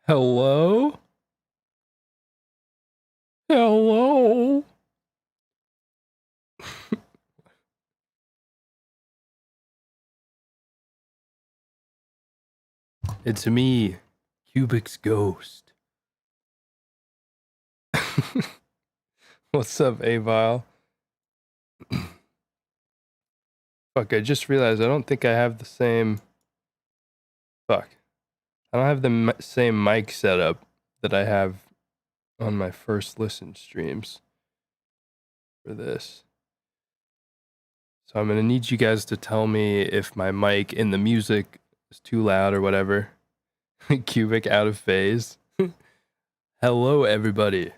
Hello? Hello? It's me, Cubic's ghost. What's up, Avile? Fuck, I just realized I don't think I have the same... Fuck. I don't have the same mic setup that I have on my first listen streams for this. So I'm gonna need you guys to tell me if my mic in the music is too loud or whatever. Cubic out of phase. Hello, everybody.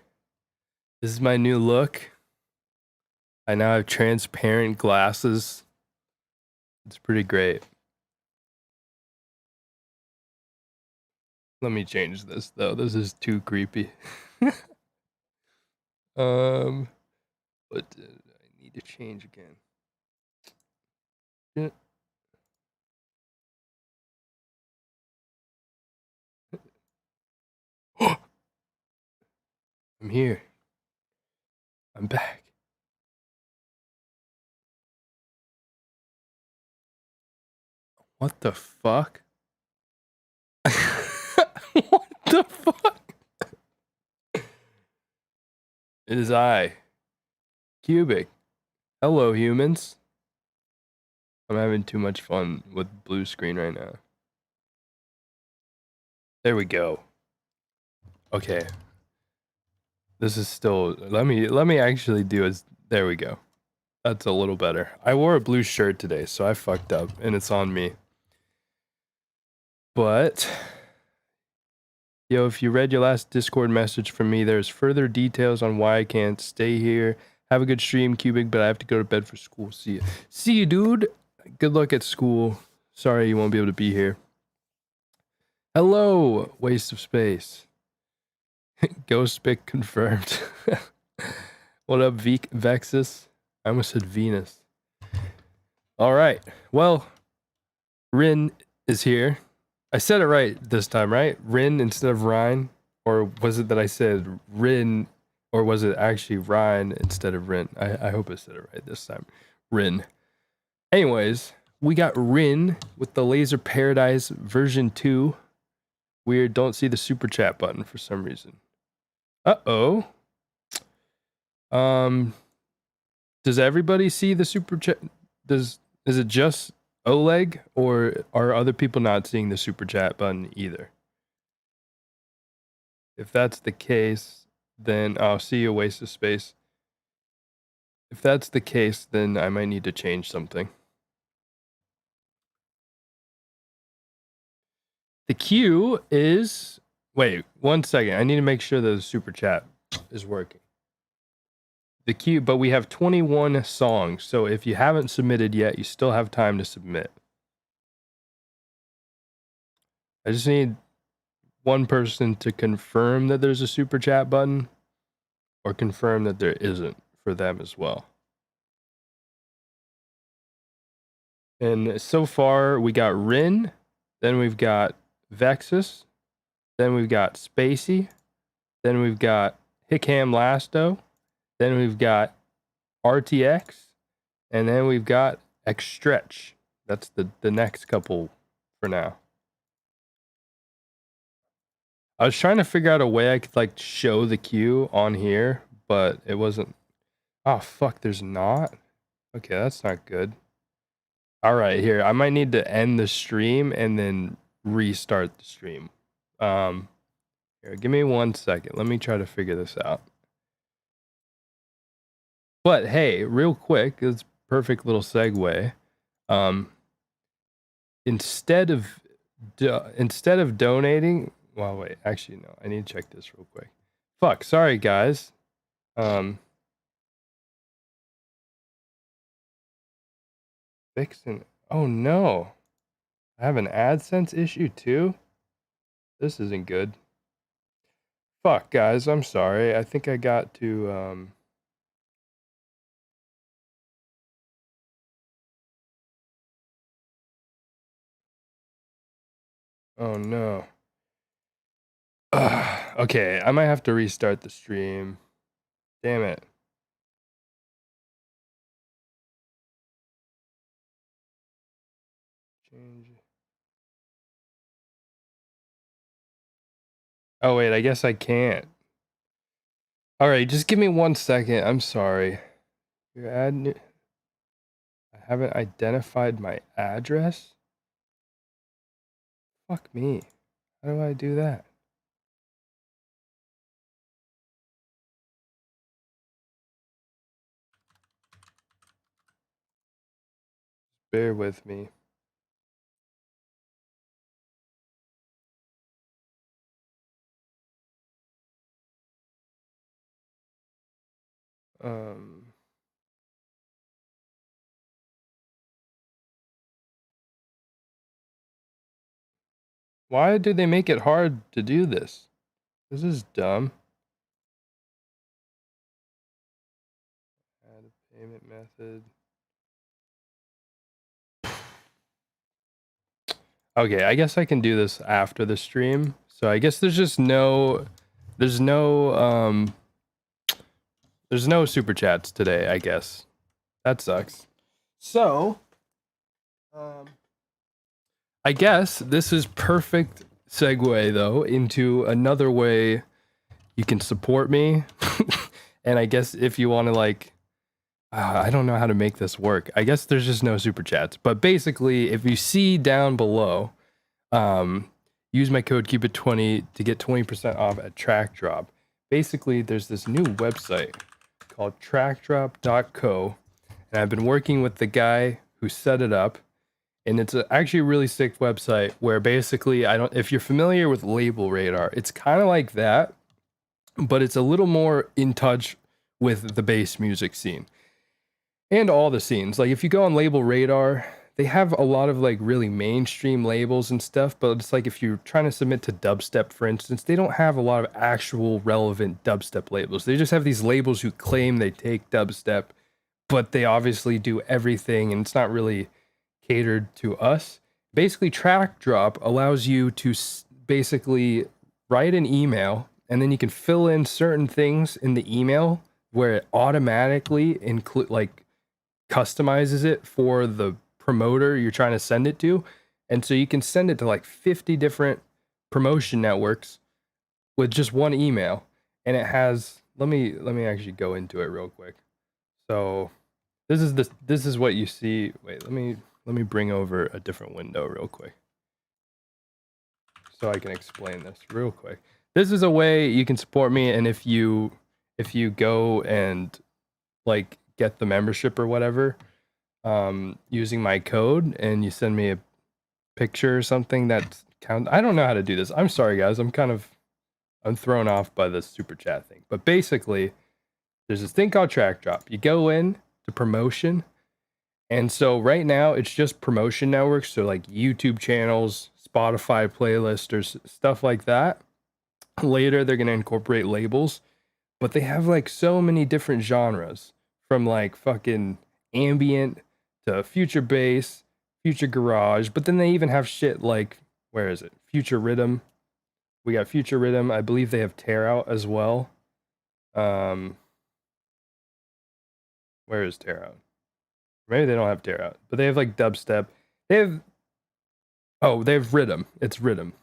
This is my new look. I now have transparent glasses. It's pretty great. Let me change this though. This is too creepy. What did I need to change again? Yeah. I'm here. I'm back. What the fuck? What the fuck? It is I, Cubic. Hello, humans. I'm having too much fun with blue screen right now. There we go. Okay. This is still... Let me actually do it. There we go. That's a little better. I wore a blue shirt today, so I fucked up, and it's on me. But... Yo, if you read your last Discord message from me, there's further details on why I can't stay here. Have a good stream, Cubic, but I have to go to bed for school. See you. See you, dude. Good luck at school. Sorry you won't be able to be here. Hello, waste of space. Ghost pick confirmed. What up, Vexus? I almost said Venus. All right. Well, Rin is here. I said it right this time, right? Rin instead of Ryan? Or was it that I said Rin, or was it actually Ryan instead of Rin? I hope I said it right this time. Rin. Anyways, we got Rin with the Laser Paradise version 2. Weird, don't see the super chat button for some reason. Uh-oh. Does everybody see the super chat? Is it just Oleg, or are other people not seeing the super chat button either? If that's the case, then I'll see you, waste of space. If that's the case, then I might need to change something. The queue is... Wait, 1 second. I need to make sure that the super chat is working. The queue, but we have 21 songs, so if you haven't submitted yet, you still have time to submit. I just need one person to confirm that there's a super chat button, or confirm that there isn't for them as well. And so far, we got Rin, then we've got Vexus, then we've got Spacey, then we've got Hickam Lasto, then we've got RTX, and then we've got Xstretch. That's the next couple for now. I was trying to figure out a way I could like show the queue on here, but it wasn't. Oh fuck, there's not? Okay, that's not good. Alright, here. I might need to end the stream and then restart the stream. Here, give me 1 second. Let me try to figure this out. But hey, real quick, it's a perfect little segue. Instead of donating, well, wait, actually no, I need to check this real quick. Fuck, sorry guys. Fixing. Oh no, I have an AdSense issue too. This isn't good. Fuck guys, I'm sorry. I think I got to Oh no. Okay, I might have to restart the stream. Damn it. Change. Oh wait, I guess I can't. All right, just give me 1 second. I'm sorry. Your I haven't identified my address? Fuck me. How do I do that? Bear with me. Why do they make it hard to do this? This is dumb. Add a payment method. Okay, I guess I can do this after the stream. So I guess there's no super chats today, I guess. That sucks. So, I guess this is perfect segue though into another way you can support me. And I guess if you want to like, I don't know how to make this work. I guess there's just no super chats, but basically if you see down below, use my code qbik20 to get 20% off at Track Drop. Basically there's this new website called trackdrop.co, and I've been working with the guy who set it up. And it's actually a really sick website where basically if you're familiar with Label Radar, it's kind of like that, but it's a little more in touch with the bass music scene and all the scenes. Like if you go on Label Radar, they have a lot of like really mainstream labels and stuff, but it's like if you're trying to submit to Dubstep, for instance, they don't have a lot of actual relevant Dubstep labels. They just have these labels who claim they take Dubstep, but they obviously do everything, and it's not really catered to us. Basically, Track Drop allows you to basically write an email, and then you can fill in certain things in the email where it automatically customizes it for the promoter you're trying to send it to. And so you can send it to like 50 different promotion networks with just one email. And it has, let me actually go into it real quick. So this is what you see. Wait, let me bring over a different window real quick so I can explain this real quick. This is a way you can support me, and if you go and like get the membership or whatever, using my code, and you send me a picture or something that counts. I don't know how to do this. I'm sorry guys. I'm thrown off by the super chat thing. But basically, there's this thing called Track Drop. You go in to promotion. And so right now it's just promotion networks, so like YouTube channels, Spotify playlists, or stuff like that. Later they're going to incorporate labels, but they have like so many different genres, from like fucking ambient to future bass, future garage, but then they even have shit like, where is it? Future rhythm. We got future rhythm. I believe they have tear out as well. Where is tear out? Maybe they don't have tear out, but they have like dubstep. They have rhythm. It's rhythm.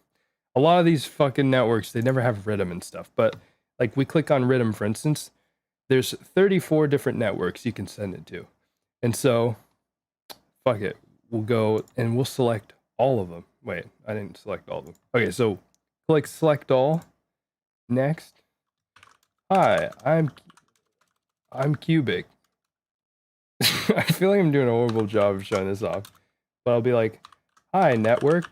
A lot of these fucking networks, they never have rhythm and stuff. But like we click on rhythm, for instance, there's 34 different networks you can send it to. And so, fuck it. We'll go and we'll select all of them. Wait, I didn't select all of them. Okay, so click select all. Next. Hi, I'm qbik. I feel like I'm doing a horrible job of showing this off, but I'll be like, hi network.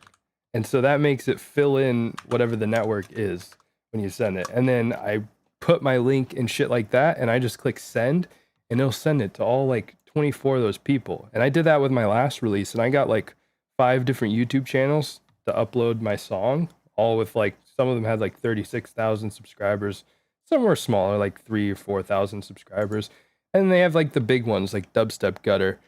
And so that makes it fill in whatever the network is when you send it. And then I put my link and shit like that, and I just click send, and it'll send it to all like 24 of those people. And I did that with my last release, and I got like 5 different YouTube channels to upload my song, all with like, some of them had like 36,000 subscribers. Some were smaller, like 3,000 or 4,000 subscribers. And they have like the big ones like Dubstep Gutter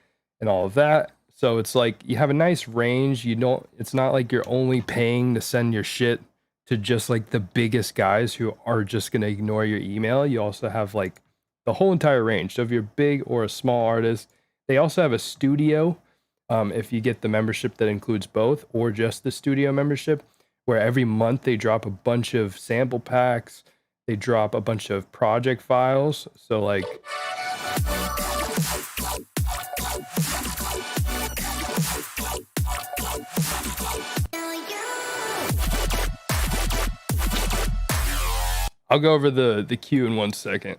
and all of that. So it's like you have a nice range. It's not like you're only paying to send your shit to just like the biggest guys who are just going to ignore your email. You also have like the whole entire range. So if you're big or a small artist, they also have a studio. If you get the membership that includes both, or just the studio membership, where every month they drop a bunch of sample packs, they drop a bunch of project files. So like, I'll go over the queue in 1 second.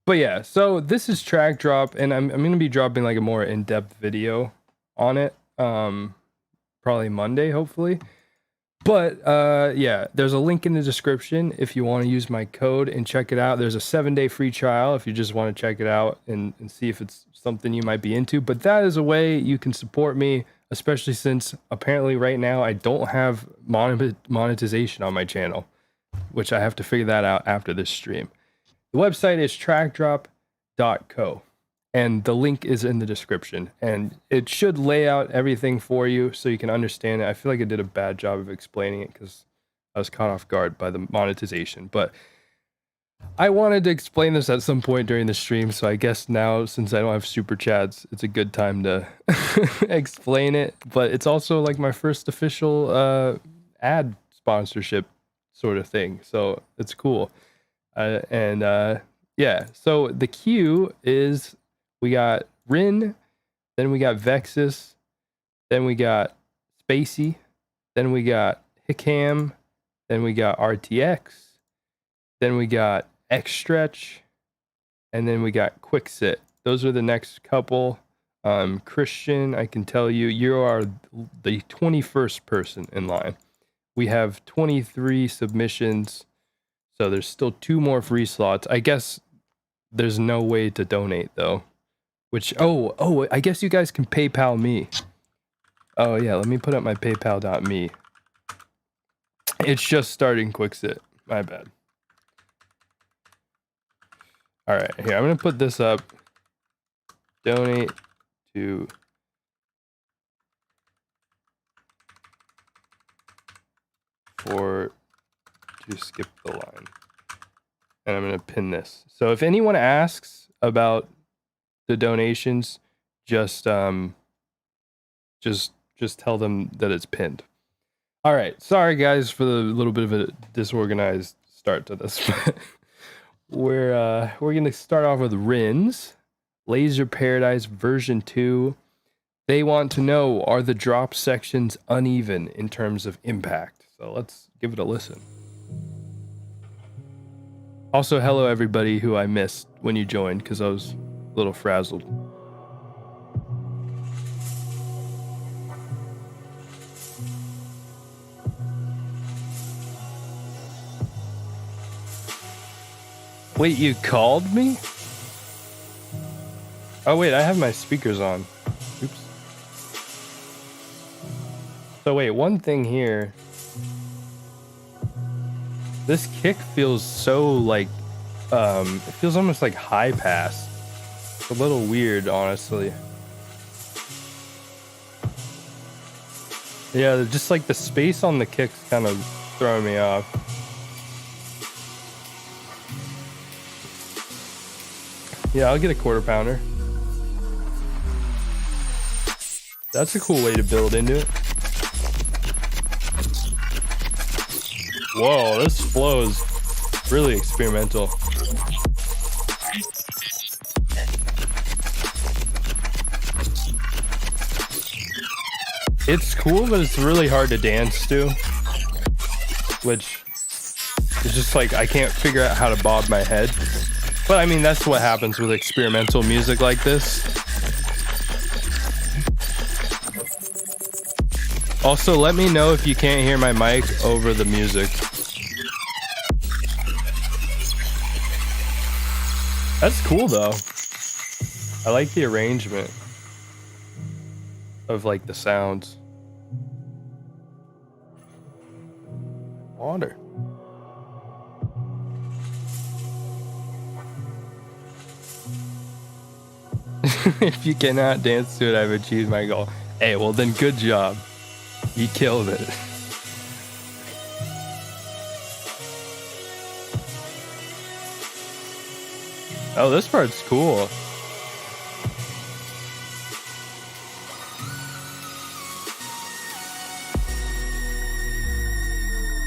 But yeah, so this is Track Drop, and I'm going to be dropping like a more in-depth video on it, probably Monday, hopefully. But yeah, there's a link in the description if you want to use my code and check it out. There's a 7-day free trial if you just want to check it out and see if it's something you might be into. But that is a way you can support me, especially since apparently right now I don't have monetization on my channel, which I have to figure that out after this stream. The website is trackdrop.co, and the link is in the description, and it should lay out everything for you so you can understand it. I feel like I did a bad job of explaining it because I was caught off guard by the monetization, but I wanted to explain this at some point during the stream, so I guess now, since I don't have super chats, it's a good time to explain it. But it's also like my first official ad sponsorship sort of thing, so it's cool. Yeah, so the queue is, we got Rin, then we got Vexus, then we got Spacey, then we got Hickam, then we got RTX, then we got X-Stretch, and then we got Quicksit. Those are the next couple. Christian, I can tell you, you are the 21st person in line. We have 23 submissions, so there's still 2 more free slots. I guess there's no way to donate though, which, oh, I guess you guys can PayPal me. Oh yeah, let me put up my paypal.me. It's just starting Quicksit, my bad. All right, here, I'm gonna put this up. Donate to skip the line, and I'm gonna pin this. So if anyone asks about the donations, just tell them that it's pinned. All right, sorry guys for the little bit of a disorganized start to this. We're gonna start off with Rins, Laser Paradise version 2. They want to know, are the drop sections uneven in terms of impact? So let's give it a listen. Also, hello everybody who I missed when you joined, because I was a little frazzled. Wait, you called me? Oh wait, I have my speakers on. Oops. So wait, one thing here. This kick feels so like, it feels almost like high pass. It's a little weird, honestly. Yeah, just like the space on the kick's kind of throwing me off. Yeah, I'll get a quarter pounder. That's a cool way to build into it. Whoa, this flow is really experimental. It's cool, but it's really hard to dance to. Which is just like, I can't figure out how to bob my head. But I mean, that's what happens with experimental music like this. Also, let me know if you can't hear my mic over the music. That's cool though. I like the arrangement of like the sounds. Water. If you cannot dance to it, I've achieved my goal. Hey, well then good job. You killed it. Oh, this part's cool.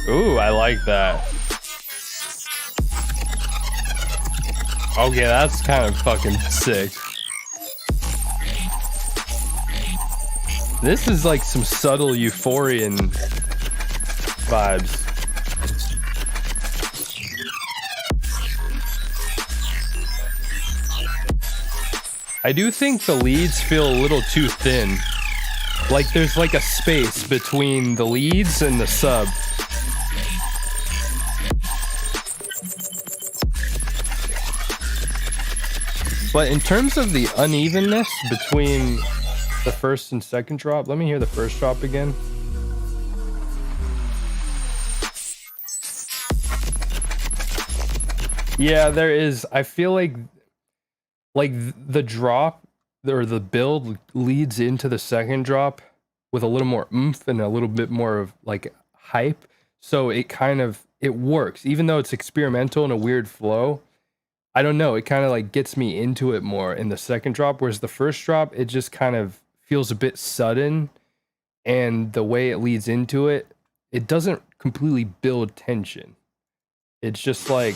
Ooh, I like that. Okay, that's kind of fucking sick. This is like some subtle euphorian vibes. I do think the leads feel a little too thin. Like there's like a space between the leads and the sub. But in terms of the unevenness between the first and second drop, let me hear the first drop again. Yeah, there is. I feel like the drop or the build leads into the second drop with a little more oomph and a little bit more of like hype. So it kind of, it works, even though it's experimental and a weird flow. I don't know, it kind of like gets me into it more in the second drop, whereas the first drop, it just kind of feels a bit sudden, and the way it leads into it, it doesn't completely build tension. It's just like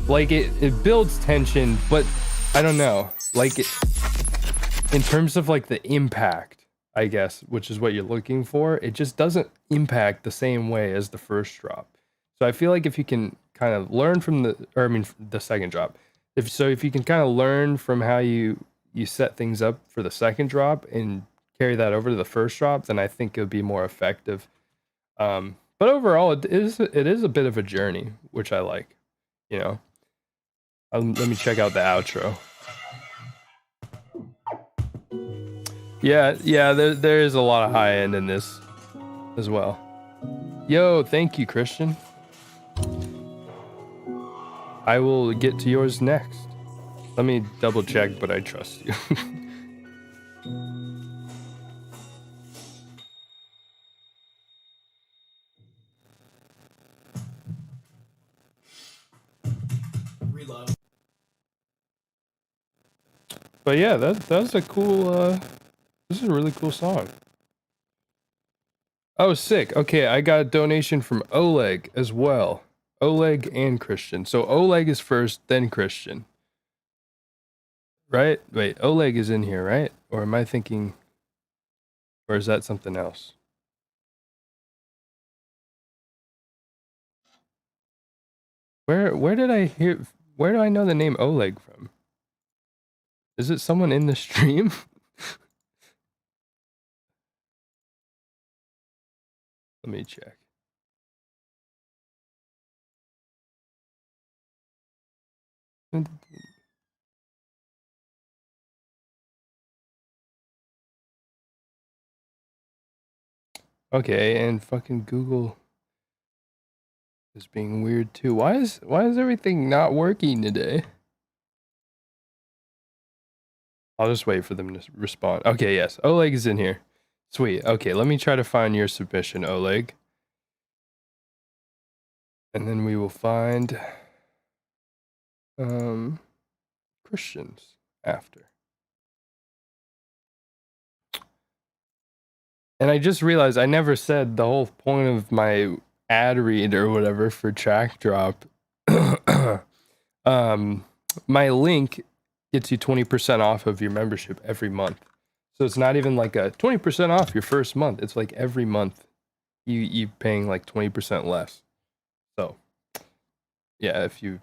it builds tension, but I don't know, like it, in terms of like the impact, I guess, which is what you're looking for, it just doesn't impact the same way as the first drop. So I feel like if you can kind of learn from the second drop, if you can kind of learn from how you set things up for the second drop and carry that over to the first drop, then I think it would be more effective. But overall, it is a bit of a journey, which I like, you know. Let me check out the outro. Yeah, there is a lot of high end in this as well. Yo, thank you, Christian. I will get to yours next. Let me double check, but I trust you. Reload. But yeah, that's a cool. This is a really cool song. Oh, sick. Okay, I got a donation from Oleg as well. Oleg and Christian. So Oleg is first, then Christian. Right? Wait, Oleg is in here, right? Or am I thinking, or is that something else? Where do I know the name Oleg from? Is it someone in the stream? Let me check. Okay, and fucking Google is being weird too. Why is everything not working today? I'll just wait for them to respond. Okay, yes, Oleg is in here. Sweet. Okay, let me try to find your submission, Oleg. And then we will find Christians after. And I just realized I never said the whole point of my ad read or whatever for track drop. My link gets you 20% off of your membership every month. So it's not even like a 20% off your first month. It's like every month you paying like 20% less. So yeah, if you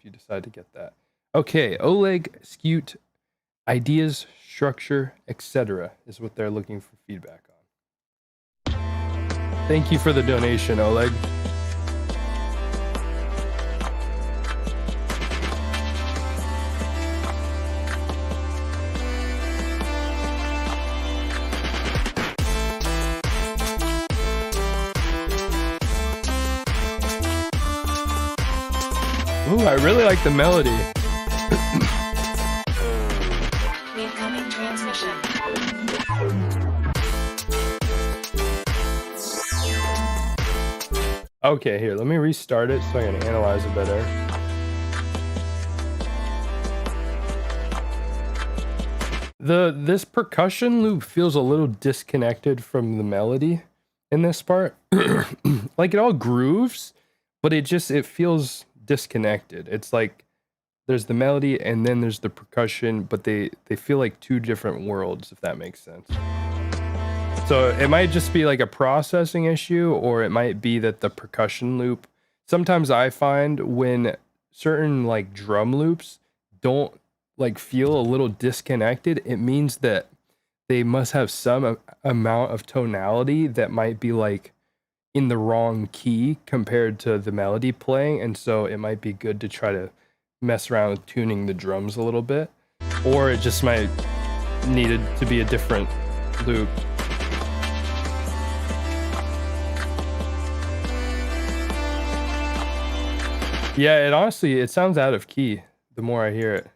decide to get that. Okay, Oleg, Scute, ideas, structure, etc. is what they're looking for feedback on. Thank you for the donation, Oleg. Ooh, I really like the melody. Incoming transmission. Okay, here, let me restart it so I can analyze it better. This percussion loop feels a little disconnected from the melody in this part. Like it all grooves, but it feels disconnected. It's like there's the melody and then there's the percussion, but they feel like two different worlds, if that makes sense. So it might just be like a processing issue, or it might be that the percussion loop, sometimes I find when certain like drum loops don't like feel a little disconnected, it means that they must have some amount of tonality that might be like in the wrong key compared to the melody playing, and so it might be good to try to mess around with tuning the drums a little bit, or it just might needed to be a different loop. Yeah, it sounds out of key the more I hear it.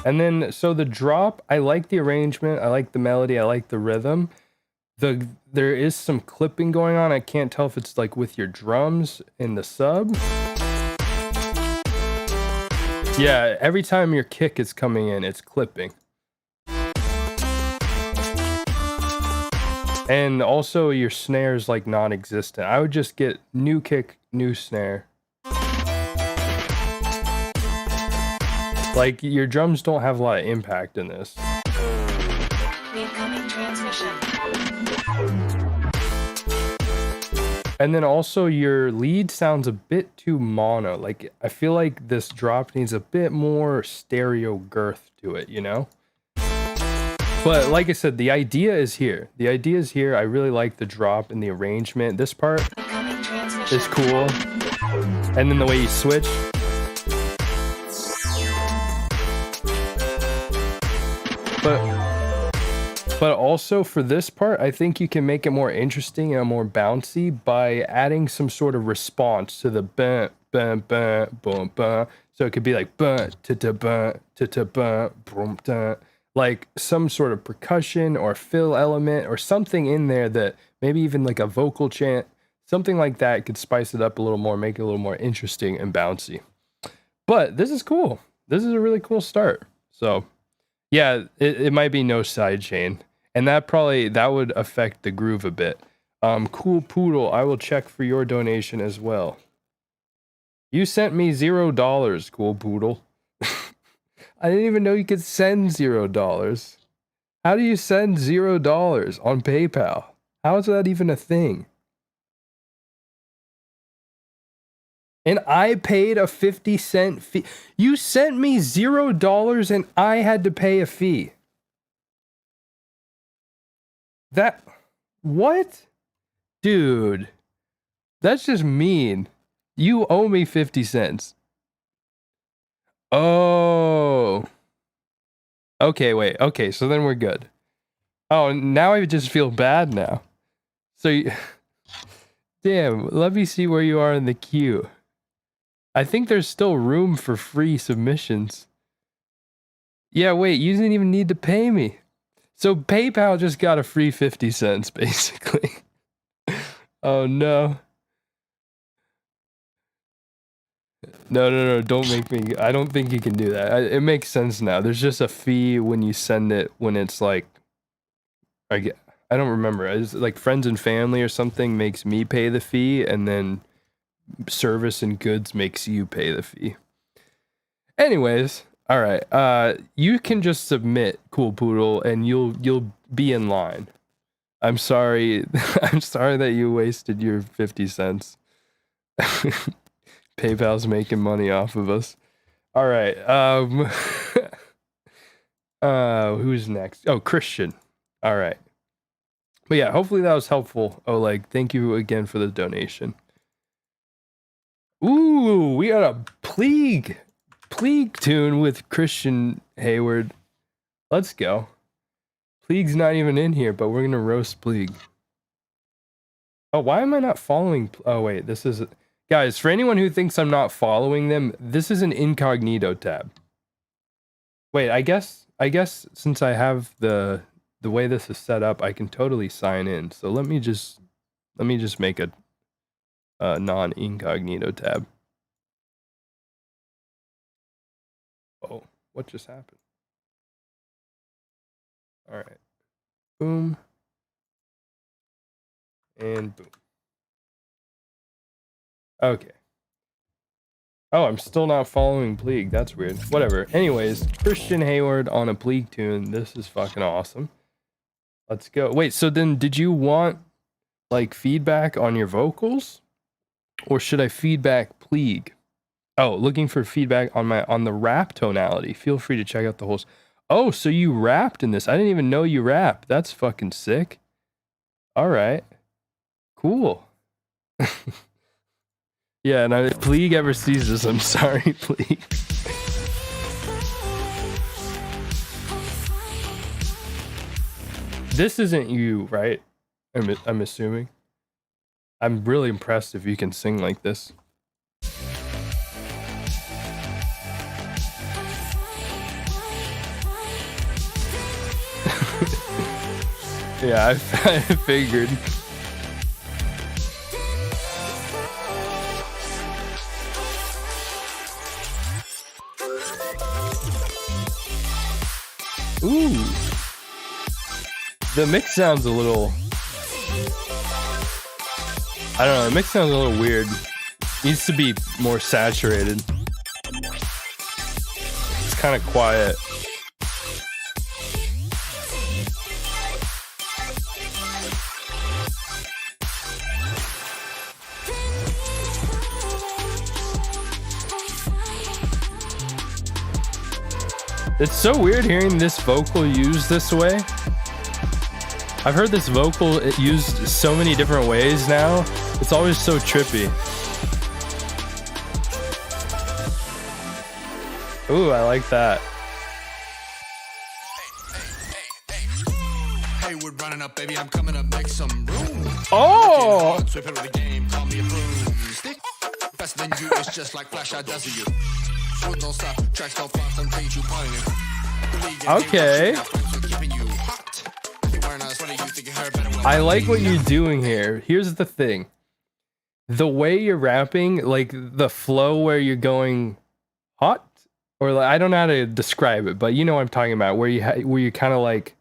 And then, so the drop, I like the arrangement, I like the melody, I like the rhythm. There is some clipping going on. I can't tell if it's like with your drums in the sub. Yeah, every time your kick is coming in, it's clipping. And also your snare's like non-existent. I would just get new kick, new snare. Like your drums don't have a lot of impact in this. Incoming transmission. And then also your lead sounds a bit too mono. Like I feel like this drop needs a bit more stereo girth to it, you know? But like I said, the idea is here. The idea is here. I really like the drop and the arrangement. This part is cool. And then the way you switch. But also for this part, I think you can make it more interesting and more bouncy by adding some sort of response to the bum, bum, bum, boom, bum. So it could be like bum, ta bum, bum, boom, da. Like some sort of percussion or fill element or something in there that maybe even like a vocal chant, something like that could spice it up a little more, make it a little more interesting and bouncy. But this is cool. This is a really cool start. So yeah, it might be no sidechain, and that would affect the groove a bit. Cool Poodle, I will check for your donation as well. You sent me $0, Cool Poodle. I didn't even know you could send $0. How do you send $0 on PayPal? How is that even a thing? And I paid a 50-cent fee. You sent me $0 and I had to pay a fee. What? Dude, that's just mean. You owe me 50 cents. Oh. Okay, wait. Okay, so then we're good. Oh, now I just feel bad now. So, damn, let me see where you are in the queue. I think there's still room for free submissions. Yeah, wait, you didn't even need to pay me. So PayPal just got a free 50 cents, basically. Oh, no. No, don't make me. I don't think you can do that. It makes sense now. There's just a fee when you send it when it's like, I don't remember. It's like friends and family or something makes me pay the fee, and then service and goods makes you pay the fee. Anyways, all right. You can just submit, Cool Poodle, and you'll be in line. I'm sorry. I'm sorry that you wasted your 50 cents. PayPal's making money off of us. All right. Who's next? Oh, Christian. All right. But yeah, hopefully that was helpful. Oleg, thank you again for the donation. Ooh, we got a Pleague tune with Christian Hayward. Let's go. Pleague's not even in here, but we're gonna roast Pleague. Oh, why am I not following? Oh wait, this is. Guys, for anyone who thinks I'm not following them, this is an incognito tab. Wait, I guess since I have the way this is set up, I can totally sign in. So let me just make a non-incognito tab. What just happened? All right. Boom. And boom. Okay. Oh, I'm still not following Pleague. That's weird. Whatever. Anyways, Christian Hayward on a Pleague tune. This is fucking awesome. Let's go. Wait, so then did you want like feedback on your vocals? Or should I feedback Pleague? Oh, looking for feedback on the rap tonality. Feel free to check out the holes. Oh, so you rapped in this. I didn't even know you rap. That's fucking sick. All right. Cool. Yeah, and if Pleague ever sees this, I'm sorry, Pleague. This isn't you, right? I'm assuming. I'm really impressed if you can sing like this. Yeah, I figured. Ooh. The mix sounds a little... I don't know, the mix sounds a little weird. Needs to be more saturated. It's kind of quiet. It's so weird hearing this vocal used this way. I've heard this vocal used so many different ways now. It's always so trippy. Ooh, I like that. Hey, we're running up, baby. I'm coming up, make some room. Oh! Sweep it with the game, call me a broomstick. Faster than you, it's just like flash, I does you. Foot don't stop, tracks don't flop, some things you pioneer. Okay. I like what you're doing here. Here's the thing. The way you're rapping, like the flow where you're going hot, or like, I don't know how to describe it, but you know what I'm talking about, where you kind of like,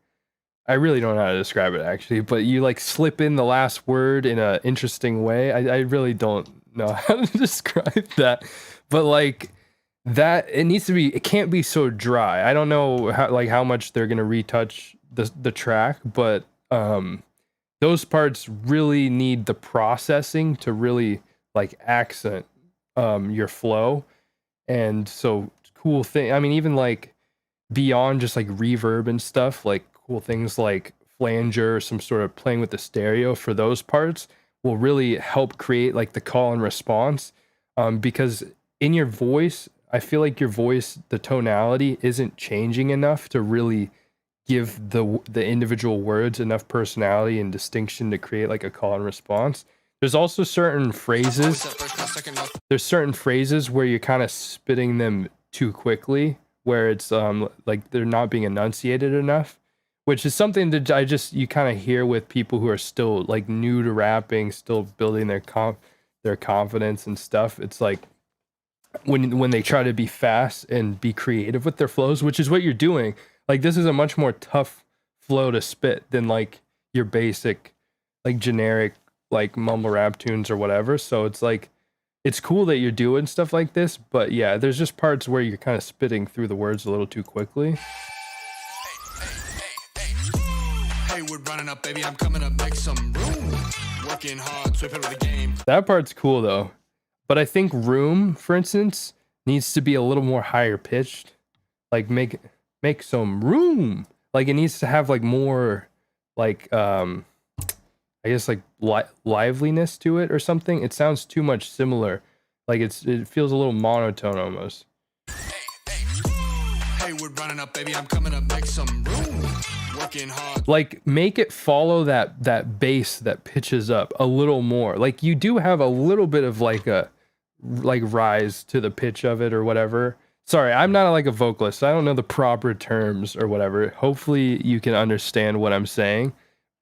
I really don't know how to describe it actually, but you like slip in the last word in an interesting way. I really don't know how to describe that, but like that, it can't be so dry. I don't know how much they're gonna retouch the track, but those parts really need the processing to really like accent your flow. And so cool thing, I mean, even like beyond just like reverb and stuff, like cool things like flanger or some sort of playing with the stereo for those parts will really help create like the call and response, because in your voice, I feel like your voice, the tonality isn't changing enough to really give the individual words enough personality and distinction to create like a call and response. There's also certain phrases. There's certain phrases where you're kind of spitting them too quickly, where it's like they're not being enunciated enough, which is something that you kind of hear with people who are still like new to rapping, still building their confidence and stuff. It's like when they try to be fast and be creative with their flows, which is what you're doing. Like this is a much more tough flow to spit than like your basic, like generic, like mumble rap tunes or whatever. So it's like, it's cool that you're doing stuff like this, but yeah, there's just parts where you're kind of spitting through the words a little too quickly. Hey, we're running up, baby. I'm coming up, make some room. Working hard, sweep it with the game. That part's cool though. But I think room, for instance, needs to be a little more higher pitched. Like make some room. Like it needs to have like more like I guess like liveliness to it or something. It sounds too much similar. Like it feels a little monotone almost. Hey, we're running up, baby. I'm coming up, make some room. Working hard. Like make it follow that bass that pitches up a little more. Like you do have a little bit of like a rise to the pitch of it or whatever. Sorry, I'm not like a vocalist. So I don't know the proper terms or whatever. Hopefully you can understand what I'm saying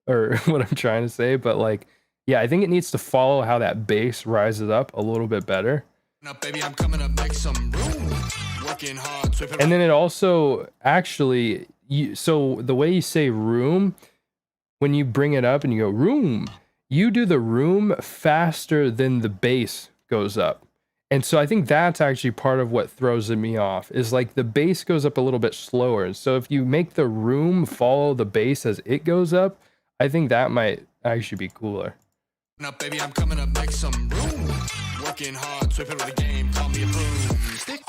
or what I'm trying to say. But like, yeah, I think it needs to follow how that bass rises up a little bit better. Baby, I'm coming up, make some room. Working hard, sweep it And then it also actually, so the way you say room, when you bring it up and you go room, you do the room faster than the bass goes up. And so I think that's actually part of what throws me off, is like the bass goes up a little bit slower. So if you make the room follow the bass as it goes up, I think that might actually be cooler. up, baby, I'm coming up, make some room. Working hard, sweep it with the game, call me a broomstick.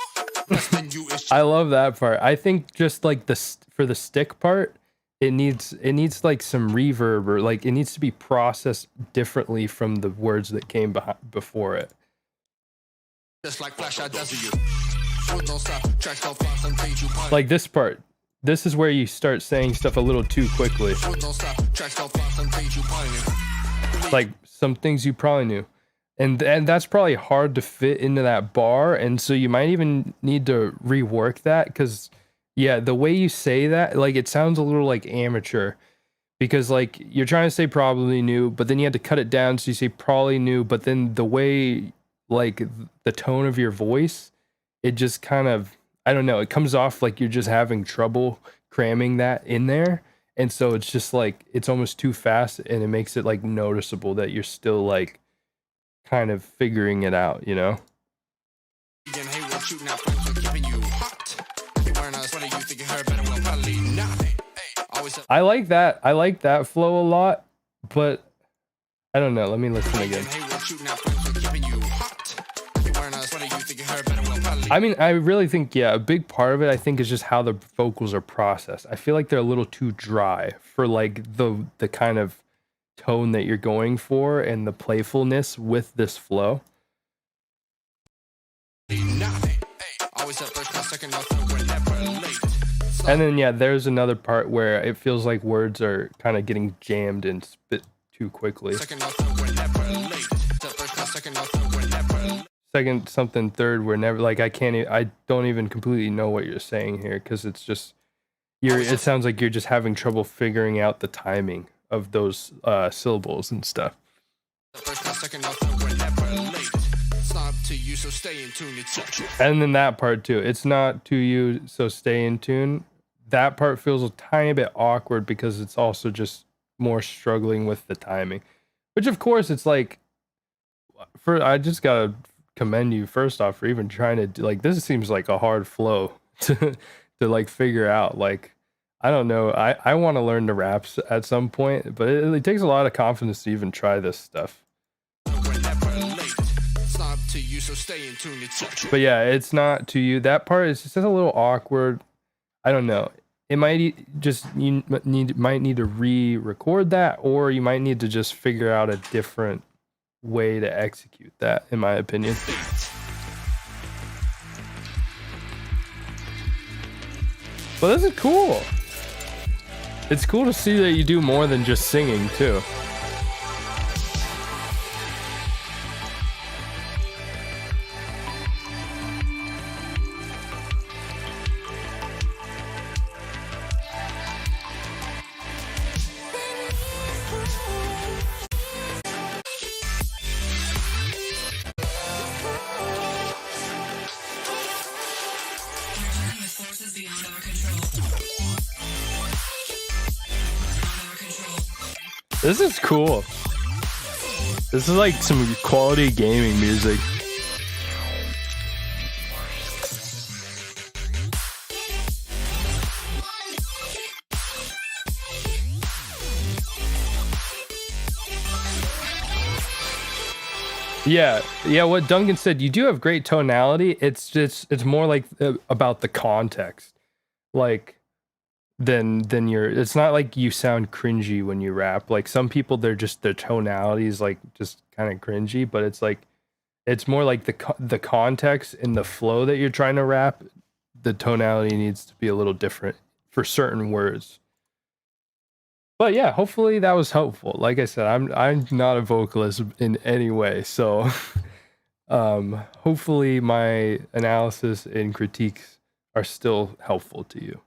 Best than you is I love that part. I think just like for the stick part, it needs like some reverb, or like it needs to be processed differently from the words that came before it. just like flash, I dazzle you. Foot don't stop, tracks don't fast and paint you pine. Like this part. This is where you start saying stuff a little too quickly. Foot don't stop, tracks don't fast and paint you pine. Like some things you probably knew. And that's probably hard to fit into that bar, and so you might even need to rework that, because yeah, the way you say that, like, it sounds a little like amateur, because like you're trying to say probably new, but then you had to cut it down so you say probably new, but then the way, like, the tone of your voice, it just kind of, I don't know, it comes off like you're just having trouble cramming that in there, and so it's just like it's almost too fast, and it makes it like noticeable that you're still like kind of figuring it out, you know? Again, hey, we're shooting out flames, we're keeping you hot. You wearing a sweater, you think you heard better, well, probably not. Hey, always I like that flow a lot, but I don't know. Let me listen again. hey, we're shooting out flames, we're keeping you hot. You wearing a sweater, you think you heard better, well, probably. I mean, I really think, yeah, a big part of it, I think, is just how the vocals are processed. I feel like they're a little too dry for like the kind of tone that you're going for and the playfulness with this flow. Nothing. Hey, always up first, class, second, no third, we're never late. And then yeah, there's another part where it feels like words are kind of getting jammed and spit too quickly. Second, no third, we're never late. First, class, second, no third, we're never late. Second something third, we're never, like, I don't even completely know what you're saying here, because it's just it sounds like you're just having trouble figuring out the timing of those syllables and stuff. First, class, second, no third, we're never late. It's not up to you, so stay in tune. It's And then that part too, it's not to you, so stay in tune. That part feels a tiny bit awkward because it's also just more struggling with the timing, which of course it's like, I just gotta commend you first off for even trying to do, like, this seems like a hard flow to like figure out. Like, I don't know, I want to learn to rap at some point, but it takes a lot of confidence to even try this stuff. to you, so stay in tune. But yeah, it's not to you. That part is just a little awkward. I don't know. It might just, you might need to re-record that, or you might need to just figure out a different way to execute that, in my opinion. Well, this is cool. It's cool to see that you do more than just singing too. This is cool. This is like some quality gaming music. Yeah, what Duncan said, you do have great tonality. It's more like about the context. Like, then it's not like you sound cringy when you rap. Like, some people, their tonality is like just kind of cringy, but it's like, it's more like the context and the flow that you're trying to rap. The tonality needs to be a little different for certain words. But yeah, hopefully that was helpful. Like I said, I'm not a vocalist in any way, so hopefully my analysis and critiques are still helpful to you.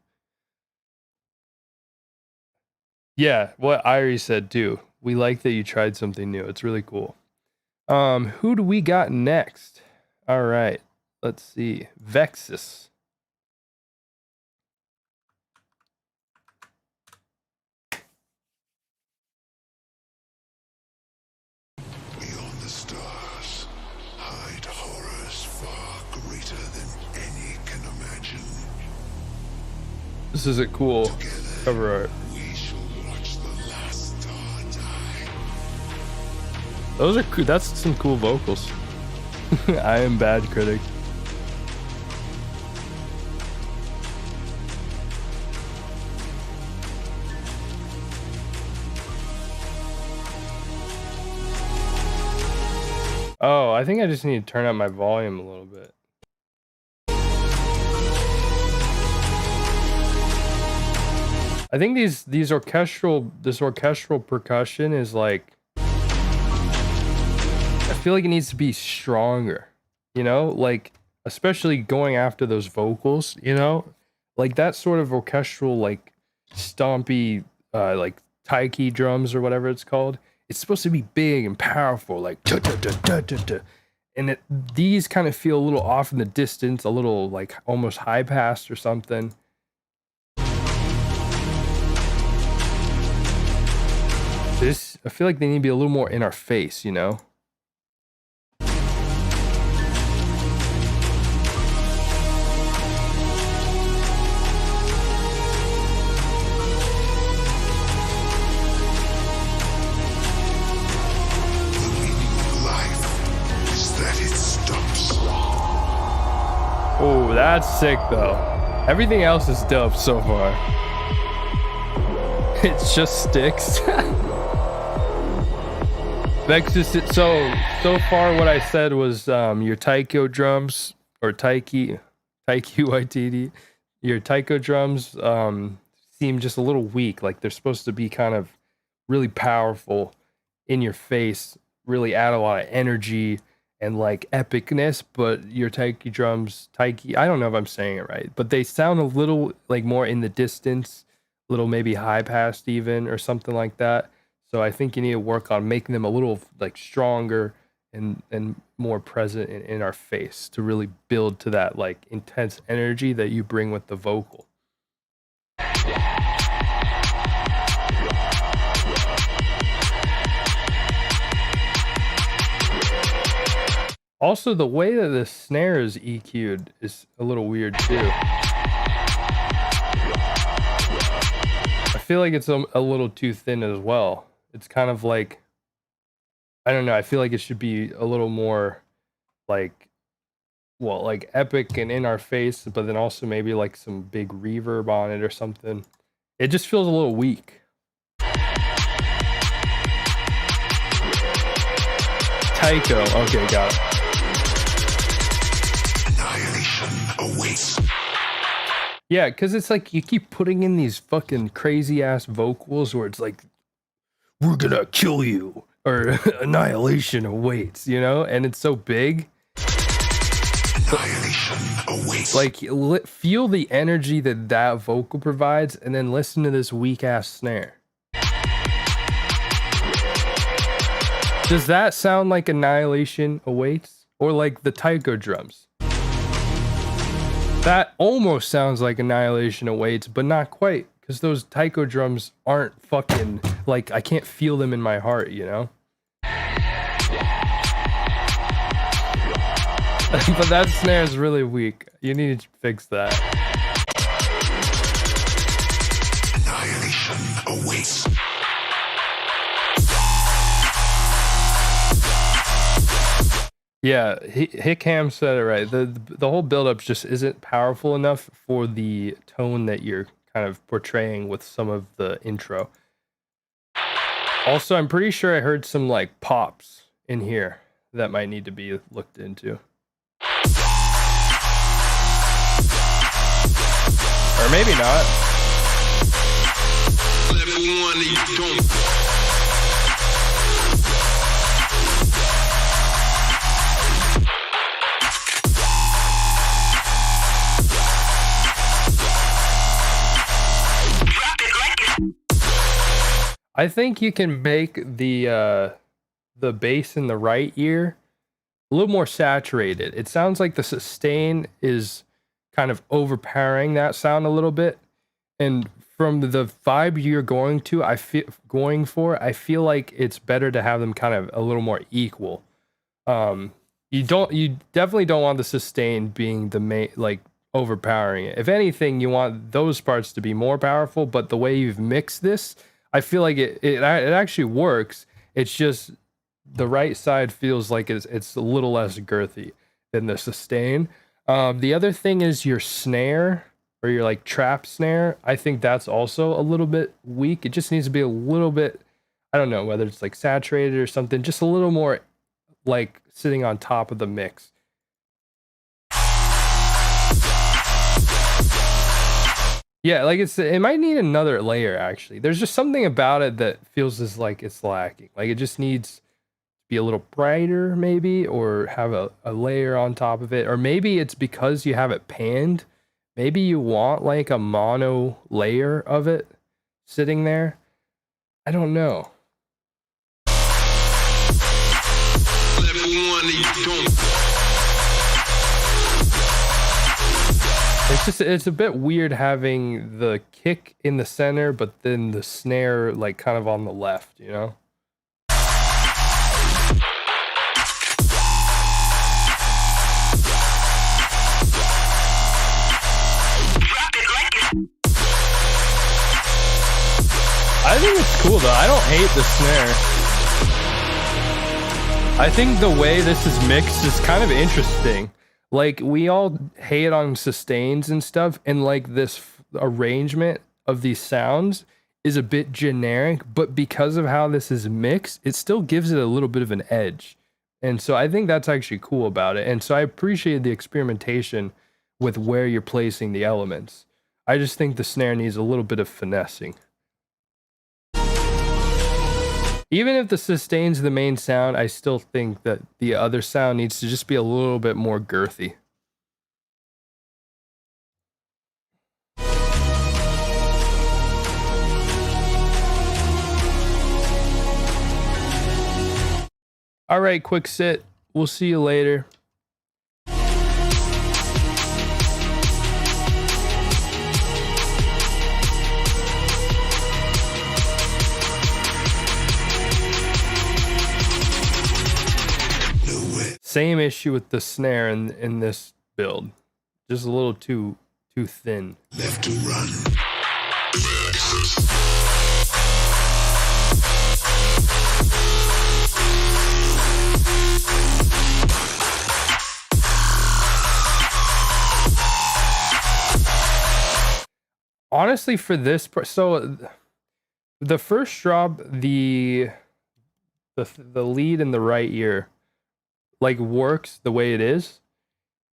Yeah, what Irie said too. We like that you tried something new. It's really cool. Who do we got next? All right, let's see. Vexus. this is a cool cover art. Those are cool. That's some cool vocals. I am bad critic. Oh, I think I just need to turn up my volume a little bit. I think this orchestral percussion is like, I feel like it needs to be stronger, you know, like especially going after those vocals, you know, like that sort of orchestral, like stompy, like taiki drums or whatever it's called. It's supposed to be big and powerful, like and these kind of feel a little off in the distance, a little like almost high passed or something. I feel like they need to be a little more in our face, you know? Oh, that's sick though. Everything else is dope so far. It just sticks. So far what I said was your taiko drums, or taiki YTD, your taiko drums seem just a little weak. Like they're supposed to be kind of really powerful, in your face, really add a lot of energy and like epicness, but your taiki drums, I don't know if I'm saying it right, but they sound a little like more in the distance, a little maybe high passed even or something like that. So I think you need to work on making them a little like stronger and more present in our face to really build to that like intense energy that you bring with the vocal. Also, the way that the snare is EQ'd is a little weird too. I feel like it's a little too thin as well. It's kind of like, I don't know, I feel like it should be a little more like, well, like epic and in our face, but then also maybe like some big reverb on it or something. It just feels a little weak. Taiko, okay, got it. Awaits. Yeah, because it's like you keep putting in these fucking crazy ass vocals where it's like, we're gonna kill you, or annihilation awaits, you know, and it's so big. Annihilation awaits. Like, feel the energy that vocal provides, and then listen to this weak ass snare. Does that sound like annihilation awaits, or like the taiko drums? That almost sounds like annihilation awaits, but not quite, because those taiko drums aren't fucking, like, I can't feel them in my heart, you know? But that snare is really weak. You need to fix that. Annihilation awaits. Yeah, Hickam said it right. The whole build-up just isn't powerful enough for the tone that you're kind of portraying with some of the intro. Also, I'm pretty sure I heard some like pops in here that might need to be looked into. Or maybe not. I think you can make the bass in the right ear a little more saturated. It sounds like the sustain is kind of overpowering that sound a little bit. And from the vibe you're going for, I feel like it's better to have them kind of a little more equal. You definitely don't want the sustain being the main, like overpowering it. If anything, you want those parts to be more powerful, but the way you've mixed this, I feel like it actually works. It's just the right side feels like it's a little less girthy than the sustain. The other thing is your snare, or your like trap snare. I think that's also a little bit weak. It just needs to be a little bit, I don't know whether it's like saturated or something, just a little more like sitting on top of the mix. Yeah, like it might need another layer actually. There's just something about it that feels as like it's lacking. Like it just needs to be a little brighter maybe, or have a layer on top of it. Or maybe it's because you have it panned. Maybe you want like a mono layer of it sitting there. I don't know. It's a bit weird having the kick in the center, but then the snare like kind of on the left, you know? I think it's cool though. I don't hate the snare. I think the way this is mixed is kind of interesting. Like, we all hate on sustains and stuff, and like this arrangement of these sounds is a bit generic, but because of how this is mixed, it still gives it a little bit of an edge. And so I think that's actually cool about it. And so I appreciate the experimentation with where you're placing the elements. I just think the snare needs a little bit of finessing. Even if the sustain's the main sound, I still think that the other sound needs to just be a little bit more girthy. All right, quick sit. We'll see you later. Same issue with the snare in this build. Just a little too thin. Left to run. Honestly, for this so the first drop, the lead in the right ear like works the way it is,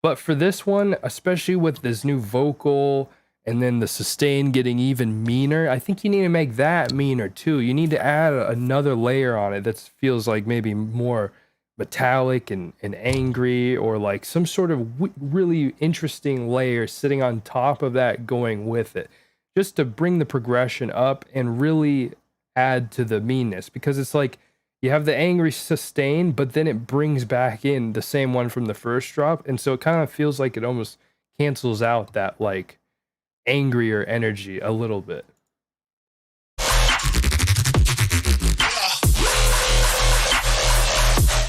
but for this one, especially with this new vocal and then the sustain getting even meaner, I think you need to make that meaner too. You need to add another layer on it that feels like maybe more metallic and angry, or like some sort of really interesting layer sitting on top of that going with it, just to bring the progression up and really add to the meanness. Because it's like you have the angry sustain, but then it brings back in the same one from the first drop, and so it kind of feels like it almost cancels out that like angrier energy a little bit.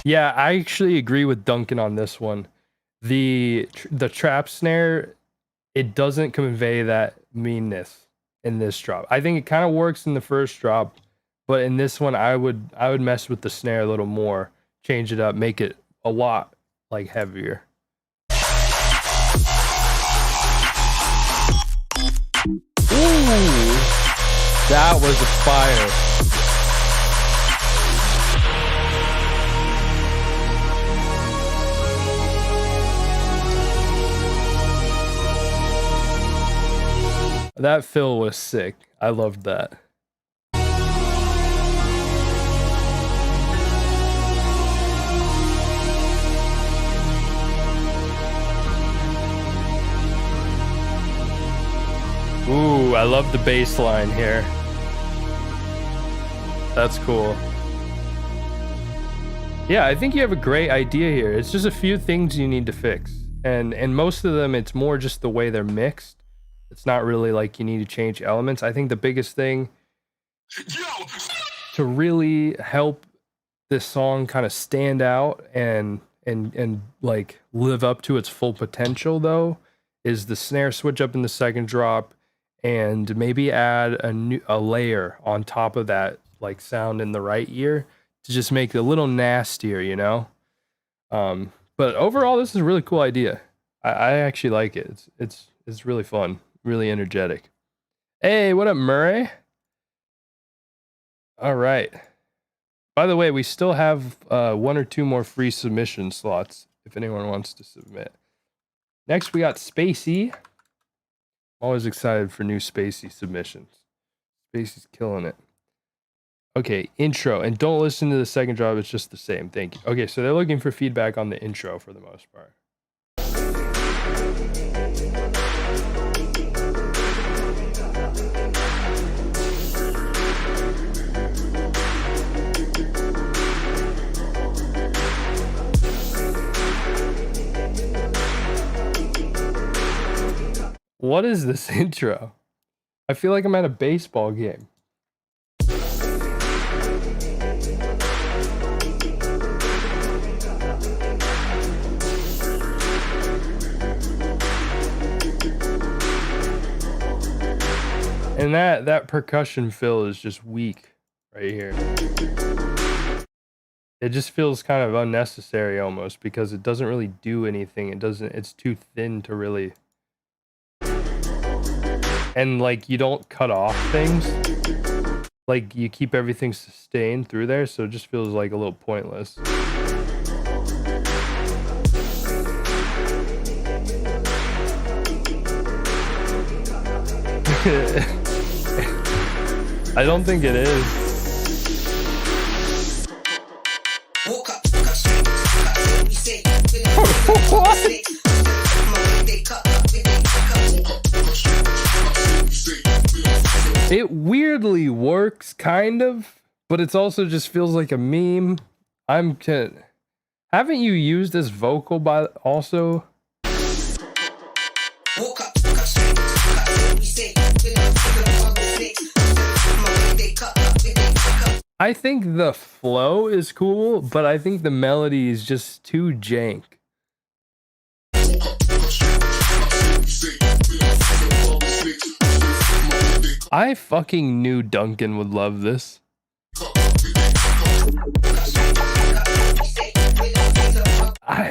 Yeah, I actually agree with Duncan on this one. The trap snare, it doesn't convey that meanness in this drop. I think it kind of works in the first drop, but in this one, I would mess with the snare a little more, change it up, make it a lot like heavier. Ooh, that was a fire. That fill was sick. I loved that. Ooh, I love the bass line here. That's cool. Yeah, I think you have a great idea here. It's just a few things you need to fix. And most of them, it's more just the way they're mixed. It's not really like you need to change elements. I think the biggest thing to really help this song kind of stand out and like live up to its full potential, though, is the snare switch up in the second drop, and maybe add a layer on top of that like sound in the right ear to just make it a little nastier, you know. But overall, this is a really cool idea. I actually like it. It's really fun, really energetic. Hey, what up, Murray? All right. By the way, we still have 1 or 2 more free submission slots if anyone wants to submit. Next, we got Spacey. Always excited for new Spacey submissions. Spacey's killing it. Okay, intro. And don't listen to the second drop. It's just the same. Thank you. Okay, so they're looking for feedback on the intro for the most part. What is this intro? I feel like I'm at a baseball game. And that percussion fill is just weak right here. It just feels kind of unnecessary almost because it doesn't really do anything. It's too thin to really. And like you don't cut off things. Like you keep everything sustained through there, so it just feels like a little pointless. I don't think it is. It weirdly works, kind of, but it's also just feels like a meme. Haven't you used this vocal by also? I think the flow is cool, but I think the melody is just too jank. I fucking knew Duncan would love this.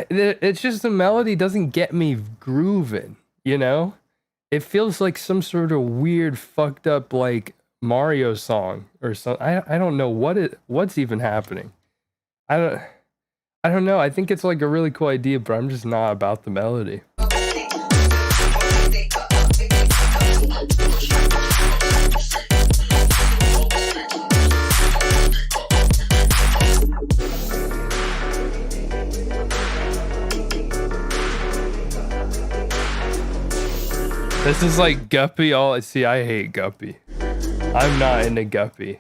It's just the melody doesn't get me grooving, you know? It feels like some sort of weird, fucked up, like, Mario song or something. I don't know what's even happening. I don't know. I think it's like a really cool idea, but I'm just not about the melody. This is like Guppy all. See, I hate Guppy. I'm not into Guppy.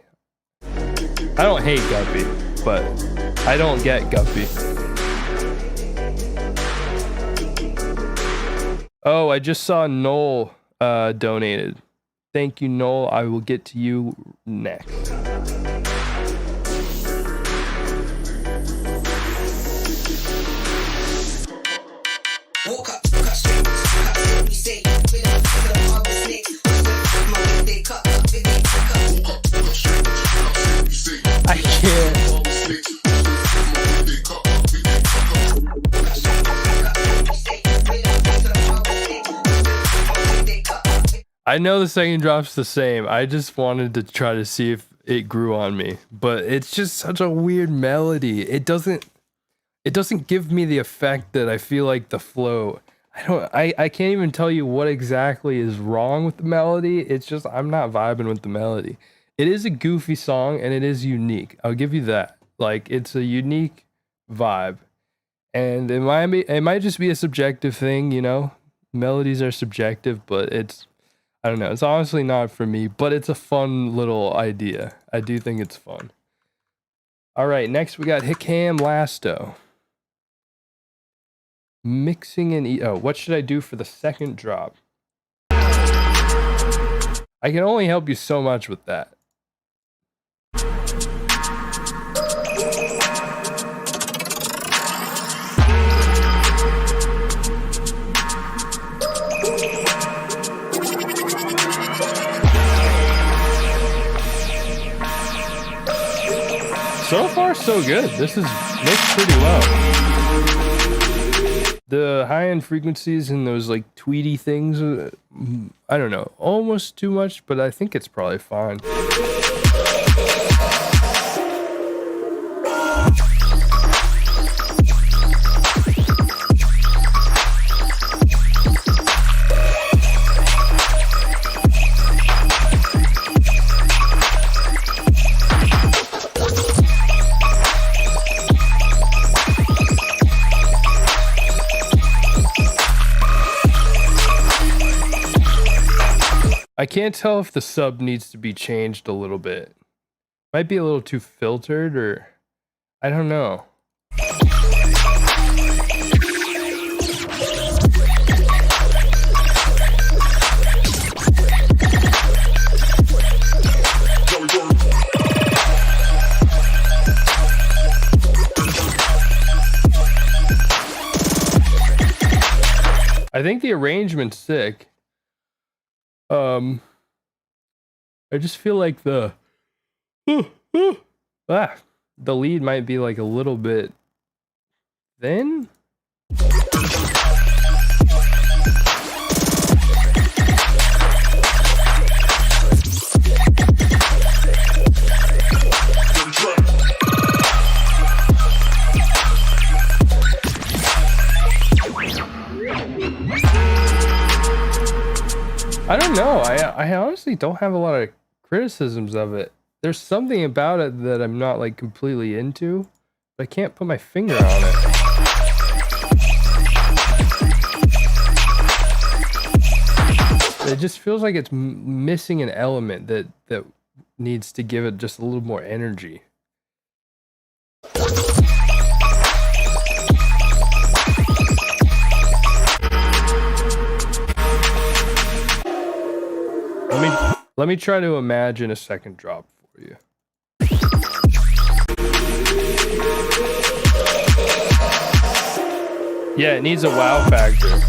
I don't hate Guppy, but I don't get Guppy. Oh, I just saw Noel donated. Thank you, Noel. I will get to you next. I can't. I know the second drop's the same. I just wanted to try to see if it grew on me, but it's just such a weird melody. It doesn't give me the effect that I feel like the flow. I can't even tell you what exactly is wrong with the melody. It's just I'm not vibing with the melody. It is a goofy song and it is unique. I'll give you that. Like it's a unique vibe. And it might just be a subjective thing, you know? Melodies are subjective, but I don't know. It's honestly not for me, but it's a fun little idea. I do think it's fun. All right, next we got Hickam Lasto. Mixing and what should I do for the second drop? I can only help you so much with that. So far, so good. This is mixed pretty well. The high-end frequencies and those like tweety things, I don't know, almost too much, but I think it's probably fine. I can't tell if the sub needs to be changed a little bit. Might be a little too filtered, or I don't know. I think the arrangement's sick. I just feel like the lead might be like a little bit thin. I don't know. I honestly don't have a lot of criticisms of it. There's something about it that I'm not like completely into, but I can't put my finger on it. It just feels like it's missing an element that needs to give it just a little more energy. Let me try to imagine a second drop for you. Yeah, it needs a wow factor.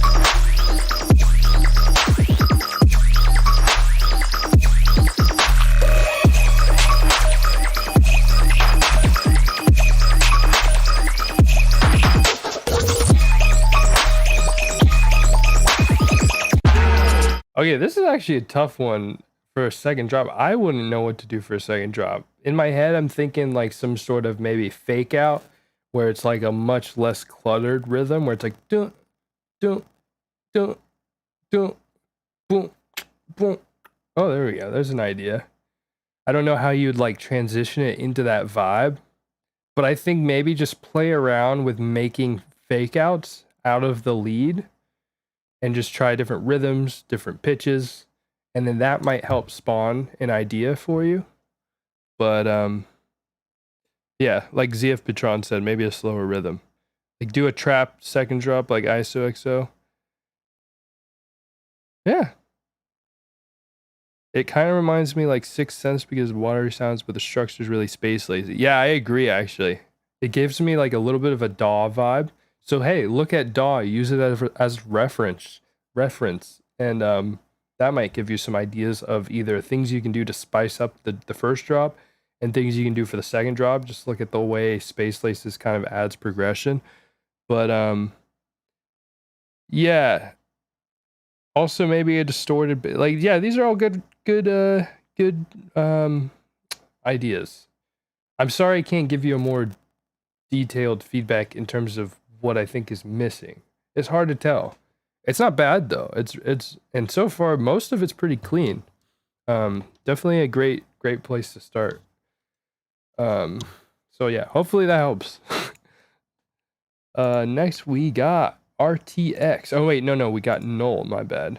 Okay, this is actually a tough one for a second drop. I wouldn't know what to do for a second drop. In my head, I'm thinking like some sort of maybe fake out where it's like a much less cluttered rhythm where it's like dun dun dun dun boom boom. Oh, there we go. There's an idea. I don't know how you'd like transition it into that vibe, but I think maybe just play around with making fake outs out of the lead and just try different rhythms, different pitches, and then that might help spawn an idea for you. But yeah, like ZF Patron said, maybe a slower rhythm. Like do a trap second drop like ISO XO. Yeah. It kind of reminds me like Sixth Sense because watery sounds, but the structure's really space lazy. Yeah, I agree actually. It gives me like a little bit of a DAW vibe. So hey, look at DAW, use it as reference, and that might give you some ideas of either things you can do to spice up the first drop and things you can do for the second drop. Just look at the way Space Laces kind of adds progression. But yeah. Also maybe a distorted bit. Like yeah, these are all good ideas. I'm sorry I can't give you a more detailed feedback in terms of what I think is missing. It's hard to tell. It's not bad though. It's and so far most of it's pretty clean. Definitely a great place to start. So yeah, hopefully that helps. Next we got RTX. Oh wait, no, we got Null, my bad.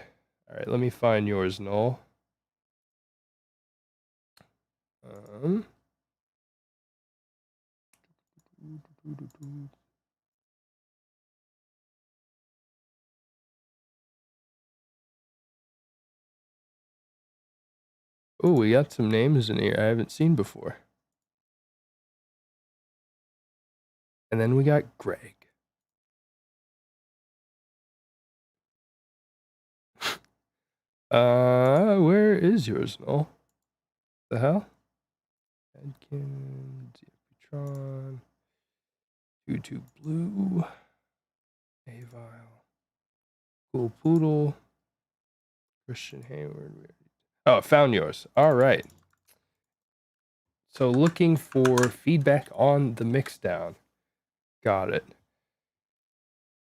All right, let me find yours, Null. Oh, we got some names in here I haven't seen before. And then we got Greg. Where is yours, Null? The hell? Electron, 2 Blue, Avile, Cool Poodle, Christian Hayward. Oh, found yours. All right. So looking for feedback on the mixdown. Got it.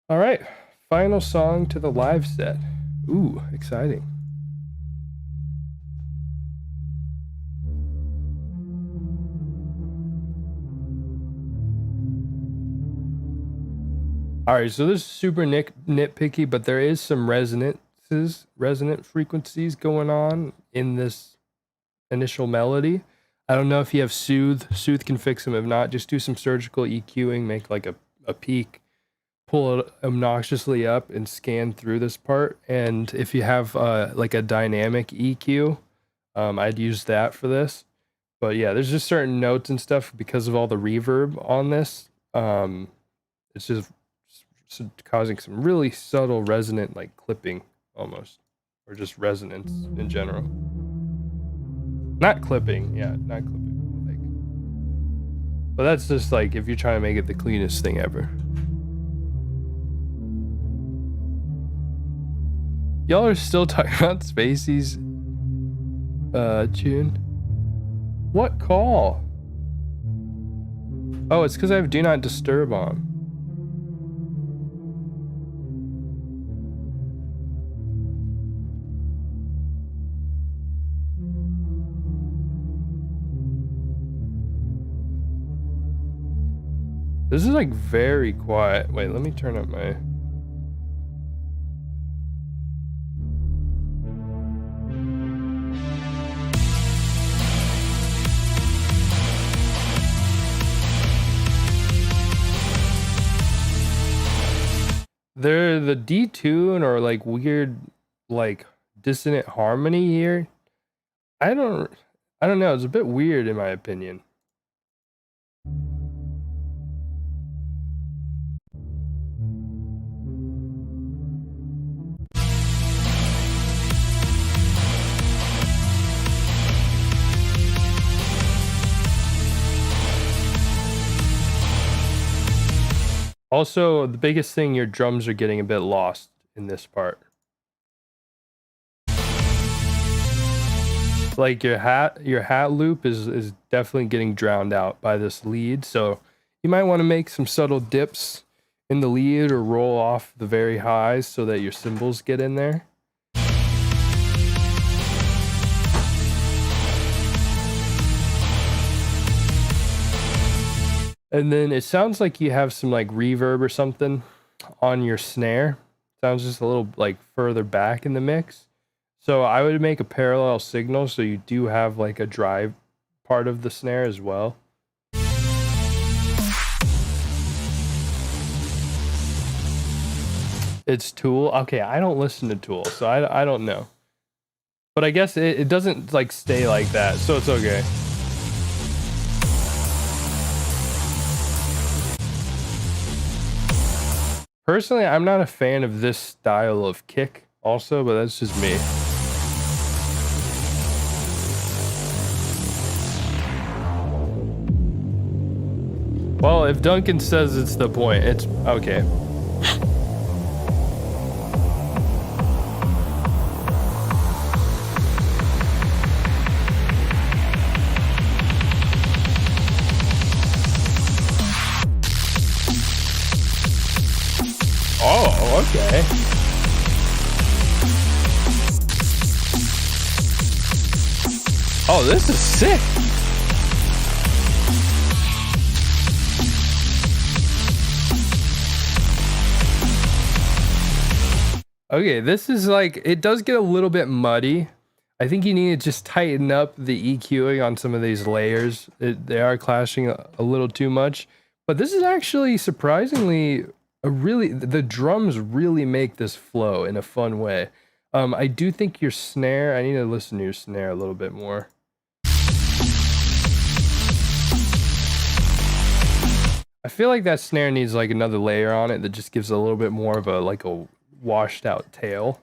All right. Final song to the live set. Ooh, exciting. All right, so this is super nitpicky, but there is some resonant frequencies going on in this initial melody. I don't know if you have Soothe. Soothe can fix them. If not, just do some surgical EQing, make like a peak, pull it obnoxiously up and scan through this part. And if you have like a dynamic EQ, I'd use that for this. But yeah, there's just certain notes and stuff because of all the reverb on this. It's just causing some really subtle resonant like clipping almost, or just resonance in general. Not clipping, yeah, not clipping. Like, but that's just like if you're trying to make it the cleanest thing ever. Y'all are still talking about Spacey's tune. What call? Oh, it's because I have Do Not Disturb on. This is like very quiet. Wait, let me turn up my... They're the detune or like weird like dissonant harmony here. I don't know. It's a bit weird in my opinion. Also, the biggest thing, your drums are getting a bit lost in this part. Like your hat loop is definitely getting drowned out by this lead, so you might want to make some subtle dips in the lead or roll off the very highs so that your cymbals get in there. And then it sounds like you have some like reverb or something on your snare. Sounds just a little like further back in the mix. So I would make a parallel signal so you do have like a drive part of the snare as well. It's Tool. Okay, I don't listen to Tool, so I don't know. But I guess it doesn't like stay like that, so it's okay. Personally, I'm not a fan of this style of kick also, but that's just me. Well, if Duncan says it's the point, it's okay. Oh, okay. Oh, this is sick. Okay, this is like, it does get a little bit muddy. I think you need to just tighten up the EQing on some of these layers. They are clashing a little too much, but this is actually surprisingly the drums really make this flow in a fun way. I do think your snare, I need to listen to your snare a little bit more. I feel like that snare needs like another layer on it that just gives a little bit more of a like a washed out tail.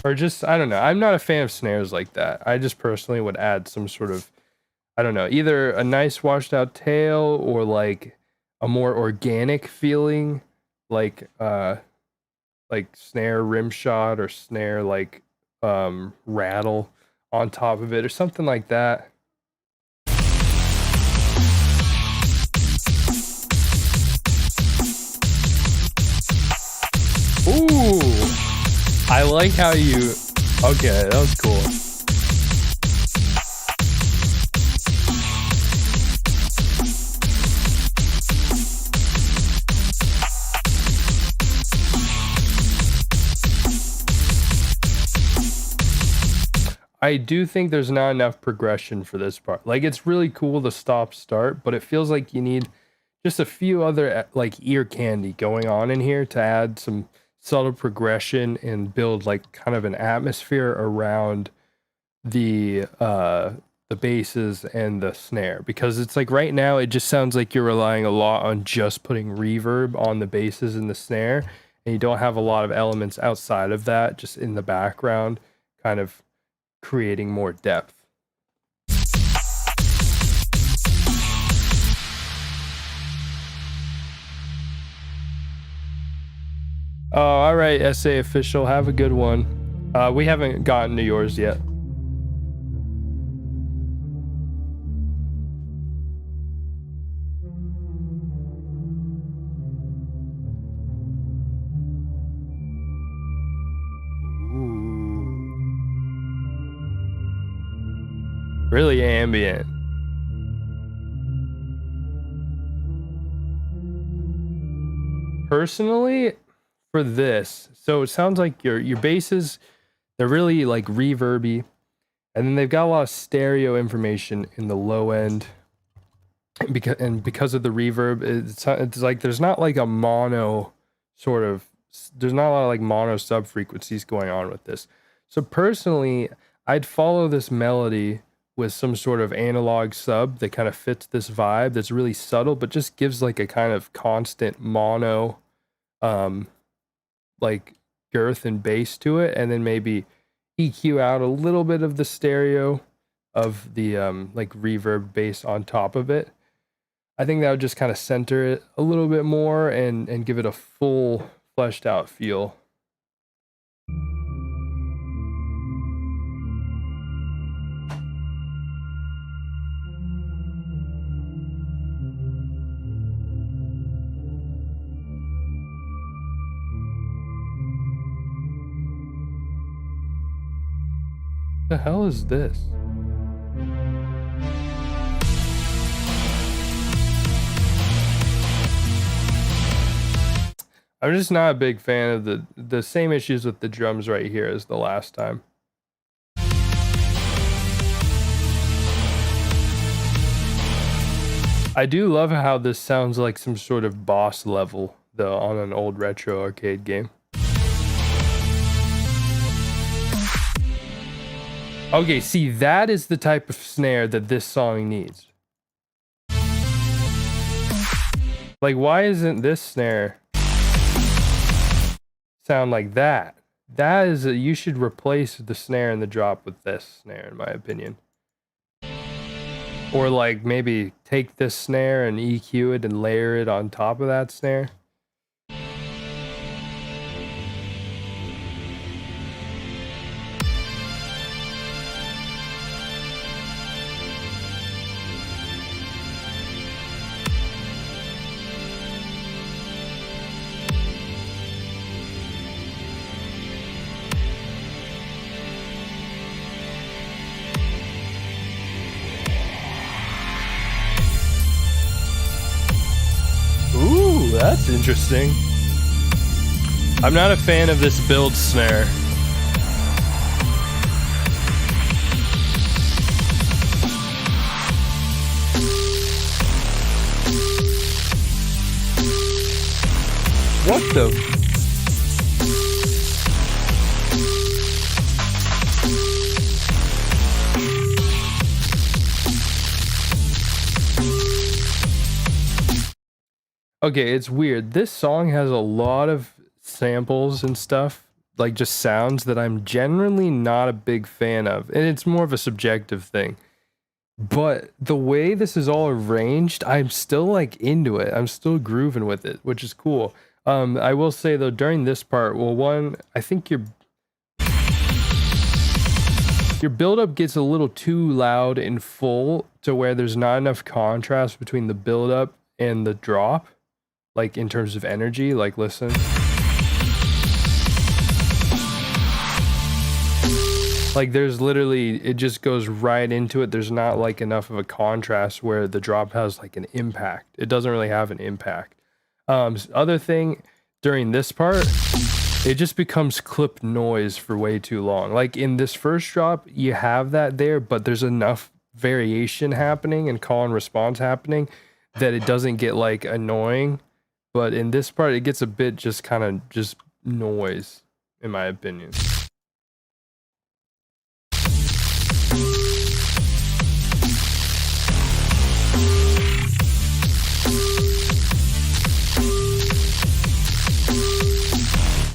Or just, I don't know. I'm not a fan of snares like that. I just personally would add some sort of, I don't know, either a nice washed out tail or like a more organic feeling, like snare rim shot or snare like rattle on top of it or something like that. Ooh, I like how you, okay, that was cool. I do think there's not enough progression for this part. Like, it's really cool to stop start, but it feels like you need just a few other like ear candy going on in here to add some subtle progression and build like kind of an atmosphere around the basses and the snare, because it's like right now it just sounds like you're relying a lot on just putting reverb on the basses and the snare, and you don't have a lot of elements outside of that just in the background kind of creating more depth. Oh, all right, SA official, have a good one. We haven't gotten to yours yet. Really ambient. Personally, for this, so it sounds like your basses, they're really like reverby, and then they've got a lot of stereo information in the low end. Because of the reverb, it's like there's not like a mono sort of, there's not a lot of like mono sub frequencies going on with this. So personally, I'd follow this melody with some sort of analog sub that kind of fits this vibe that's really subtle, but just gives like a kind of constant mono, like girth and bass to it, and then maybe EQ out a little bit of the stereo of the like reverb bass on top of it. I think that would just kind of center it a little bit more and give it a full fleshed out feel. The hell is this? I'm just not a big fan of the same issues with the drums right here as the last time. I do love how this sounds like some sort of boss level though on an old retro arcade game. Okay, see, that is the type of snare that this song needs. Like, why isn't this snare sound like that? That is you should replace the snare and the drop with this snare, in my opinion. Or like maybe take this snare and EQ it and layer it on top of that snare. That's interesting. I'm not a fan of this build snare. What the? Okay, it's weird. This song has a lot of samples and stuff like just sounds that I'm generally not a big fan of, and it's more of a subjective thing. But the way this is all arranged, I'm still like into it. I'm still grooving with it, which is cool. I will say though, during this part, well, one, I think your buildup gets a little too loud and full to where there's not enough contrast between the buildup and the drop, like in terms of energy. Like, listen. Like, there's literally, it just goes right into it. There's not like enough of a contrast where the drop has like an impact. It doesn't really have an impact. Other thing, during this part, it just becomes clip noise for way too long. Like in this first drop, you have that there, but there's enough variation happening and call and response happening that it doesn't get like annoying. But in this part, it gets a bit just kind of just noise, in my opinion.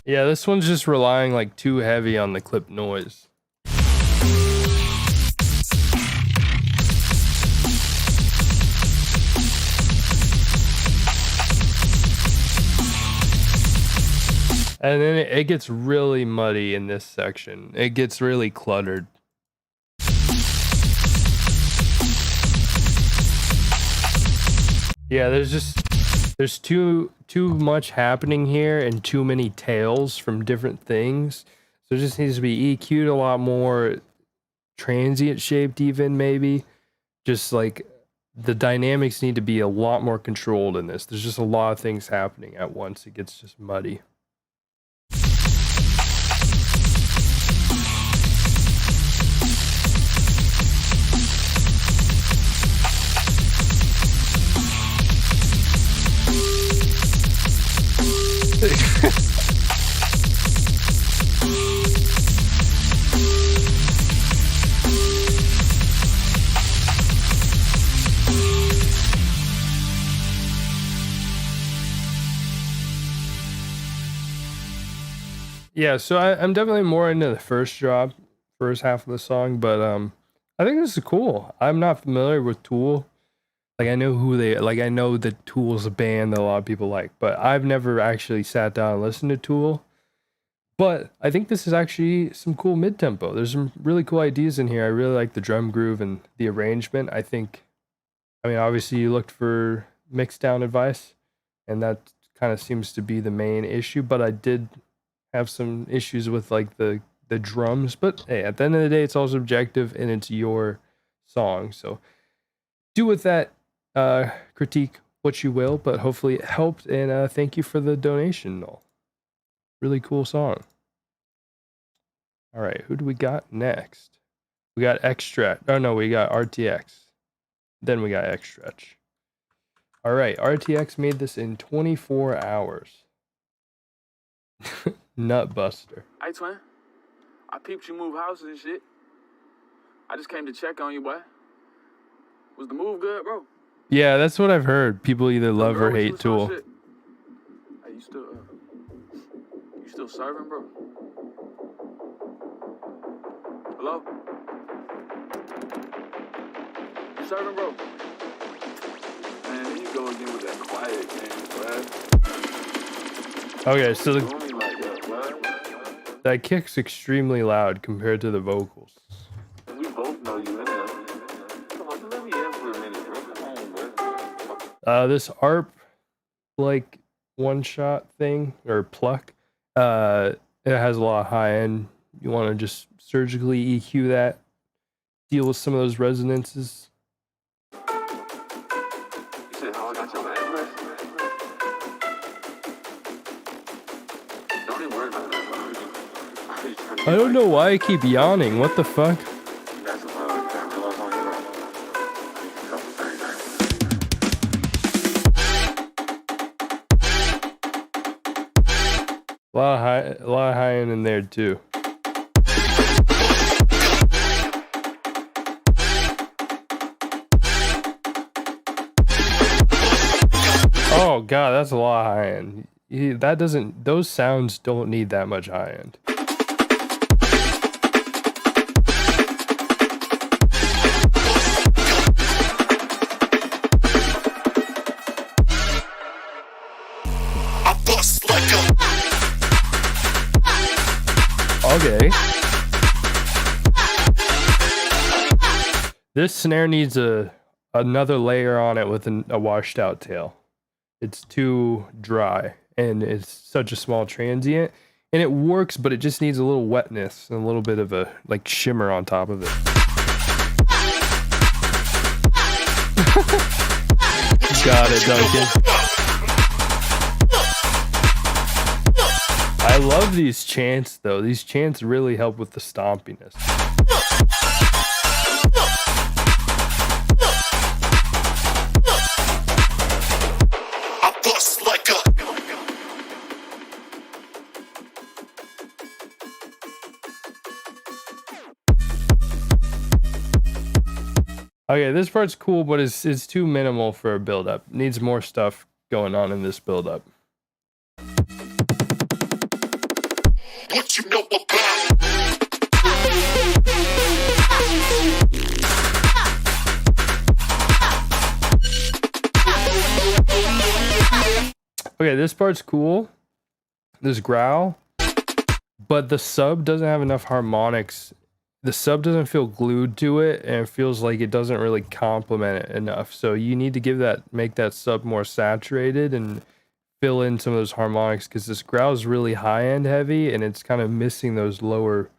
Yeah, this one's just relying like too heavy on the clip noise. And then it gets really muddy in this section. It gets really cluttered. Yeah, there's too much happening here and too many tails from different things. So it just needs to be EQ'd a lot more, transient shaped even maybe. Just like the dynamics need to be a lot more controlled in this. There's just a lot of things happening at once. It gets just muddy. Yeah, so I'm definitely more into the first half of the song, but I think this is cool. I'm not familiar with Tool. Like, I know who they, like, I know that Tool's a band that a lot of people like, but I've never actually sat down and listened to Tool. But I think this is actually some cool mid-tempo. There's some really cool ideas in here. I really like the drum groove and the arrangement. I mean, obviously you looked for mixdown advice, and that kind of seems to be the main issue, but I did have some issues with like the drums. But hey, at the end of the day, it's all subjective and it's your song. So do with that critique what you will, but hopefully it helped, and thank you for the donation. Really cool song. All right, who do we got next? We got Extract. Oh no, we got RTX. Then we got X-Stretch. All right, RTX made this in 24 hours. Nutbuster. Hey, twin. I peeped you move houses and shit. I just came to check on you, boy. Was the move good, bro? Yeah, that's what I've heard. People either love or hate Tool. Hey, you still serving, bro? Hello? You serving, bro? Man, here you go again with that quiet game, bro. Okay, so Like that, bro. that kick's extremely loud compared to the vocals. We both know you in there. Come on, just let me in for a minute, bro. Come on, bro. This ARP like one shot thing or pluck, it has a lot of high end. You want to just surgically EQ that, deal with some of those resonances. You said, how I got your address? Don't even worry about that, bro. I don't know why I keep yawning. What the fuck? That's about that love on you, A lot of high end in there too. Oh god, that's a lot of high end. that doesn't, those sounds don't need that much high end. Okay. This snare needs another layer on it with a washed out tail. It's too dry and it's such a small transient, and it works, but it just needs a little wetness and a little bit of a like shimmer on top of it. Got it, Duncan. I love these chants though. These chants really help with the stompiness. Okay, this part's cool, but it's too minimal for a build-up. Needs more stuff going on in this build-up. What you know about? Okay, this part's cool. This growl, but the sub doesn't have enough harmonics. The sub doesn't feel glued to it, and it feels like it doesn't really complement it enough. So you need to make that sub more saturated and fill in some of those harmonics, because this growl is really high end heavy and it's kind of missing those lower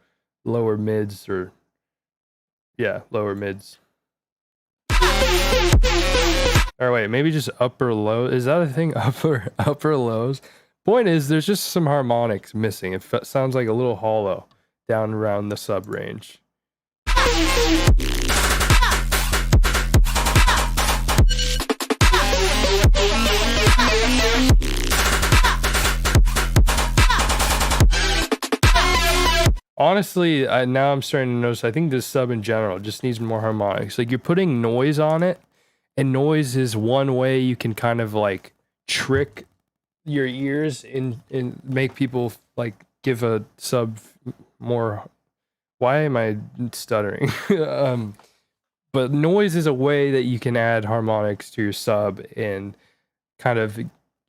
mids, or yeah, lower mids. Or wait, maybe just upper low. Is that a thing? Upper lows. Point is, there's just some harmonics missing. It sounds like a little hollow down around the sub range. Honestly, now I'm starting to notice, I think this sub in general just needs more harmonics. Like, you're putting noise on it, and noise is one way you can kind of like trick your ears and make people like give a sub more. Why am I stuttering? But noise is a way that you can add harmonics to your sub and kind of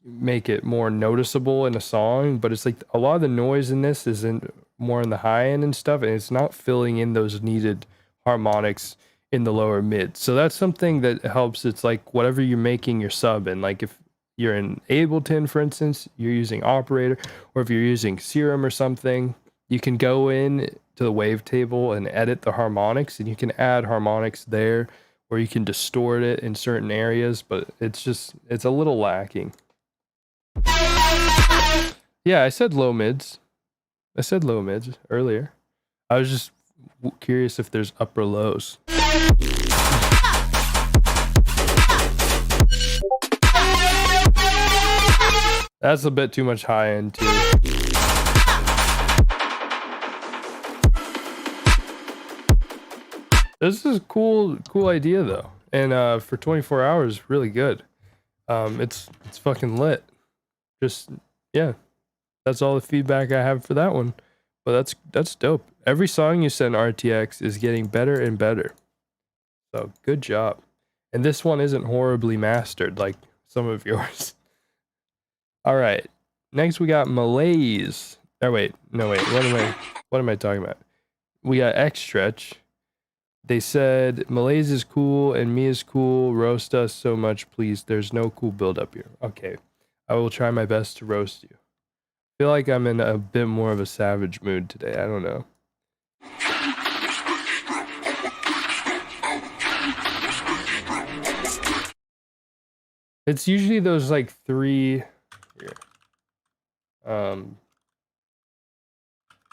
make it more noticeable in a song. But it's like a lot of the noise in this isn't more in the high end and stuff, and it's not filling in those needed harmonics in the lower mid. So that's something that helps. It's like whatever you're making your sub in, like if you're in Ableton, for instance, you're using Operator, or if you're using Serum or something, you can go in to the wavetable and edit the harmonics, and you can add harmonics there, or you can distort it in certain areas, but it's a little lacking. Yeah, I said low mids. I said low mids earlier. I was just curious if there's upper lows. That's a bit too much high end too. This is a cool idea though, and for 24 hours, really good. It's fucking lit. Just yeah, that's all the feedback I have for that one. But that's dope. Every song you send RTX is getting better and better. So good job. And this one isn't horribly mastered like some of yours. All right. Next we got Malaise. Oh wait, no wait. What am I talking about? We got X Stretch. They said Malaise is cool and me is cool. Roast us so much, please. There's no cool build up here. Okay. I will try my best to roast you. I feel like I'm in a bit more of a savage mood today. I don't know. It's usually those like three here.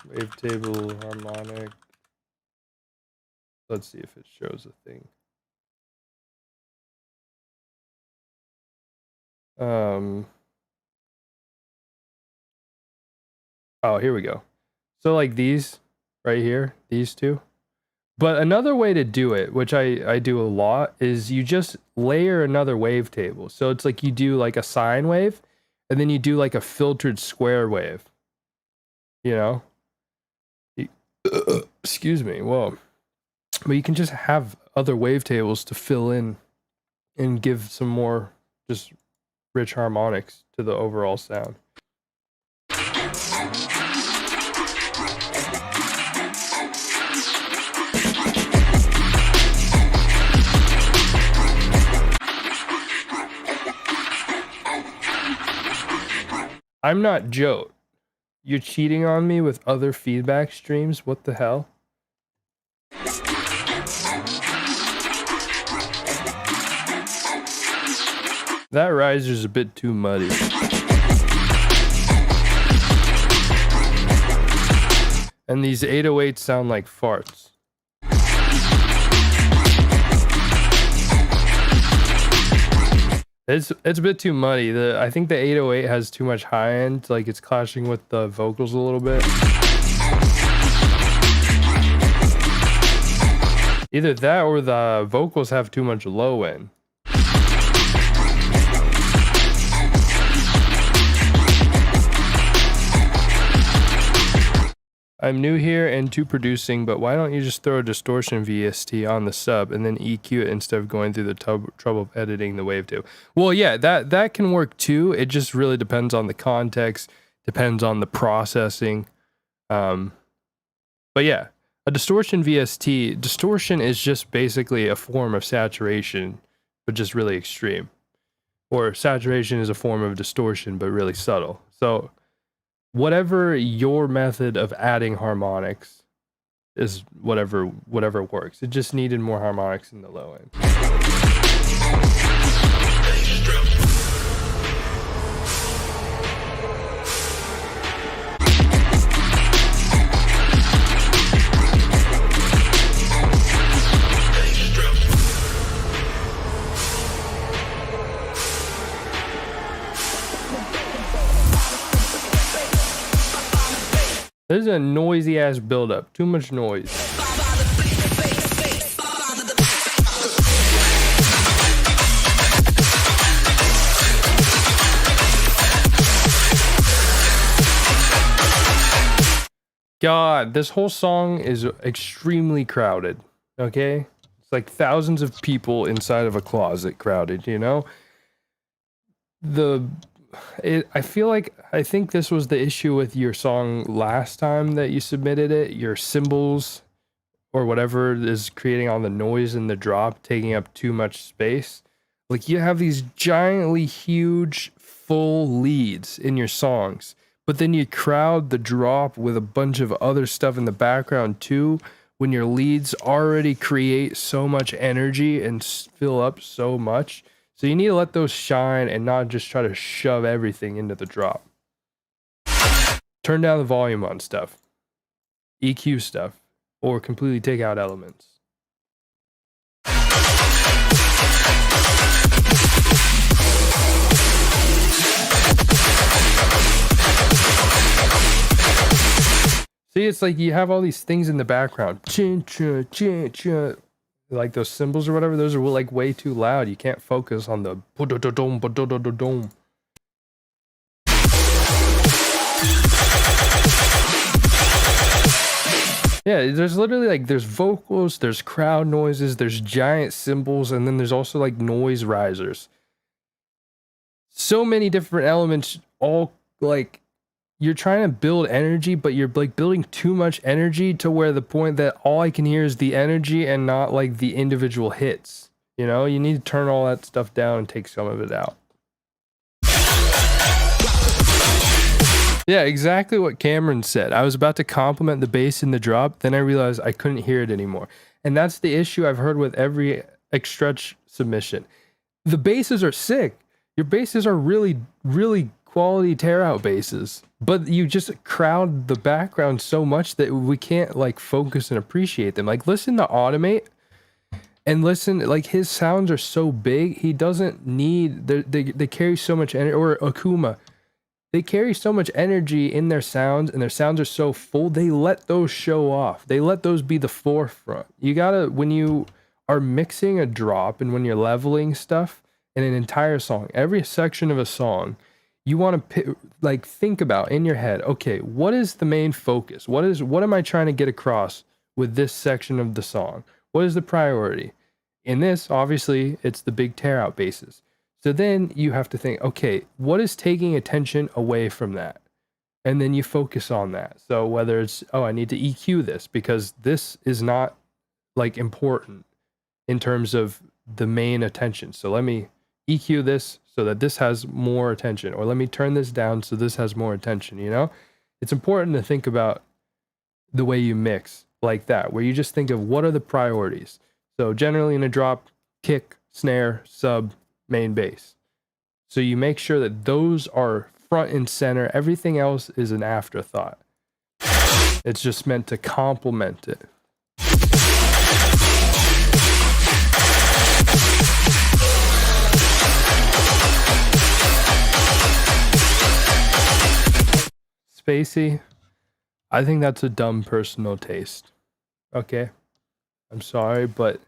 Wavetable, harmonic. Let's see if it shows a thing. Oh, here we go. So like these right here, these two. But another way to do it, which I do a lot, is you just layer another wavetable. So it's like you do like a sine wave, and then you do like a filtered square wave, you know? Excuse me. Whoa. But you can just have other wavetables to fill in and give some more just rich harmonics to the overall sound. I'm not Joe. You're cheating on me with other feedback streams? What the hell? That riser's a bit too muddy. And these 808s sound like farts. It's a bit too muddy. I think the 808 has too much high end, like it's clashing with the vocals a little bit. Either that or the vocals have too much low end. I'm new here and to producing, but why don't you just throw a distortion VST on the sub and then EQ it instead of going through the trouble of editing the wavetable? Well, yeah, that can work too. It just really depends on the context, depends on the processing. But yeah, a distortion VST, distortion is just basically a form of saturation, but just really extreme. Or saturation is a form of distortion, but really subtle. So whatever your method of adding harmonics is, whatever works. It just needed more harmonics in the low end. This is a noisy ass buildup. Too much noise. God, this whole song is extremely crowded. Okay? It's like thousands of people inside of a closet crowded, you know? I think this was the issue with your song last time that you submitted it. Your cymbals or whatever is creating all the noise in the drop, taking up too much space. Like you have these giantly huge full leads in your songs, but then you crowd the drop with a bunch of other stuff in the background too, when your leads already create so much energy and fill up so much. So you need to let those shine and not just try to shove everything into the drop. Turn down the volume on stuff, EQ stuff, or completely take out elements. See, it's like you have all these things in the background. Chin, chin, chin, chin. Like those cymbals or whatever, those are like way too loud. You can't focus on the dom. Yeah, there's literally like there's vocals, there's crowd noises, there's giant cymbals, and then there's also like noise risers. So many different elements, all like you're trying to build energy, but you're like building too much energy to where the point that all I can hear is the energy and not like the individual hits. You know, you need to turn all that stuff down and take some of it out. Yeah, exactly what Cameron said. I was about to compliment the bass in the drop, then I realized I couldn't hear it anymore. And that's the issue I've heard with every Xstretch submission. The basses are sick. Your basses are really, really quality tear out basses, but you just crowd the background so much that we can't like focus and appreciate them. Like listen to Automate and listen, like his sounds are so big, he doesn't need, they carry so much energy. Or Akuma, they carry so much energy in their sounds, and their sounds are so full, they let those show off. They let those be the forefront. You gotta, when you are mixing a drop and when you're leveling stuff in an entire song, every section of a song, you want to like think about in your head, okay, what is the main focus? What am I trying to get across with this section of the song? What is the priority? In this, obviously, it's the big tear out basses. So then you have to think, okay, what is taking attention away from that? And then you focus on that. So whether it's, oh, I need to EQ this because this is not like important in terms of the main attention. So let me EQ this so that this has more attention, or let me turn this down so this has more attention, you know? It's important to think about the way you mix like that, where you just think of what are the priorities. So generally in a drop, kick, snare, sub, main bass. So you make sure that those are front and center. Everything else is an afterthought. It's just meant to complement it. Spacey, I think that's a dumb personal taste. Okay? I'm sorry, but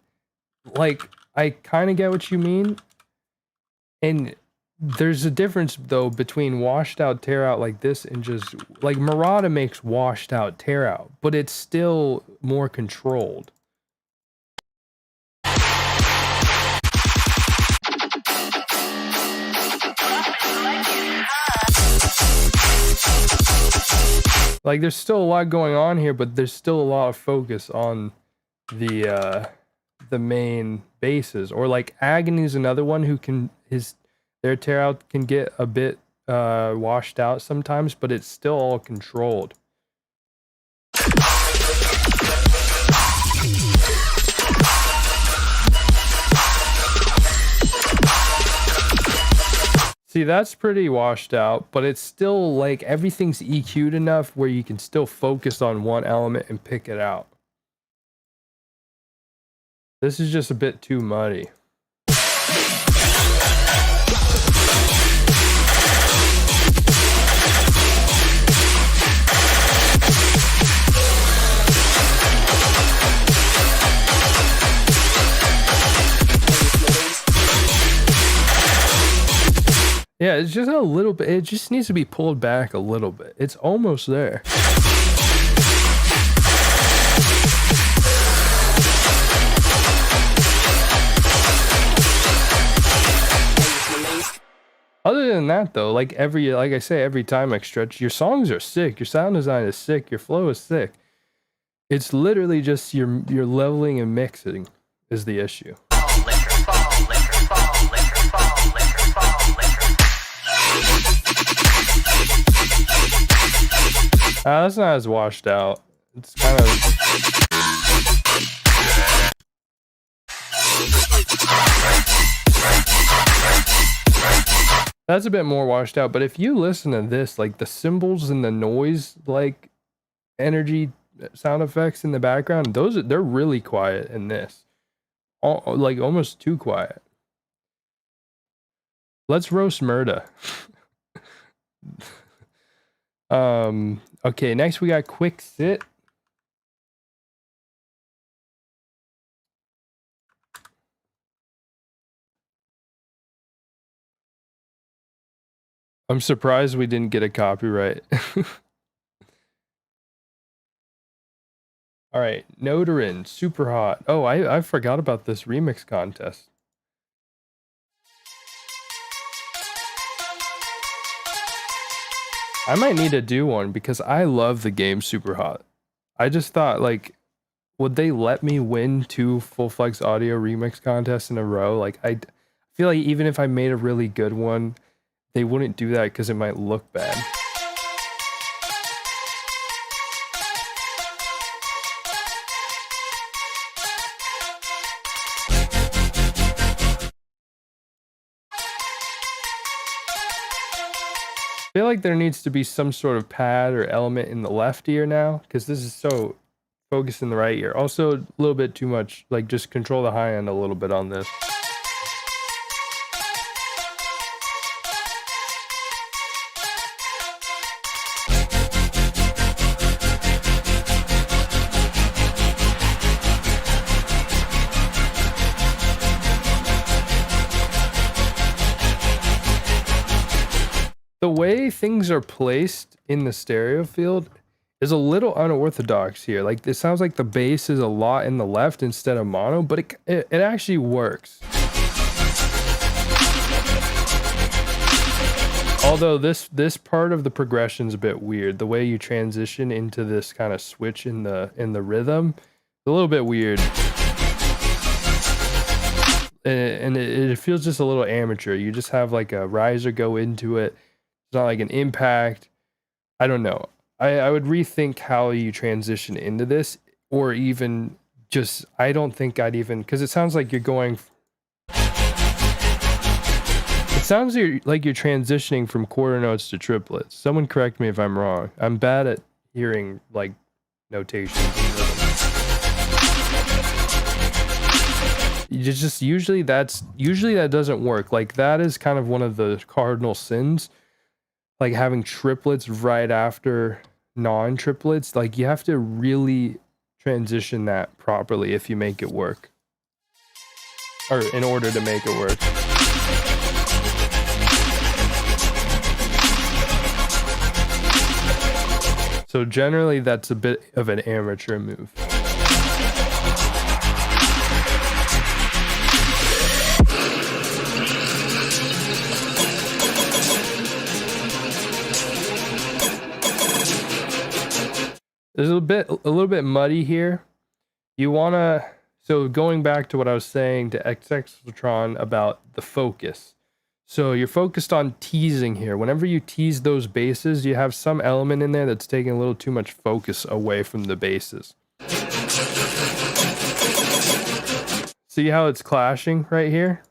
like, I kind of get what you mean. And there's a difference though between washed out tear out like this and just like Murata makes washed out tear out, but it's still more controlled. Like there's still a lot going on here, but there's still a lot of focus on the main basses. Or like Agony's another one who can their tear out can get a bit washed out sometimes, but it's still all controlled. See, that's pretty washed out, but it's still like everything's EQ'd enough where you can still focus on one element and pick it out. This is just a bit too muddy. Yeah, it's just a little bit. It just needs to be pulled back a little bit. It's almost there. Other than that, though, like I say, every time I stretch, your songs are sick. Your sound design is sick. Your flow is sick. It's literally just your leveling and mixing is the issue. That's not as washed out. It's kind of... That's a bit more washed out, but if you listen to this, like the cymbals and the noise, like energy sound effects in the background, they're really quiet in this. Like almost too quiet. Let's roast Murda. Okay, next we got Quick Sit. I'm surprised we didn't get a copyright. All right, Notarin, Super Hot. Oh, I forgot about this remix contest. I might need to do one because I love the game Super Hot. I just thought, like, would they let me win 2 Full Flex Audio remix contests in a row? Like, I feel like even if I made a really good one, they wouldn't do that because it might look bad. I feel like there needs to be some sort of pad or element in the left ear now, because this is so focused in the right ear. Also, a little bit too much, like just control the high end a little bit on this. way things are placed in the stereo field is a little unorthodox here. Like, it sounds like the bass is a lot in the left instead of mono, but it actually works. Although this part of the progression is a bit weird. The way you transition into this kind of switch in the rhythm, a little bit weird. And it feels just a little amateur. You just have like a riser go into it. It's not like an impact. I don't know. I would rethink how you transition into this, or even just, I don't think I'd even, because it sounds like you're going, it sounds like you're transitioning from quarter notes to triplets. Someone correct me if I'm wrong. I'm bad at hearing like notations and rhythm. Usually that doesn't work. Like, that is kind of one of the cardinal sins, like having triplets right after non-triplets. Like, you have to really transition that properly if you make it work, or in order to make it work. So generally that's a bit of an amateur move. There's a little bit muddy here. You wanna, so going back to what I was saying to XXLtron about the focus. So you're focused on teasing here. Whenever you tease those basses, you have some element in there that's taking a little too much focus away from the basses. See how it's clashing right here?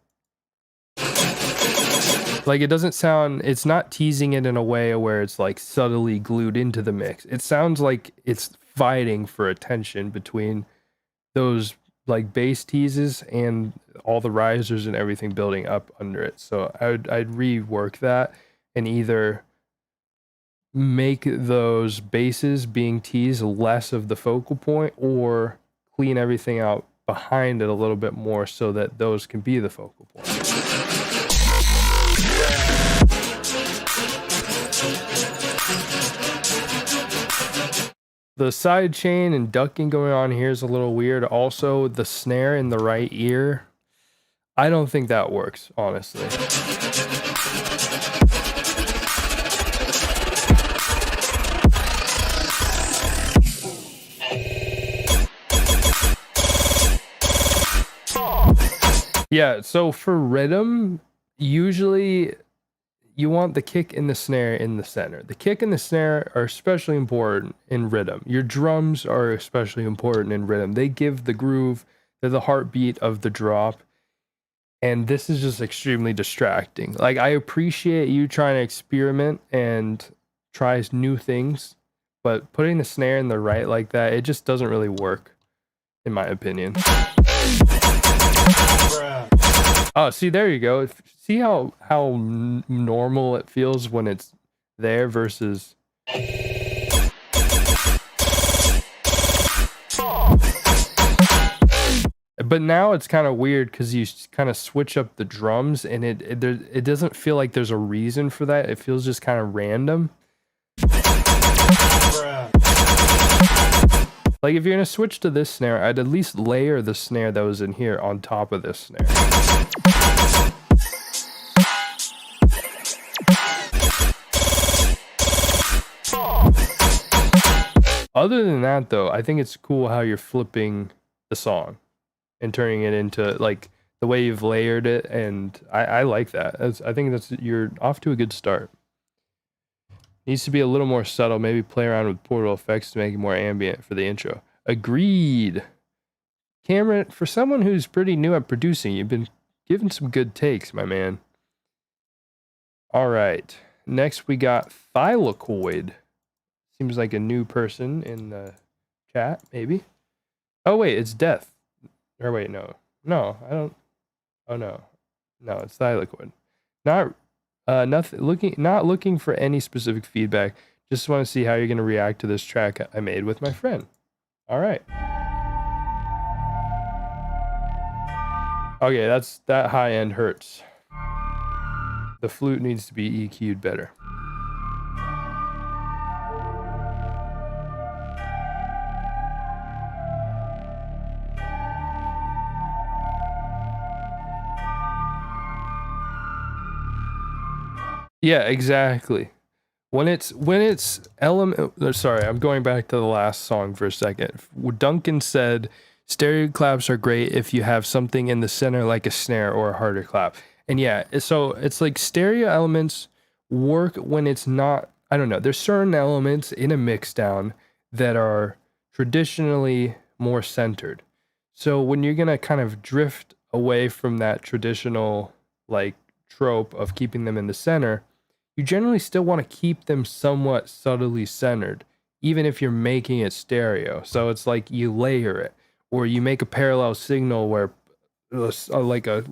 Like, it doesn't sound, it's not teasing it in a way where it's like subtly glued into the mix. It sounds like it's fighting for attention between those like bass teases and all the risers and everything building up under it. So I'd rework that and either make those basses being teased less of the focal point, or clean everything out behind it a little bit more so that those can be the focal point. The side chain and ducking going on here is a little weird. Also, the snare in the right ear, I don't think that works, honestly. Yeah, so for rhythm, usually you want the kick and the snare in the center. The kick and the snare are especially important in rhythm. Your drums are especially important in rhythm. They give the groove, they're the heartbeat of the drop. And this is just extremely distracting. Like, I appreciate you trying to experiment and try new things, but putting the snare in the right like that, it just doesn't really work, in my opinion. Oh, see, there you go. See how normal it feels when it's there versus... But now it's kind of weird because you kind of switch up the drums, and it doesn't feel like there's a reason for that. It feels just kind of random. Like, if you're gonna switch to this snare, I'd at least layer the snare that was in here on top of this snare. Other than that, though, I think it's cool how you're flipping the song and turning it into, like, the way you've layered it, and I like that. I think you're off to a good start. Needs to be a little more subtle. Maybe play around with portal effects to make it more ambient for the intro. Agreed. Cameron, for someone who's pretty new at producing, you've been giving some good takes, my man. All right. Next, we got Thylakoid. Seems like a new person in the chat, maybe. Oh, wait, it's Death. Or wait, no. No, I don't. Oh, no. No, it's Thylakoid. Not looking for any specific feedback. Just want to see how you're going to react to this track I made with my friend. All right. Okay, that high end hurts. The flute needs to be EQ'd better. Yeah, exactly. When it's element, sorry, I'm going back to the last song for a second. Duncan said stereo claps are great if you have something in the center like a snare or a harder clap. And yeah, so it's like stereo elements work when it's not, I don't know, there's certain elements in a mix down that are traditionally more centered. So when you're going to kind of drift away from that traditional like trope of keeping them in the center, you generally still want to keep them somewhat subtly centered, even if you're making it stereo. So it's like you layer it, or you make a parallel signal where like a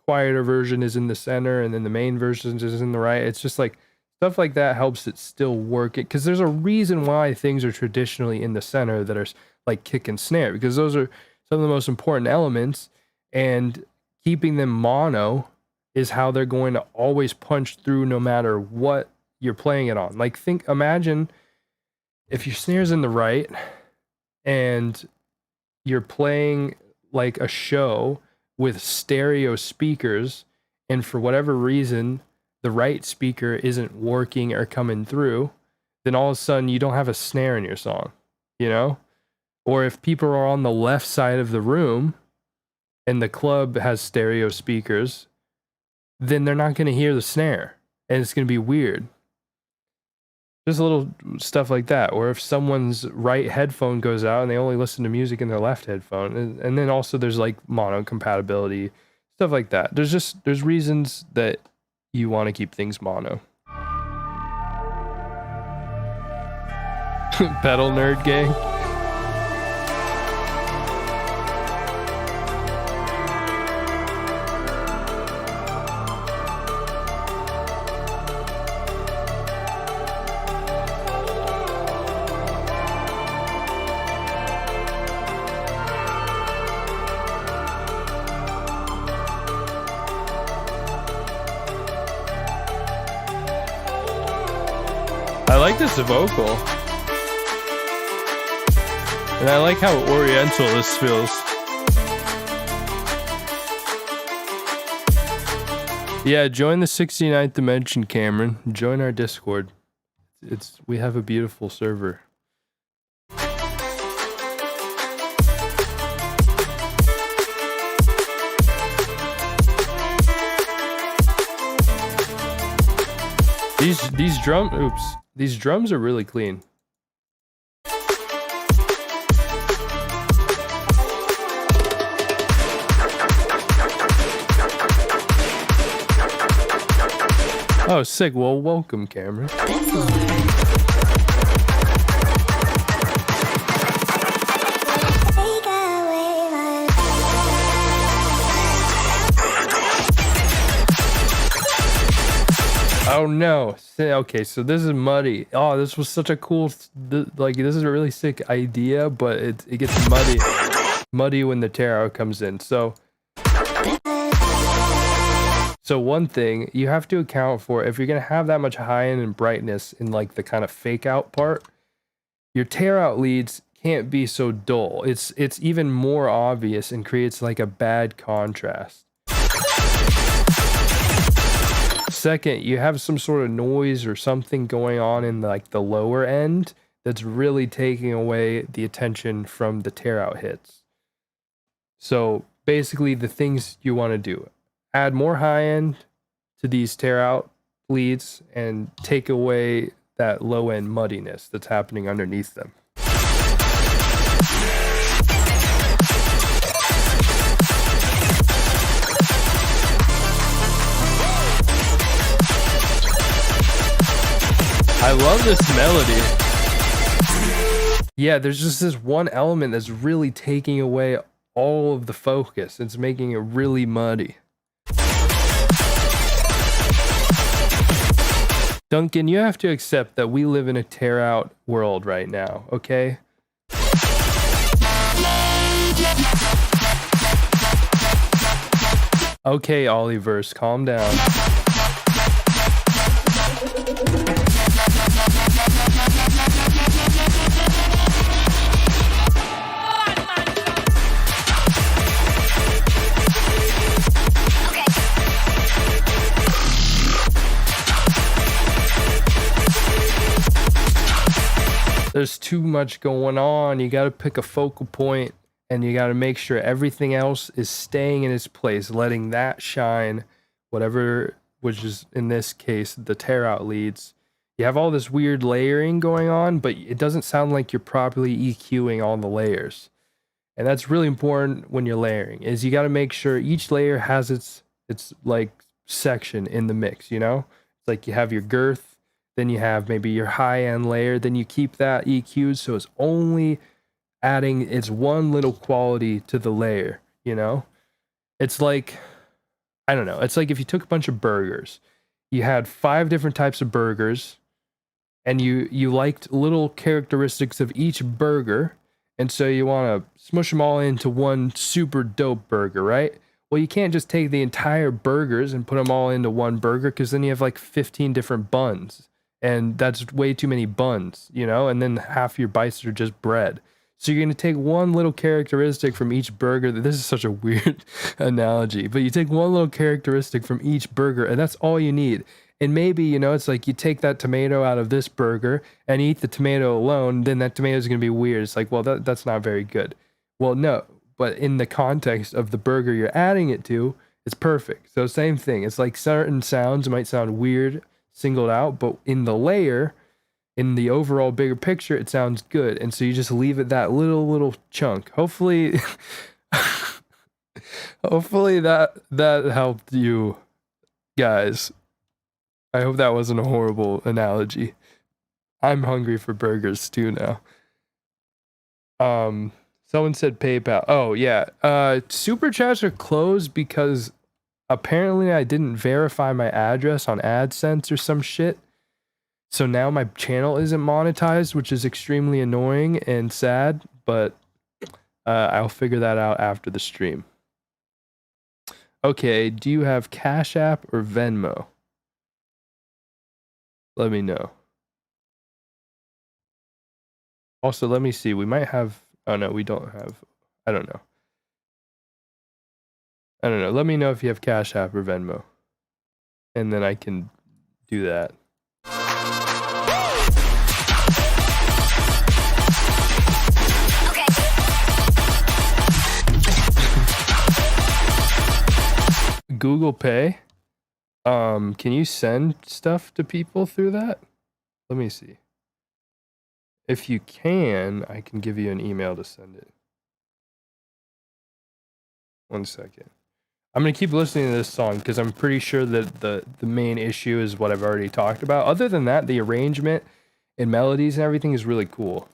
quieter version is in the center and then the main version is in the right. It's just like stuff like that helps it still work it, because there's a reason why things are traditionally in the center that are like kick and snare, because those are some of the most important elements, and keeping them mono is how they're going to always punch through no matter what you're playing it on. Like imagine if your snare's in the right and you're playing like a show with stereo speakers, and for whatever reason the right speaker isn't working or coming through, then all of a sudden you don't have a snare in your song, you know? Or if people are on the left side of the room and the club has stereo speakers, then they're not going to hear the snare, and it's going to be weird. Just little stuff like that. Or if someone's right headphone goes out and they only listen to music in their left headphone, and then also there's like mono compatibility, stuff like that. There's reasons that you want to keep things mono. Pedal nerd gang. I like this vocal. And I like how oriental this feels. Yeah, join the 69th Dimension, Cameron. Join our Discord. We have a beautiful server. These drums are really clean. Oh, sick. Well, welcome, Cameron. Oh no. Okay, so this is muddy. Oh, this was such a cool, like, this is a really sick idea, but it gets muddy when the tarot comes in. So one thing you have to account for, if you're going to have that much high end and brightness in like the kind of fake out part, your tear out leads can't be so dull. It's even more obvious and creates like a bad contrast. Second, you have some sort of noise or something going on in like the lower end that's really taking away the attention from the tear out hits. So basically the things you want to do: add more high end to these tear out leads and take away that low end muddiness that's happening underneath them. I love this melody. Yeah, there's just this one element that's really taking away all of the focus. It's making it really muddy. Duncan, you have to accept that we live in a tear out world right now, okay? Okay, Olliverse, calm down. too much going on. You got to pick a focal point, and you got to make sure everything else is staying in its place, letting that shine, whatever, which is in this case the tear out leads. You have all this weird layering going on, but it doesn't sound like you're properly EQing all the layers. And that's really important when you're layering, is you got to make sure each layer has its like section in the mix, you know? It's like you have your girth, then you have maybe your high end layer, then you keep that EQ'd so it's only adding its one little quality to the layer, you know? It's like, I don't know, it's like if you took a bunch of burgers, you had 5 different types of burgers, and you liked little characteristics of each burger, and so you want to smush them all into one super dope burger, right? Well, you can't just take the entire burgers and put them all into one burger, because then you have like 15 different buns, and that's way too many buns, you know? And then half your bites are just bread. So you're going to take one little characteristic from each burger. This is such a weird analogy, but you take one little characteristic from each burger, and that's all you need. And maybe, you know, it's like you take that tomato out of this burger and eat the tomato alone, then that tomato is going to be weird. It's like, well, that's not very good. Well, no, but in the context of the burger you're adding it to, it's perfect. So same thing. It's like certain sounds might sound weird singled out, but in the layer, in the overall bigger picture, it sounds good. And so you just leave it that little chunk. Hopefully, hopefully that helped you guys. I hope that wasn't a horrible analogy. I'm hungry for burgers too now. Someone said PayPal. Oh yeah. Super chats are closed because apparently I didn't verify my address on AdSense or some shit. So now my channel isn't monetized, which is extremely annoying and sad, but I'll figure that out after the stream. Okay, do you have Cash App or Venmo? Let me know. Also, let me see. We might have... Oh, no, we don't have... I don't know. Let me know if you have Cash App or Venmo. And then I can do that. Google Pay? Can you send stuff to people through that? Let me see. If you can, I can give you an email to send it. 1 second. I'm going to keep listening to this song because I'm pretty sure that the main issue is what I've already talked about. Other than that, the arrangement and melodies and everything is really cool.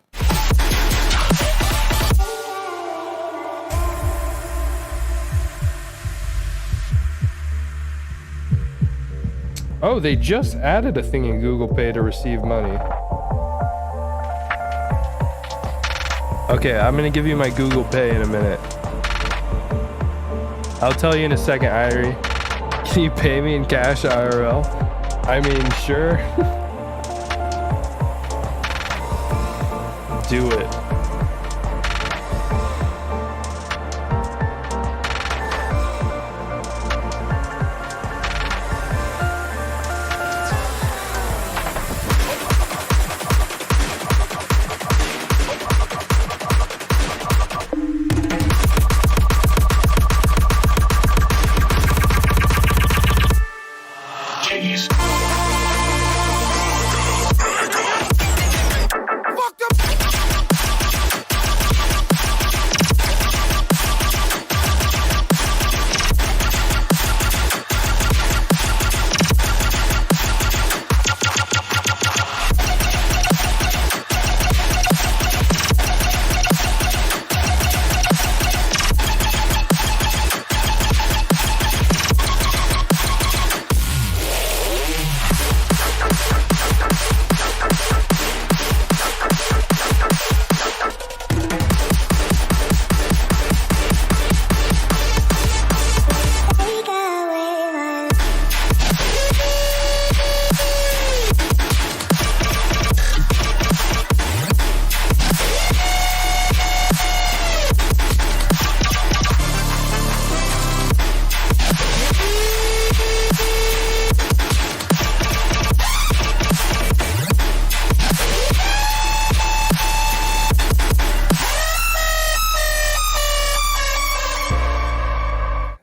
Oh, they just added a thing in Google Pay to receive money. Okay, I'm gonna give you my Google Pay in a minute. I'll tell you in a second, Irie. Can you pay me in cash IRL? I mean, sure. Do it.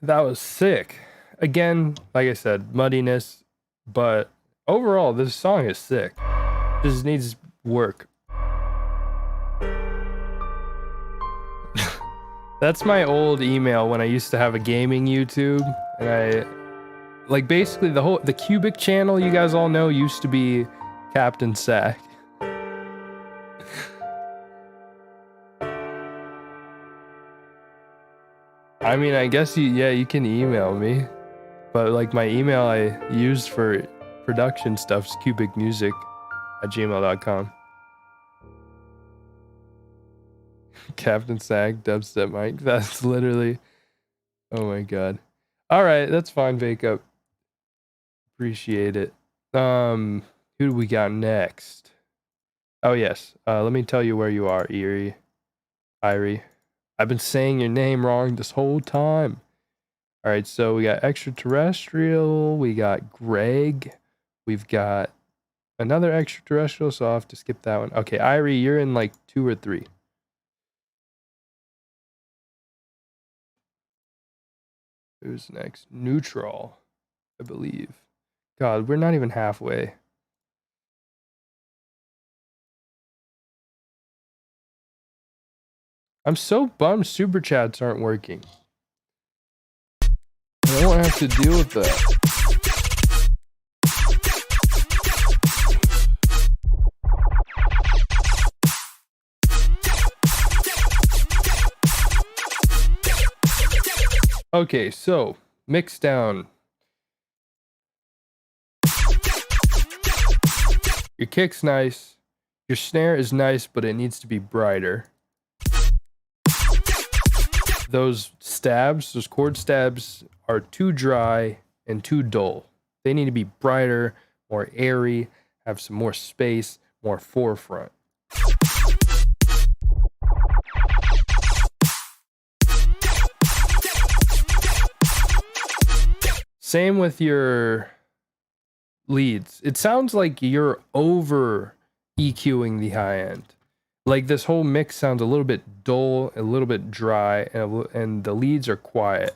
that was sick. Again, like I said, muddiness, but overall, this song is sick. Just needs work. That's my old email when I used to have a gaming YouTube, and I like basically the Cubic channel you guys all know used to be Captain Sack. I mean, I guess you can email me, but like my email I used for production stuff is qbikmusik@gmail.com. Captain Sack, Dubstep Mike. That's literally, oh my god. All right, that's fine, Wake Up. Appreciate it. Who do we got next? Oh yes. Let me tell you where you are, Irie. I've been saying your name wrong this whole time. All right, so we got extraterrestrial, we got Greg, we've got another extraterrestrial, so I'll have to skip that one. Okay, Irie, you're in like 2 or 3. Who's next? Neutral, I believe. God, we're not even halfway. I'm so bummed super chats aren't working. I don't have to deal with that. Okay, so mix down. Your kick's nice. Your snare is nice, but it needs to be brighter. Those stabs, those chord stabs are too dry and too dull. They need to be brighter, more airy, have some more space, more forefront. Same with your leads. It sounds like you're over EQing the high end. Like this whole mix sounds a little bit dull, a little bit dry, and the leads are quiet.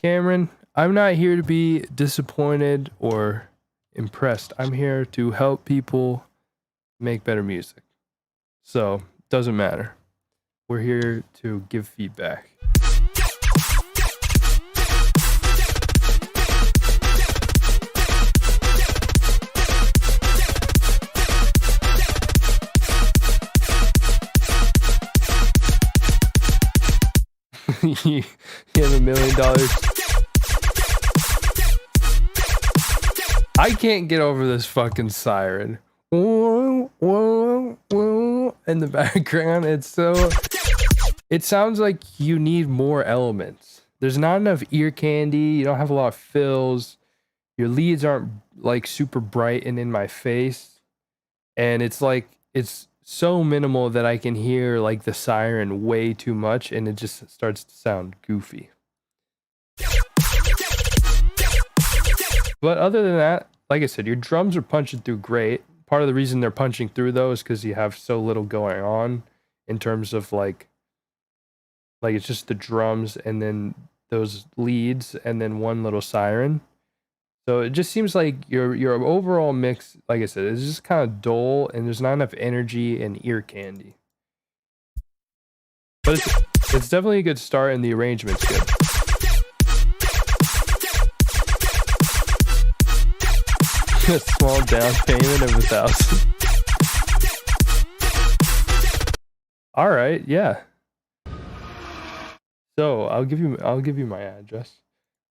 Cameron, I'm not here to be disappointed or impressed. I'm here to help people make better music. So, doesn't matter. We're here to give feedback. You have $1 million. I can't get over this fucking siren. Whoa, whoa, whoa, in the background. It sounds like you need more elements. There's not enough ear candy. You don't have a lot of fills. Your leads aren't like super bright and in my face. And it's like, it's so minimal that I can hear like the siren way too much, and it just starts to sound goofy. But other than that, like I said, your drums are punching through great. Part of the reason they're punching through though is because you have so little going on in terms of like it's just the drums and then those leads and then one little siren. So it just seems like your overall mix, like I said, is just kind of dull and there's not enough energy and ear candy. But it's definitely a good start and the arrangement's good. A small down payment of $1,000. All right, yeah. So I'll give you my address.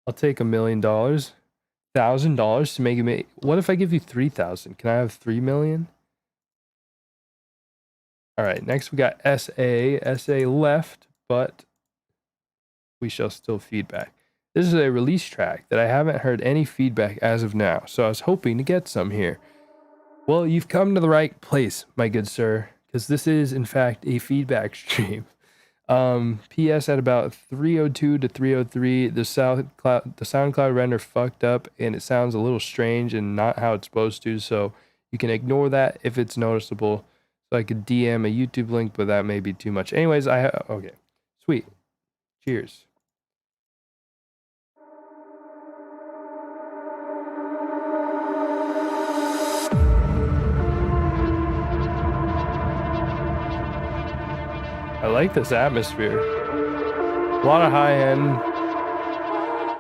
I'll take $1 million, $1,000 to make it. What if I give you 3,000? Can I have 3 million? All right. Next we got SA. SA left, but we shall still feedback. This is a release track that I haven't heard any feedback as of now, so I was hoping to get some here. Well, you've come to the right place, my good sir, because this is, in fact, a feedback stream. PS at about 302 to 303, the SoundCloud render fucked up, and it sounds a little strange and not how it's supposed to, so You can ignore that if it's noticeable. So I could DM a YouTube link, but that may be too much. Anyways, okay. Sweet. Cheers. I like this atmosphere. A lot of high end.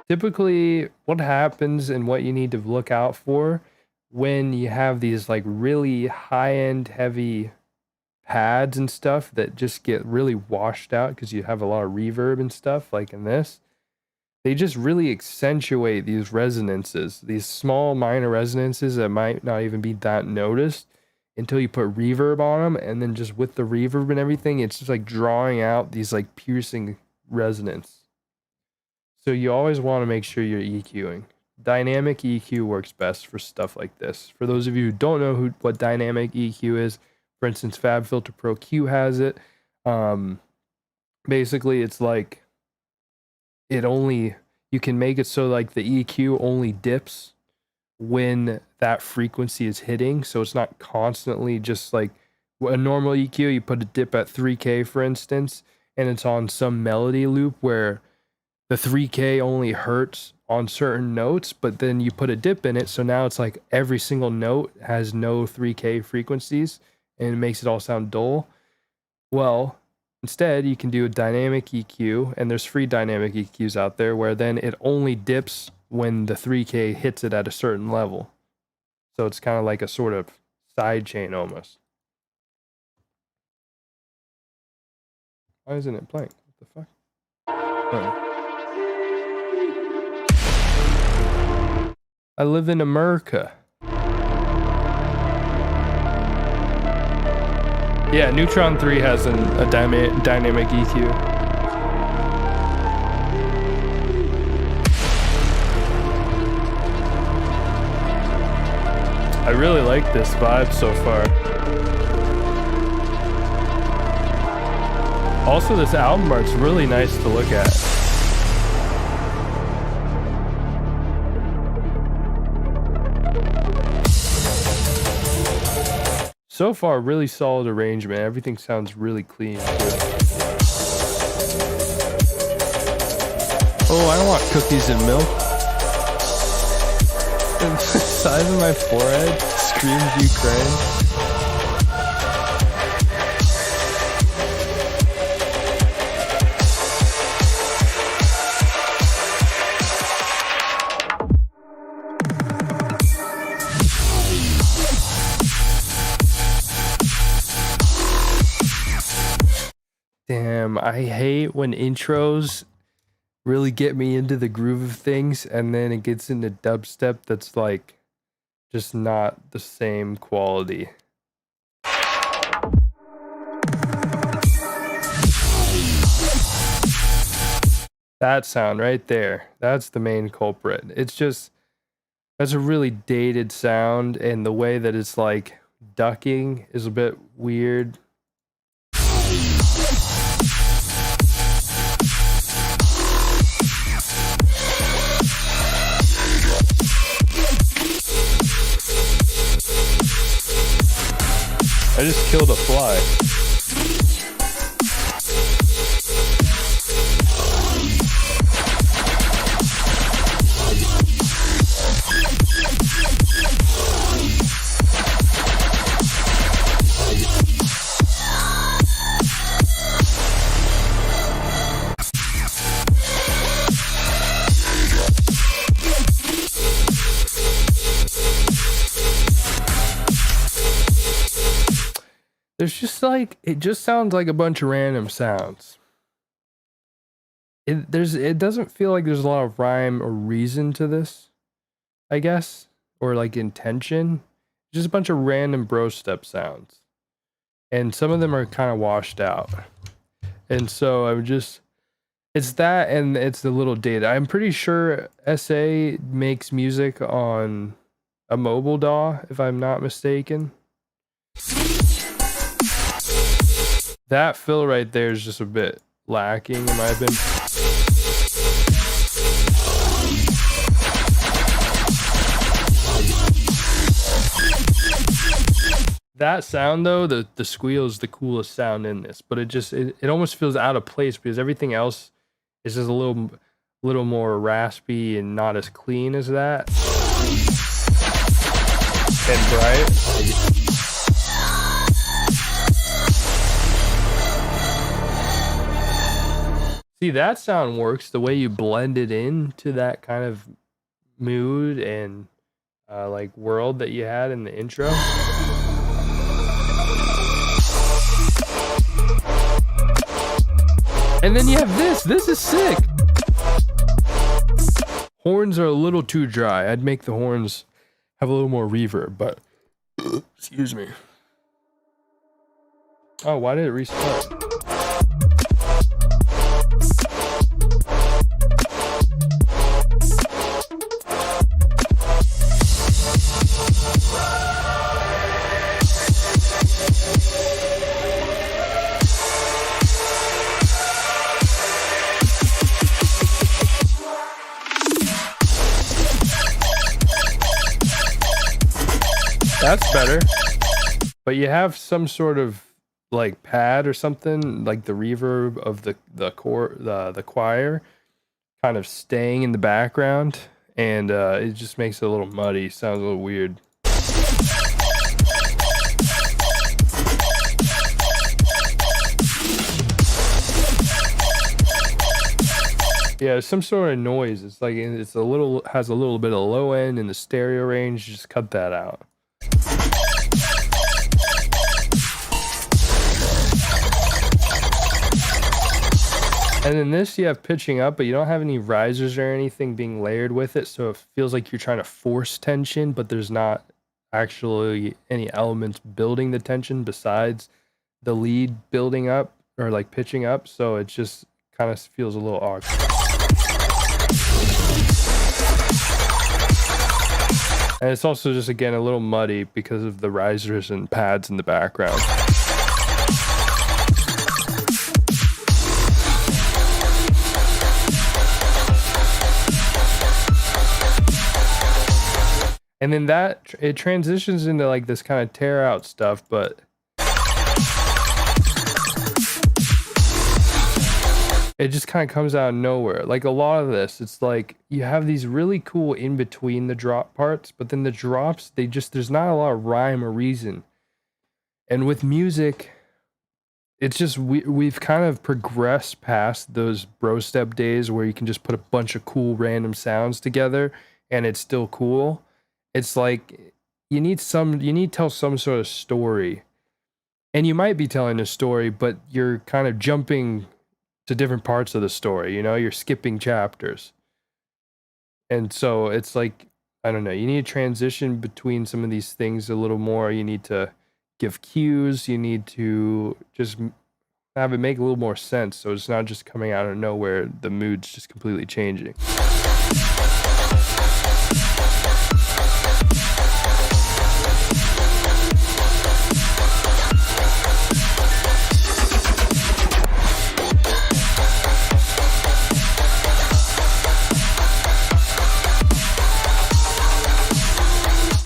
Typically, what happens and what you need to look out for when you have these like really high end heavy pads and stuff that just get really washed out because you have a lot of reverb and stuff like in this, they just really accentuate these resonances, these small minor resonances that might not even be that noticed until you put reverb on them. And then just with the reverb and everything, it's just like drawing out these like piercing resonance. So you always want to make sure you're EQing. Dynamic EQ works best for stuff like this. For those of you who don't know what dynamic EQ is, for instance, FabFilter Pro Q has it. Basically, it's like you can make it so like the EQ only dips when that frequency is hitting. So it's not constantly just like a normal EQ. You put a dip at 3K, for instance, and it's on some melody loop where the 3K only hurts on certain notes, but then you put a dip in it. So now it's like every single note has no 3K frequencies and it makes it all sound dull. Well, instead you can do a dynamic EQ, and there's free dynamic EQs out there where then it only dips when the 3K hits it at a certain level. So it's kind of like a sort of side chain almost. Why isn't it playing? What the fuck? Oh. I live in America. Yeah, Neutron 3 has a dynamic EQ. I really like this vibe so far. Also, this album art's really nice to look at. So far, really solid arrangement. Everything sounds really clean, too. Oh, I want cookies and milk. The size of my forehead screams Ukraine. Damn, I hate when intros really get me into the groove of things and then it gets into dubstep that's like just not the same quality. That sound right there, that's the main culprit. It's just, that's a really dated sound, and the way that it's like ducking is a bit weird. I just killed a fly. There's just like, it just sounds like a bunch of random sounds. It doesn't feel like there's a lot of rhyme or reason to this, I guess, or like intention. Just a bunch of random bro step sounds, and some of them are kind of washed out. And so I'm just, it's that, and it's a little dated. I'm pretty sure SA makes music on a mobile DAW, if I'm not mistaken. That fill right there is just a bit lacking, in my opinion. That sound though, the squeal is the coolest sound in this, but it almost feels out of place because everything else is just a little more raspy and not as clean as that. And bright. See, that sound works the way you blend it into that kind of mood and like world that you had in the intro. And then you have this. This is sick. Horns are a little too dry. I'd make the horns have a little more reverb, but excuse me. Oh, why did it restart? That's better. But you have some sort of like pad or something, like the reverb of the choir kind of staying in the background, and it just makes it a little muddy, sounds a little weird. Yeah, some sort of noise. It's like has a little bit of low end in the stereo range. Just cut that out. And then this you have pitching up, but you don't have any risers or anything being layered with it, so it feels like you're trying to force tension, but there's not actually any elements building the tension besides the lead building up or like pitching up, so it just kind of feels a little awkward. And it's also just, again, a little muddy because of the risers and pads in the background. And then it transitions into like this kind of tear out stuff, but it just kind of comes out of nowhere. Like a lot of this, it's like you have these really cool in between the drop parts, but then the drops, there's not a lot of rhyme or reason. And with music, it's just we've kind of progressed past those bro step days where you can just put a bunch of cool random sounds together and it's still cool. It's like you need to tell some sort of story. And you might be telling a story, but you're kind of jumping to different parts of the story, you're skipping chapters. And so it's like, I don't know, you need to transition between some of these things a little more. You need to give cues. You need to just have it make a little more sense. So it's not just coming out of nowhere. The mood's just completely changing.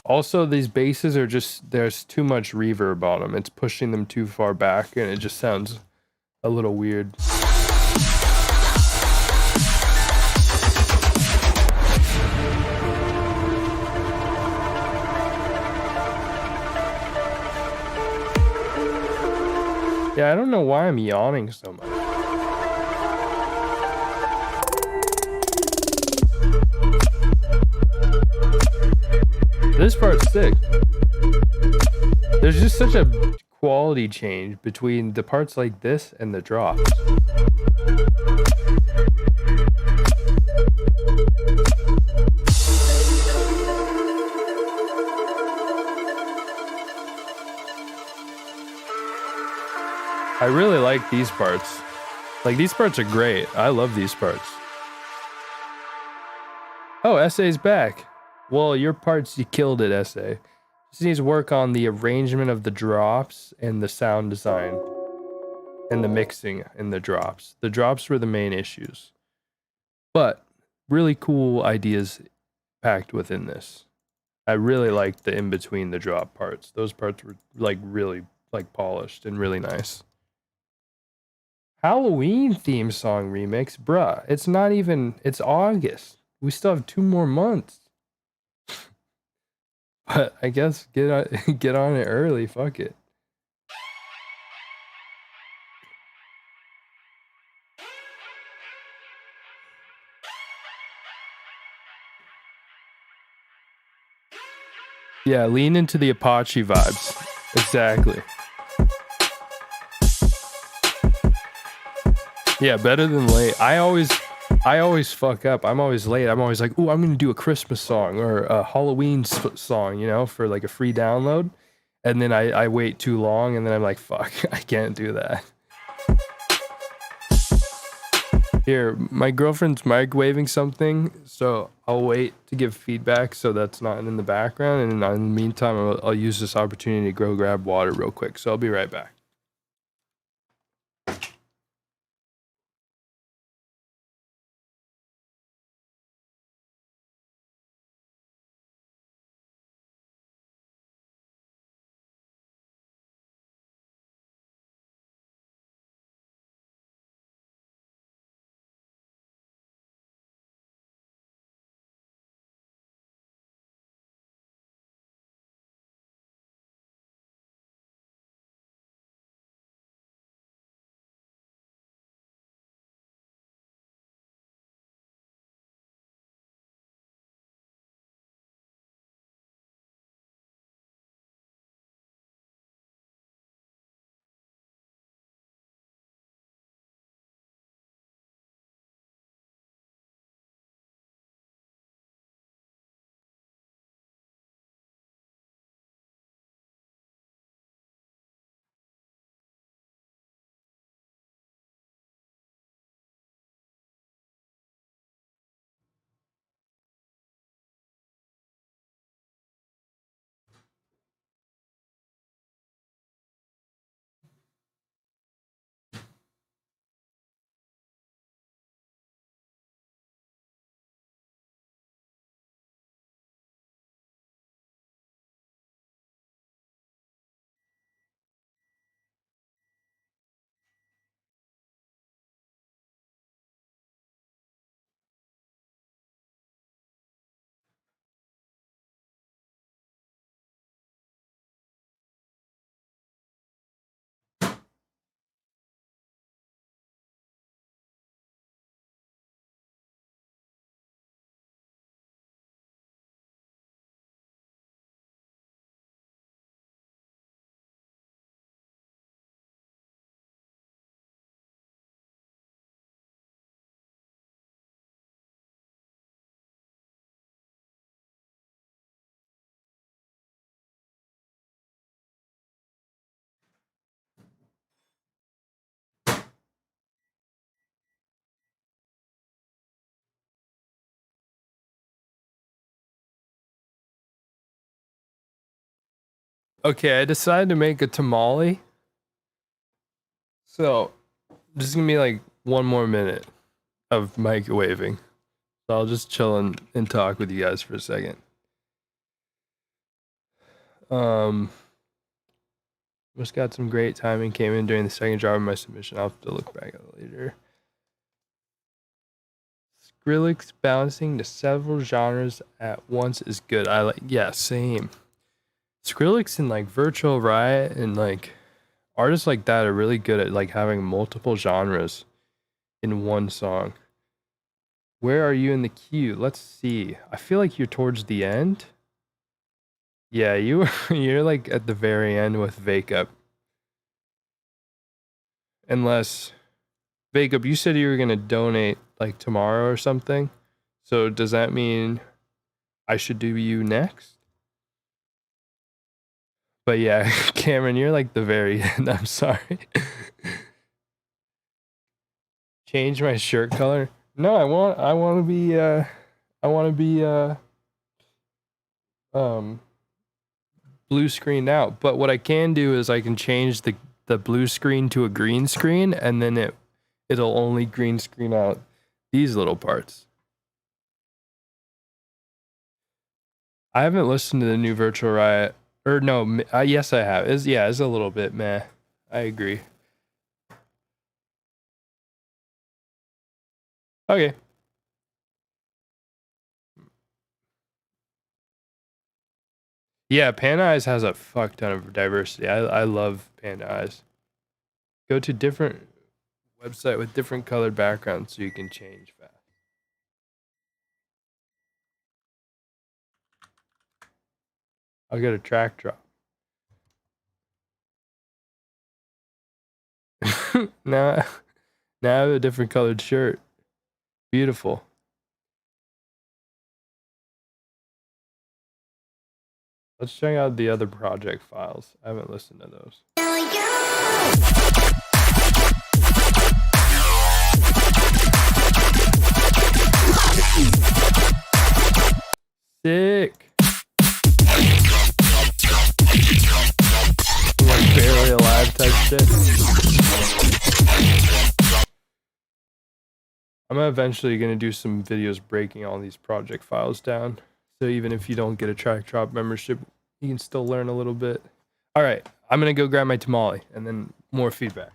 Also, these basses are there's too much reverb on them. It's pushing them too far back, and it just sounds a little weird. Yeah, I don't know why I'm yawning so much. This part's sick. There's just such a quality change between the parts like this and the drops. I really like these parts. Like, these parts are great. I love these parts. Oh, Essay's back. Well, your parts, you killed it, Essay. Just needs to work on the arrangement of the drops and the sound design and the mixing in the drops. The drops were the main issues. But really cool ideas packed within this. I really liked the in between the drop parts. Those parts were like really like polished and really nice. Halloween theme song remix, bruh. It's not even. It's August. We still have 2 more months. But I guess get on it early. Fuck it. Yeah, lean into the Apache vibes. Exactly. Yeah, better than late. I always fuck up. I'm always late. I'm always like, "Ooh, I'm going to do a Christmas song or a Halloween song, you know, for like a free download." And then I wait too long and then I'm like, "Fuck, I can't do that." Here, my girlfriend's microwaving something, so I'll wait to give feedback so that's not in the background. And in the meantime, I'll use this opportunity to go grab water real quick. So I'll be right back. Okay, I decided to make a tamale. So, this is gonna be like 1 more minute of microwaving. So I'll just chill and talk with you guys for a second. Just got some great timing. Came in during the second drop of my submission. I'll have to look back at it later. Skrillex balancing to several genres at once is good. I like, yeah, same. Skrillex and like Virtual Riot and like artists like that are really good at like having multiple genres in one song. Where are you in the queue? Let's see. I feel like you're towards the end. Yeah, you're like at the very end with Wake Up. Unless Wake Up, you said you were gonna donate like tomorrow or something. So does that mean I should do you next? But yeah, Cameron, you're like the very end. I'm sorry. Change my shirt color? No, I want to be blue screened out. But what I can do is I can change the blue screen to a green screen, and then it'll only green screen out these little parts. I haven't listened to the new Virtual Riot. Or no, yes I have. It's a little bit meh. I agree. Okay. Yeah, Panda Eyes has a fuck ton of diversity. I love Panda Eyes. Go to different website with different colored backgrounds so you can change fast. I'll get a track drop. now I have a different colored shirt. Beautiful. Let's check out the other project files. I haven't listened to those. Sick. Like barely alive type shit. I'm eventually gonna do some videos breaking all these project files down. So even if you don't get a track drop membership, you can still learn a little bit. All right, I'm gonna go grab my tamale and then more feedback.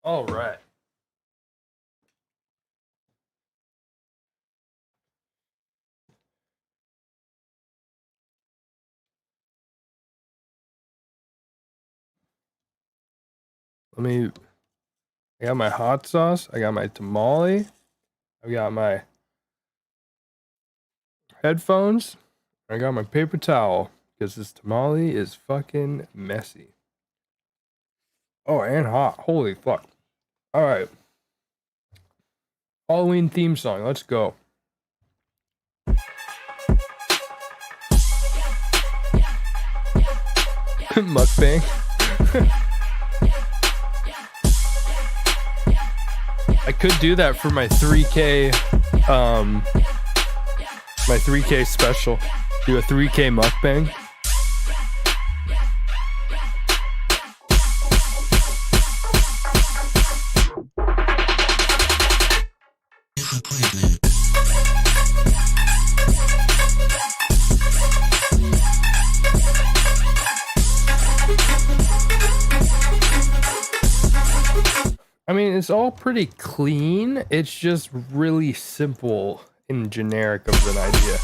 All right. I got my hot sauce, I got my tamale, I got my headphones, I got my paper towel, because this tamale is fucking messy. Oh, and hot. Holy fuck. Alright. Halloween theme song, let's go. Mukbang. I could do that for my 3K my 3K special. Do a 3K mukbang. I mean, it's all pretty clean. It's just really simple and generic of an idea.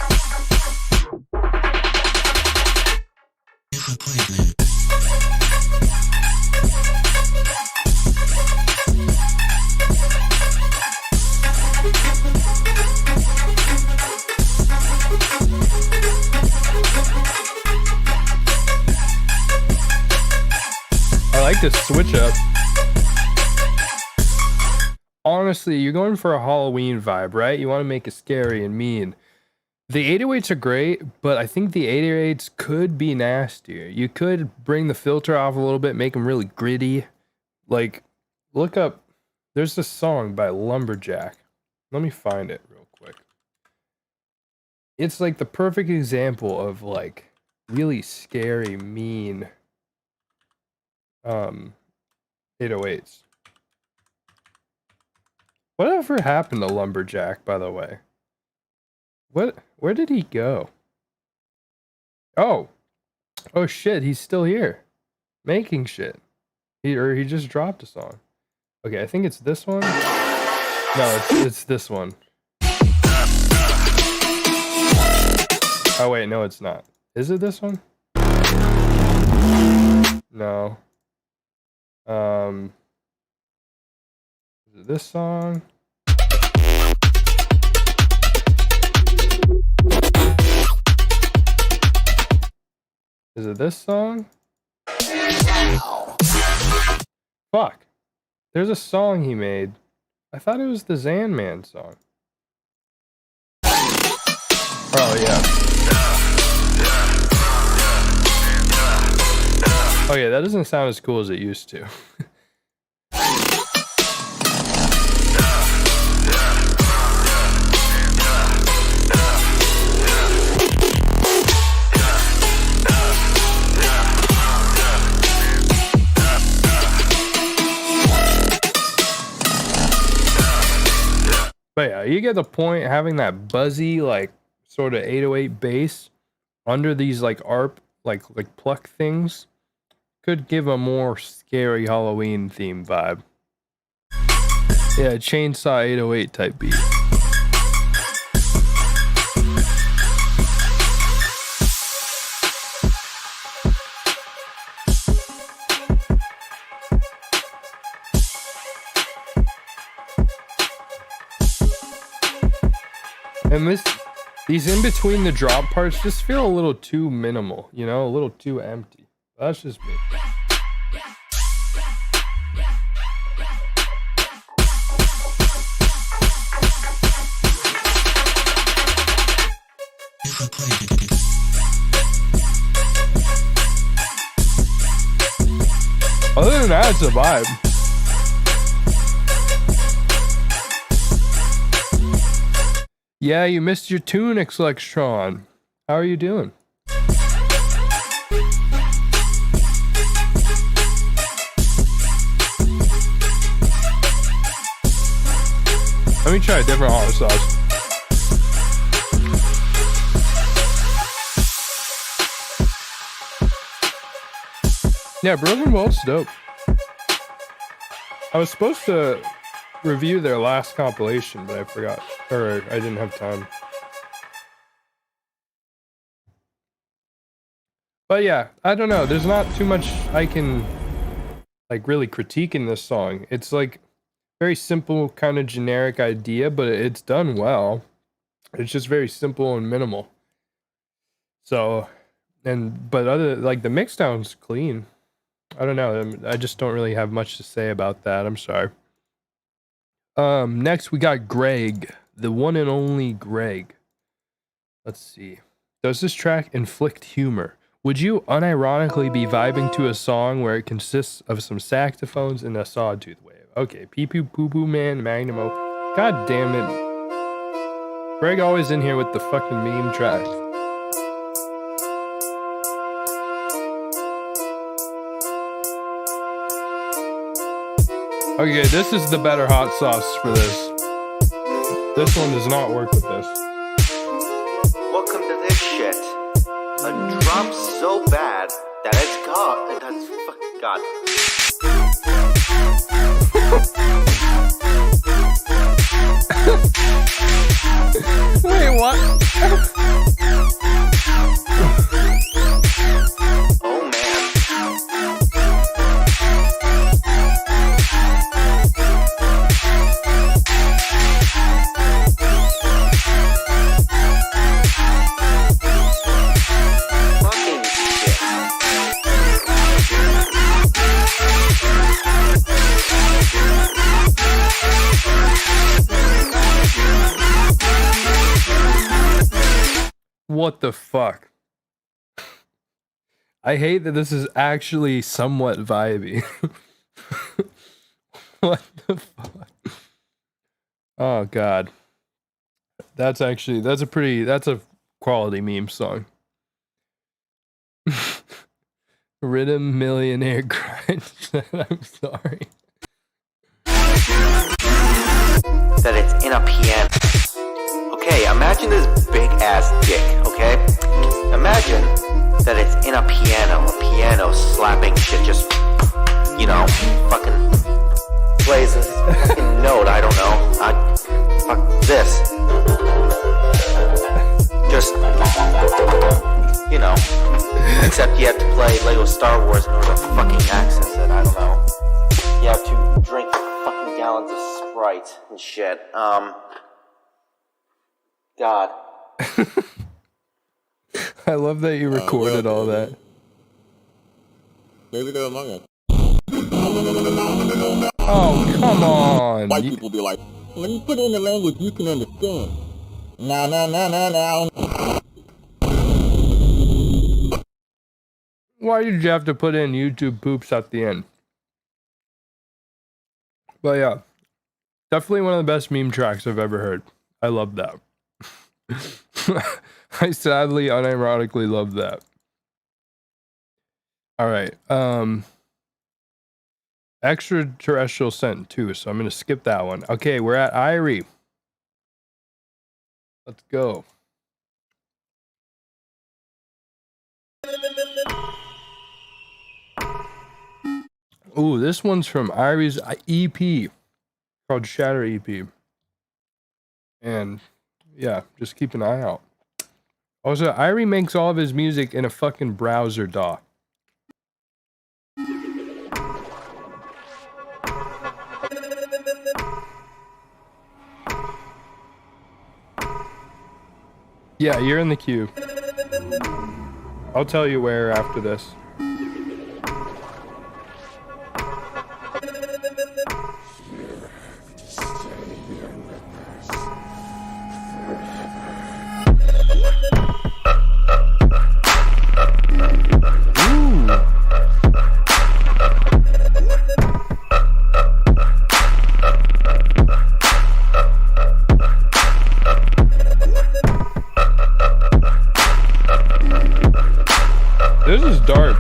I like this switch up. Honestly, you're going for a Halloween vibe, right? You want to make it scary and mean. The 808s are great, but I think the 808s could be nastier. You could bring the filter off a little bit, make them really gritty. Like, look up, there's this song by Lumberjack. Let me find it real quick. It's like the perfect example of like really scary, mean 808s. Whatever happened to Lumberjack, by the way? What? Where did he go? Oh. Oh shit, he's still here. Making shit. He just dropped a song. Okay, I think it's this one. No, it's this one. Oh wait, no it's not. Is it this one? No. Is it this song? Is it this song? Fuck. There's a song he made. I thought it was the Zan Man song. Oh yeah. Oh yeah, that doesn't sound as cool as it used to. But yeah, you get the point. Having that buzzy, like, sort of 808 bass under these, like, ARP, like pluck things could give a more scary Halloween theme vibe. Yeah, chainsaw 808 type beat. And these in between the drop parts just feel a little too minimal, you know, a little too empty. That's just me. Other than that, it's a vibe. Yeah, you missed your tune, Xlextron. How are you doing? Let me try a different hot sauce. Yeah, Broken Bolt's dope. I was supposed to review their last compilation, but I forgot. Or I didn't have time. But yeah, I don't know. There's not too much I can like really critique in this song. It's like very simple, kind of generic idea, but it's done well. It's just very simple and minimal. So, but other like the mixdown's clean. I don't know. I just don't really have much to say about that. I'm sorry. Next we got Greg, the one and only Greg. Let's see. Does this track inflict humor? Would you unironically be vibing to a song where it consists of some saxophones and a sawtooth wave? Okay, Pee Poo Poo Poo Man, Magnimo. God damn it. Greg always in here with the fucking meme track. Okay, this is the better hot sauce for this. This one does not work with this. Welcome to this shit. A drop so bad that it's God. That's fucking God. Wait, what? Oh man. Fucking shit. What the fuck? I hate that this is actually somewhat vibey. What the fuck? Oh god. That's a quality meme song. Rhythm Millionaire Grind. I'm sorry. That it's in a piano. Okay, imagine this big ass dick, okay? Imagine that it's in a piano slapping shit, just, you know, fucking plays a fucking note, I don't know. Fuck this. Just, you know, except you have to play Lego Star Wars in order to fucking access it, I don't know. You have to drink fucking gallons of Sprite and shit. God. I love that you recorded all that. Maybe they're among us. Oh, come on. White people be like, let me put it in a language you can understand. Now. Why did you have to put in YouTube poops at the end? But yeah, definitely one of the best meme tracks I've ever heard. I love that. I sadly, unironically love that. All right. Extraterrestrial sent too, so I'm going to skip that one. Okay, we're at Irie. Let's go. Ooh, this one's from Irie's EP called Shatter EP. And yeah, just keep an eye out. Also, Irie makes all of his music in a fucking browser, DAW. Yeah, you're in the queue. I'll tell you where after this. This is dark.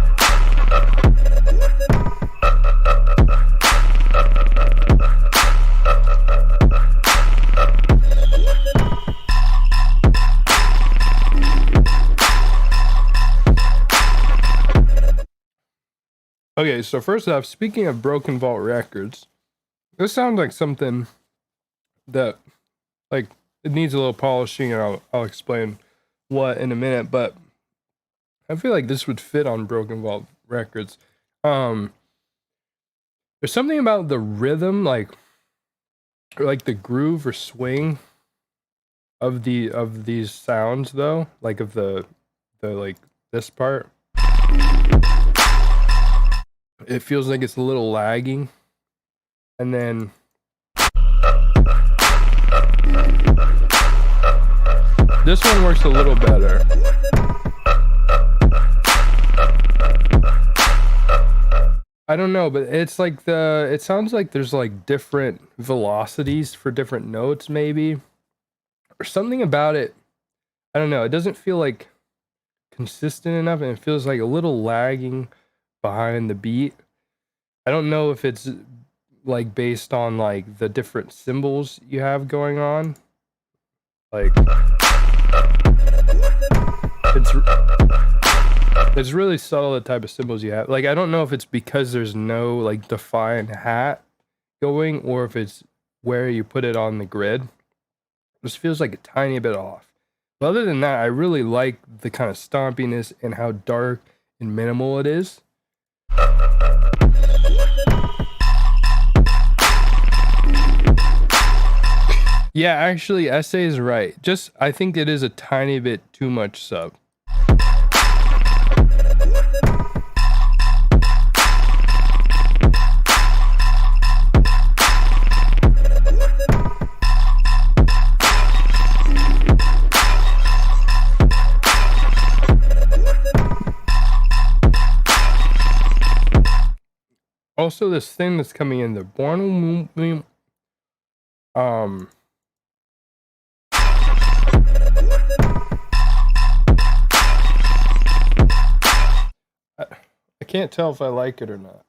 Okay, so first off, speaking of Broken Vault Records, this sounds like something that, like, it needs a little polishing, and I'll explain what in a minute, but I feel like this would fit on Broken Vault Records. There's something about the rhythm, like the groove or swing of these sounds, though, like of the like this part. It feels like it's a little lagging, and then this one works a little better. I don't know, but it's like it sounds like there's like different velocities for different notes, maybe, or something about it. I don't know. It doesn't feel like consistent enough, and it feels like a little lagging behind the beat. I don't know if it's like based on like the different cymbals you have going on. Like it's really subtle, the type of cymbals you have. Like, I don't know if it's because there's no like defined hat going, or if it's where you put it on the grid. This feels like a tiny bit off. But other than that, I really like the kind of stompiness and how dark and minimal it is. Yeah, actually, Essay is right. Just, I think it is a tiny bit too much sub. Also, this thing that's coming in, the Born, I can't tell if I like it or not.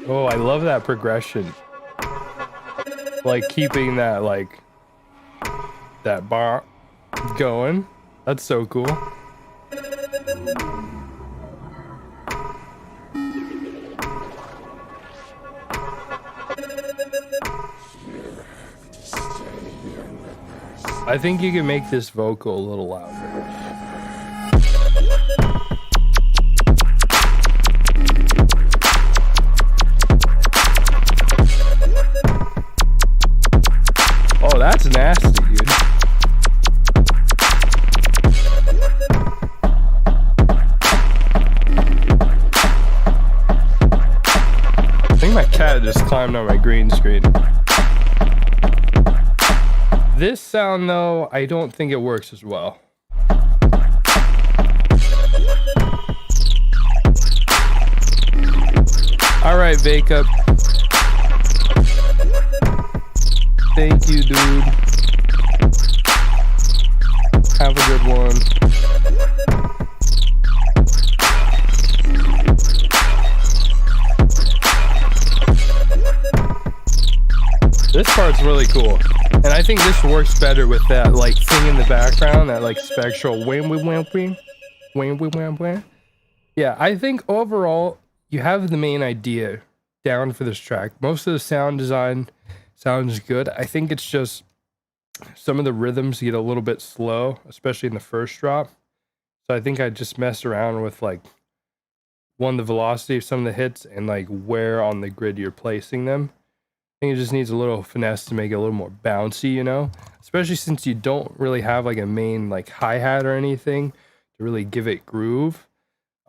Oh, I love that progression. Like keeping that like that bar going. That's so cool. I think you can make this vocal a little louder. Oh, that's nasty, dude. I think my cat just climbed on my green screen. This sound, though, I don't think it works as well. All right, Vacup. Thank you, dude. Have a good one. This part's really cool. And I think this works better with that like thing in the background, that like spectral wham wham wham wham wham wham wham wham. Yeah, I think overall you have the main idea down for this track. Most of the sound design sounds good. I think it's just some of the rhythms get a little bit slow, especially in the first drop. So I think I just messed around with like the velocity of some of the hits and like where on the grid you're placing them. I think it just needs a little finesse to make it a little more bouncy, you know, especially since you don't really have like a main like hi-hat or anything to really give it groove.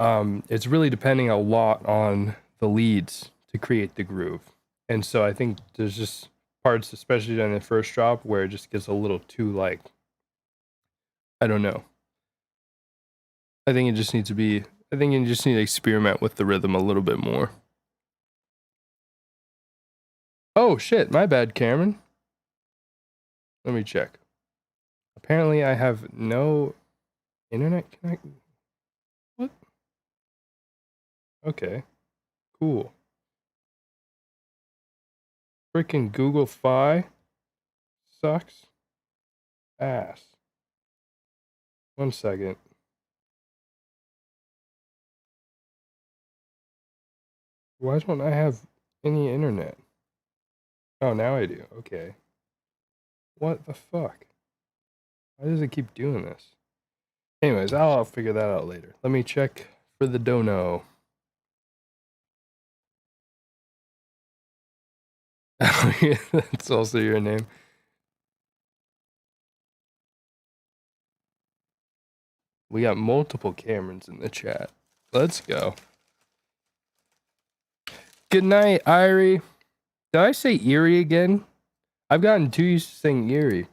It's really depending a lot on the leads to create the groove. And so I think there's just parts, especially on the first drop, where it just gets a little too like, I don't know. I think you just need to experiment with the rhythm a little bit more. Oh shit, my bad, Cameron. Let me check. Apparently I have no internet connect. What? Okay. Cool. Freaking Google Fi sucks ass. 1 second. Why don't I have any internet? Oh, now I do. Okay. What the fuck? Why does it keep doing this? Anyways, I'll figure that out later. Let me check for the dono. That's also your name. We got multiple Camerons in the chat. Let's go. Good night, Irie. Did I say Erie again? I've gotten too used to saying Erie.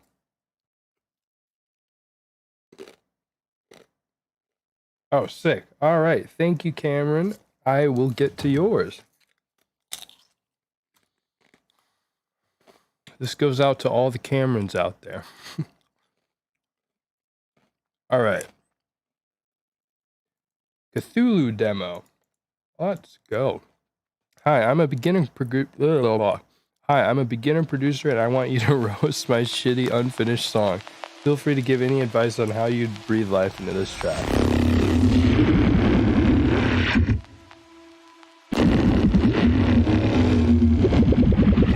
Oh, sick. All right. Thank you, Cameron. I will get to yours. This goes out to all the Camerons out there. All right. Cthulhu demo. Let's go. Hi, I'm a beginner producer and I want you to roast my shitty unfinished song. Feel free to give any advice on how you'd breathe life into this track.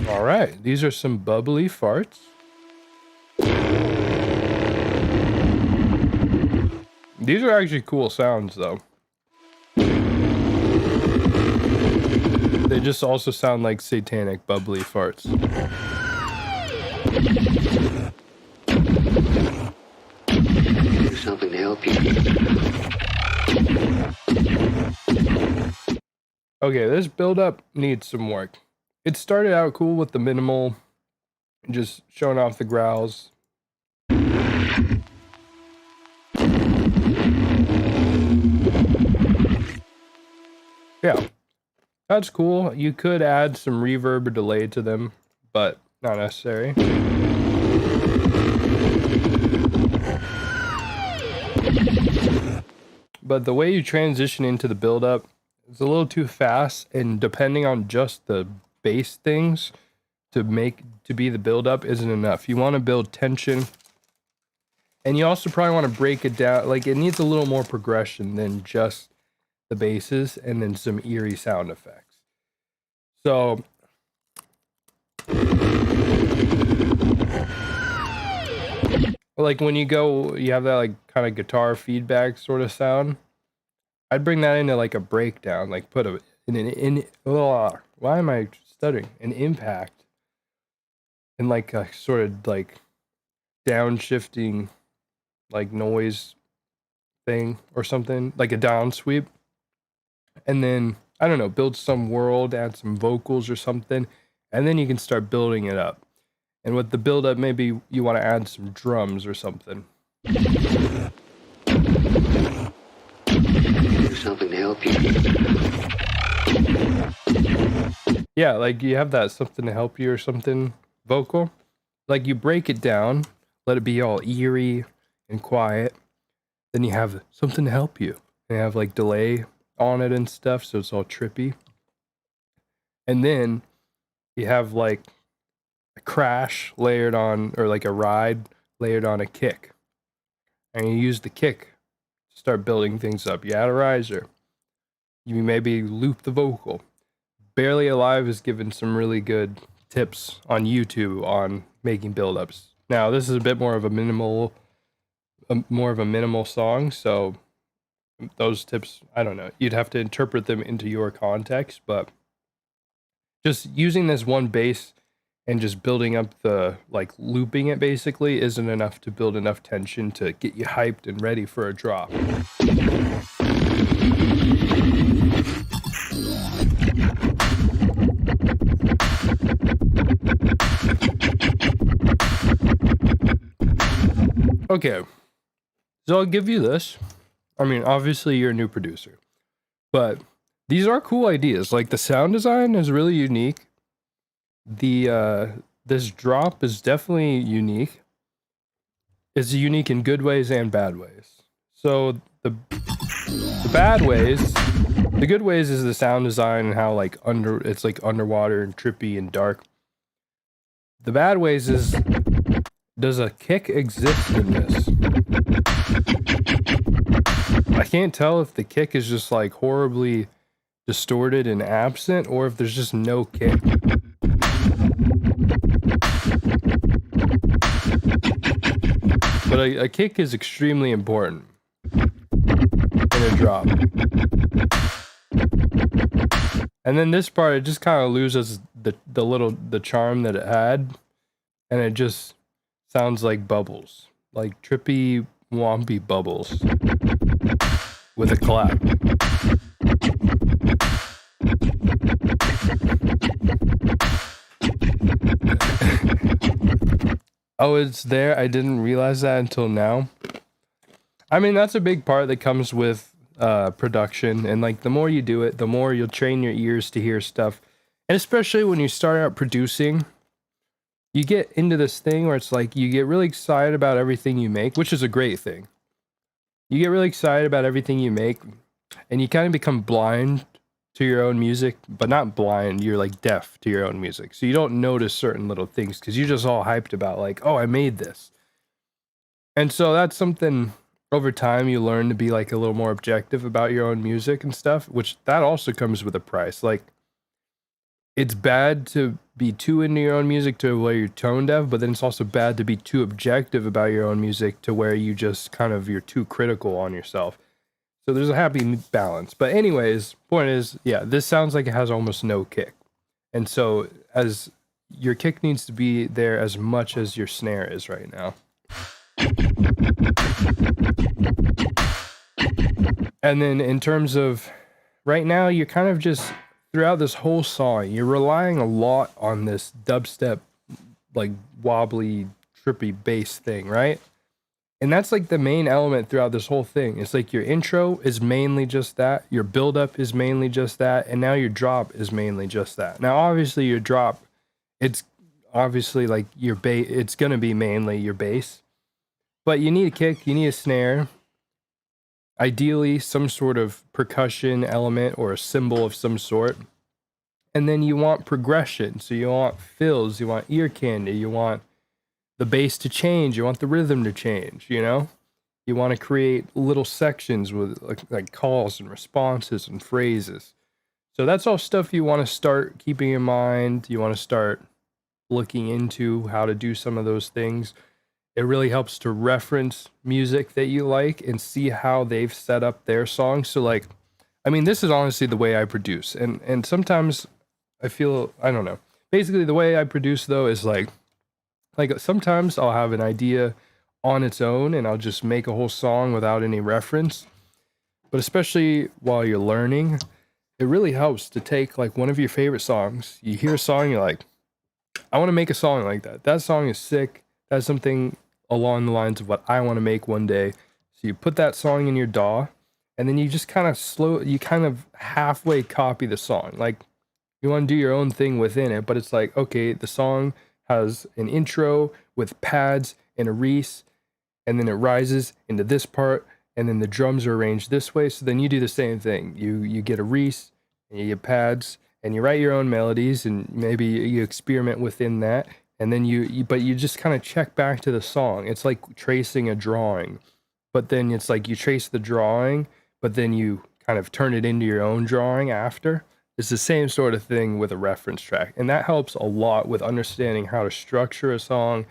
All right, these are some bubbly farts. These are actually cool sounds though. They just also sound like satanic bubbly farts. Something to help you. Okay, this build-up needs some work. It started out cool with the minimal, just showing off the growls. Yeah. That's cool. You could add some reverb or delay to them, but not necessary. But the way you transition into the build-up, it's a little too fast, and depending on just the bass things to be the build up isn't enough. You want to build tension, and you also probably want to break it down. Like, it needs a little more progression than just the basses and then some eerie sound effects. So like when you have that like kind of guitar feedback sort of sound, I'd bring that into like a breakdown, like put why am I stuttering? An impact and like a sort of like downshifting like noise thing or something, like a down sweep. And then, I don't know, build some world, add some vocals or something, and then you can start building it up. And with the build up, maybe you want to add some drums or something. Something to help you. Yeah, like you have that something to help you or something vocal. Like you break it down, let it be all eerie and quiet. Then you have something to help you. And you have like delay on it and stuff, so it's all trippy. And then you have like a crash layered on, or like a ride layered on a kick. And you use the kick to start building things up. You add a riser. You maybe loop the vocal. Barely Alive is given some really good tips on YouTube on making build-ups. Now, this is a bit more of a minimal song, so those tips, I don't know. You'd have to interpret them into your context, but just using this one bass and just building up the, like, looping it basically isn't enough to build enough tension to get you hyped and ready for a drop. Okay, so I'll give you this. I mean, obviously you're a new producer, but these are cool ideas. Like the sound design is really unique. This drop is definitely unique. It's unique in good ways and bad ways. So the bad ways, the good ways is the sound design and how like it's like underwater and trippy and dark. The bad ways is, does a kick exist in this? I can't tell if the kick is just like horribly distorted and absent, or if there's just no kick. But a kick is extremely important in a drop. And then this part, it just kind of loses the charm that it had, and it just sounds like bubbles, like trippy, wompy bubbles with a clap. Oh, it's there. I didn't realize that until now. I mean, that's a big part that comes with production, and like the more you do it, the more you'll train your ears to hear stuff. And especially when you start out producing, you get into this thing where it's like you get really excited about everything you make, which is a great thing. You get really excited about everything you make, and you kind of become blind to your own music, but not blind, you're like deaf to your own music. So you don't notice certain little things because you're just all hyped about like, oh, I made this. And so that's something over time you learn to be like a little more objective about your own music and stuff, which that also comes with a price. Like, it's bad to be too into your own music to where you're tone deaf, but then it's also bad to be too objective about your own music to where you just kind of, you're too critical on yourself. So there's a happy balance. But anyways, point is, yeah, this sounds like it has almost no kick. And so as your kick needs to be there as much as your snare is right now. And then in terms of right now, you're kind of just throughout this whole song, you're relying a lot on this dubstep, like wobbly, trippy bass thing, right? And that's like the main element throughout this whole thing. It's like your intro is mainly just that, your build-up is mainly just that, and now your drop is mainly just that. Now, obviously, your drop, it's obviously like your bass, it's gonna be mainly your bass, but you need a kick, you need a snare, ideally some sort of percussion element or a cymbal of some sort. And then you want progression. So you want fills, you want ear candy, you want the bass to change, you want the rhythm to change, you know? You want to create little sections with like calls and responses and phrases. So that's all stuff you want to start keeping in mind. You want to start looking into how to do some of those things. It really helps to reference music that you like and see how they've set up their songs. So like, I mean, this is honestly the way I produce. And sometimes I feel, I don't know. Basically the way I produce though is like sometimes I'll have an idea on its own and I'll just make a whole song without any reference. But especially while you're learning, it really helps to take like one of your favorite songs. You hear a song, you're like, I want to make a song like that. That song is sick. That's something along the lines of what I want to make one day. So you put that song in your DAW, and then you just kind of halfway copy the song. Like you want to do your own thing within it, but it's like, okay, the song has an intro with pads and a reese, and then it rises into this part, and then the drums are arranged this way. So then you do the same thing. You get a reese, and you get pads, and you write your own melodies, and maybe you experiment within that. And then but you just kind of check back to the song. It's like tracing a drawing, but then it's like you trace the drawing, but then you kind of turn it into your own drawing after. It's the same sort of thing with a reference track. And that helps a lot with understanding how to structure a song,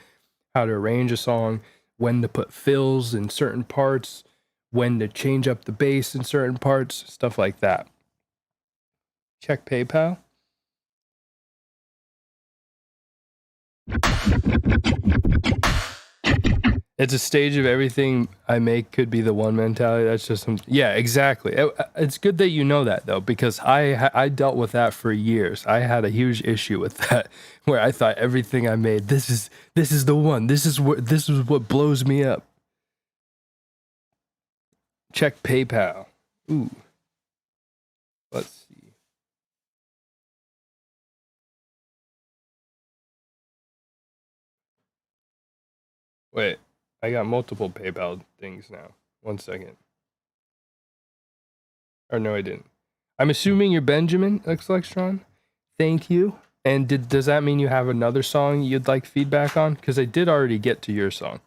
how to arrange a song, when to put fills in certain parts, when to change up the bass in certain parts, stuff like that. Check PayPal. It's a stage of everything I make could be the one mentality. That's just yeah, exactly. It's good that you know that though, because I dealt with that for years. I had a huge issue with that, where I thought everything I made, this is the one. This is what blows me up. Check PayPal. Ooh. Let's see. Wait, I got multiple PayPal things now. 1 second. Or no, I didn't. I'm assuming you're Benjamin Xlextron. Thank you. And does that mean you have another song you'd like feedback on? Because I did already get to your song.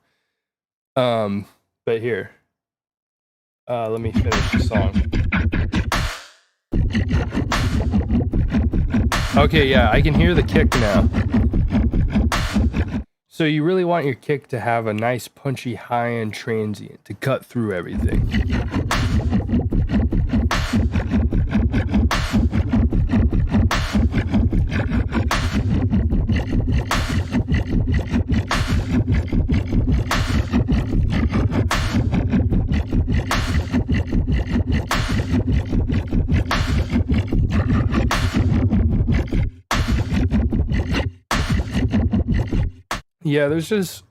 But here. Let me finish the song. Okay, yeah, I can hear the kick now. So you really want your kick to have a nice punchy high-end transient to cut through everything. Yeah, there's just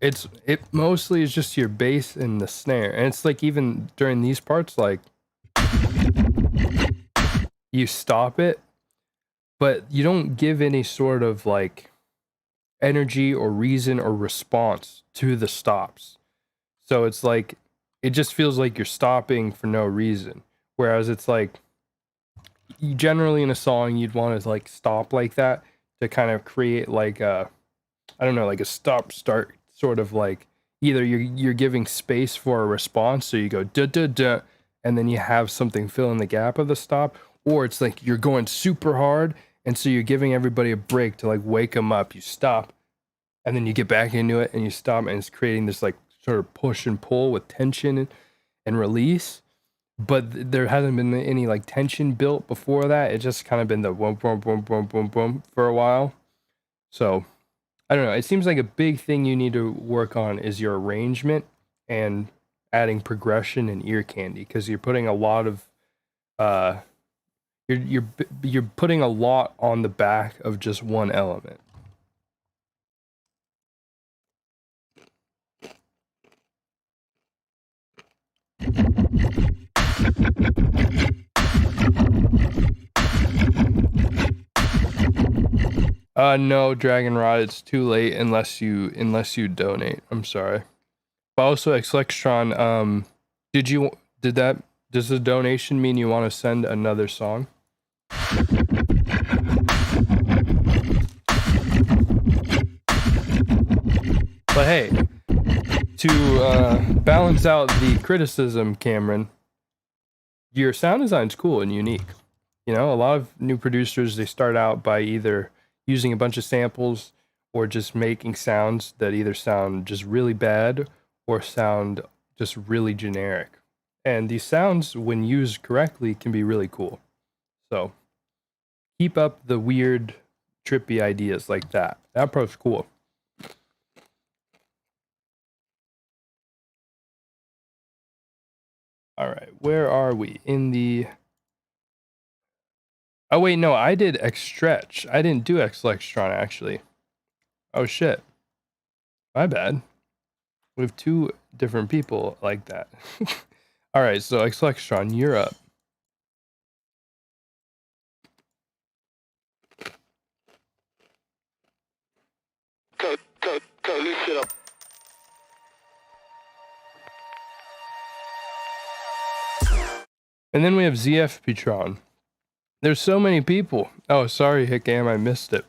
it mostly is just your bass and the snare. And it's like even during these parts, like you stop it, but you don't give any sort of like energy or reason or response to the stops. So it's like it just feels like you're stopping for no reason. Whereas it's like generally in a song you'd want to like stop like that to kind of create like a, I don't know, like a stop start sort of like either you're giving space for a response, so you go da da da, and then you have something fill in the gap of the stop, or it's like you're going super hard, and so you're giving everybody a break to like wake them up. You stop, and then you get back into it, and you stop, and it's creating this like sort of push and pull with tension and release. But there hasn't been any like tension built before that. It's just kind of been the boom boom boom boom boom boom for a while. So I don't know. It seems like a big thing you need to work on is your arrangement and adding progression and ear candy, because you're putting a lot of you're putting a lot on the back of just one element. No, Dragon Rod, it's too late unless you donate. I'm sorry. But also Xlextron, Does the donation mean you want to send another song? But hey, to balance out the criticism, Cameron, your sound design's cool and unique. You know, a lot of new producers, they start out by either using a bunch of samples or just making sounds that either sound just really bad or sound just really generic. And these sounds, when used correctly, can be really cool. So keep up the weird, trippy ideas like that. That approach's cool. All right, where are we? In the... Oh, wait, no, I did X-Stretch. I didn't do X-Lextron, actually. Oh, shit. My bad. We have two different people like that. All right, so X-Lextron, you're up. Cut this shit up. And then we have ZF Petron. There's so many people. Oh, sorry, Hickam, I missed it.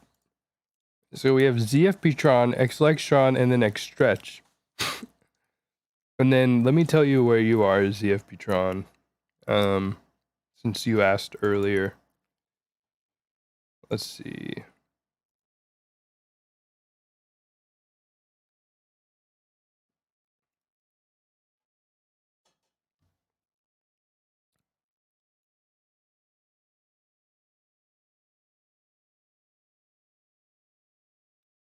So we have ZF Petron, X-Lextron, and then X-Stretch. And then let me tell you where you are, ZF Petron. Since you asked earlier. Let's see.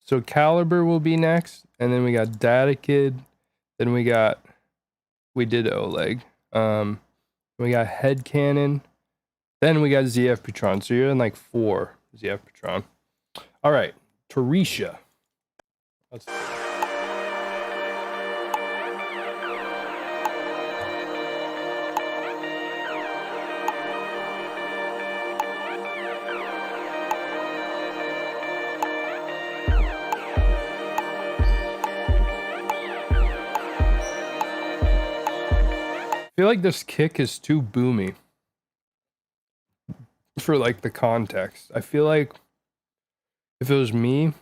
So Caliber will be next, and then we got Data Kid, then we did Oleg. We got Head Cannon, then we got ZF Petron. So you're in like 4 ZF Petron. All right, Tarisha. Let's see. I feel like this kick is too boomy for like the context. I feel like if it was me,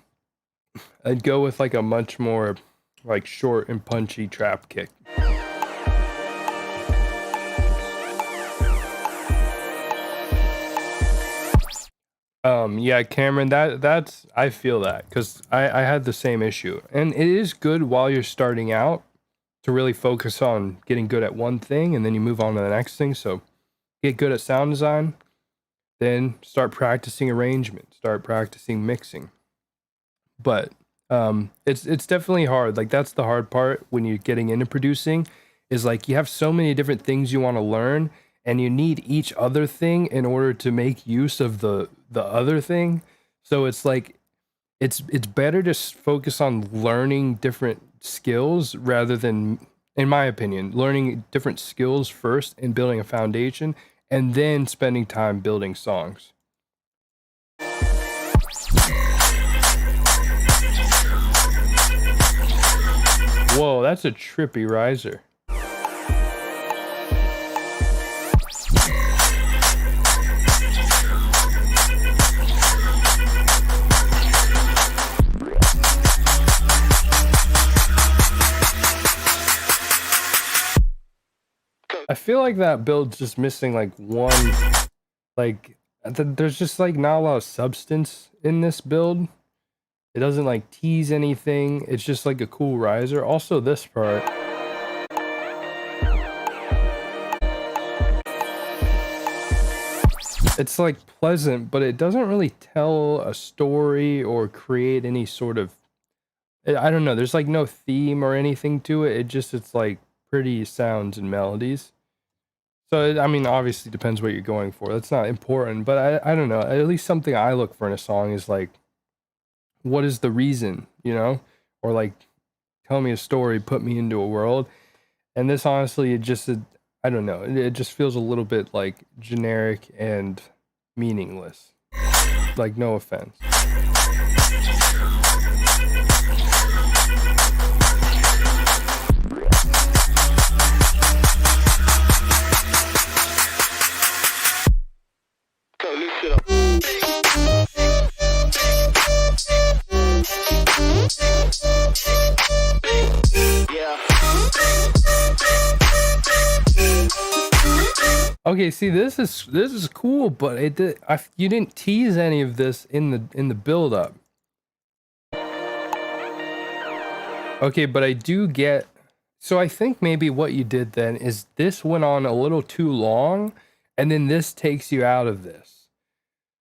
I'd go with like a much more like short and punchy trap kick. Yeah, Cameron, that's I feel that because I had the same issue, and it is good while you're starting out to really focus on getting good at one thing, and then you move on to the next thing. So get good at sound design, then start practicing arrangement, start practicing mixing. But it's definitely hard. Like that's the hard part when you're getting into producing, is like you have so many different things you want to learn, and you need each other thing in order to make use of the other thing. So it's like it's better to focus on learning different skills rather than, in my opinion, learning different skills first and building a foundation, and then spending time building songs. Whoa, that's a trippy riser. I feel like that build's just missing like one, like there's just like not a lot of substance in this build. It doesn't like tease anything. It's just like a cool riser. Also this part. It's like pleasant, but it doesn't really tell a story or create any sort of, I don't know, there's like no theme or anything to it. It's like pretty sounds and melodies. So, I mean, obviously depends what you're going for. That's not important, but I don't know. At least something I look for in a song is like, what is the reason, you know? Or like, tell me a story, put me into a world. And this, honestly, I don't know. It just feels a little bit like generic and meaningless. Like, no offense. Okay, see, this is cool, but you didn't tease any of this in the build up. Okay, but I do get. So I think maybe what you did then is this went on a little too long, and then this takes you out of this.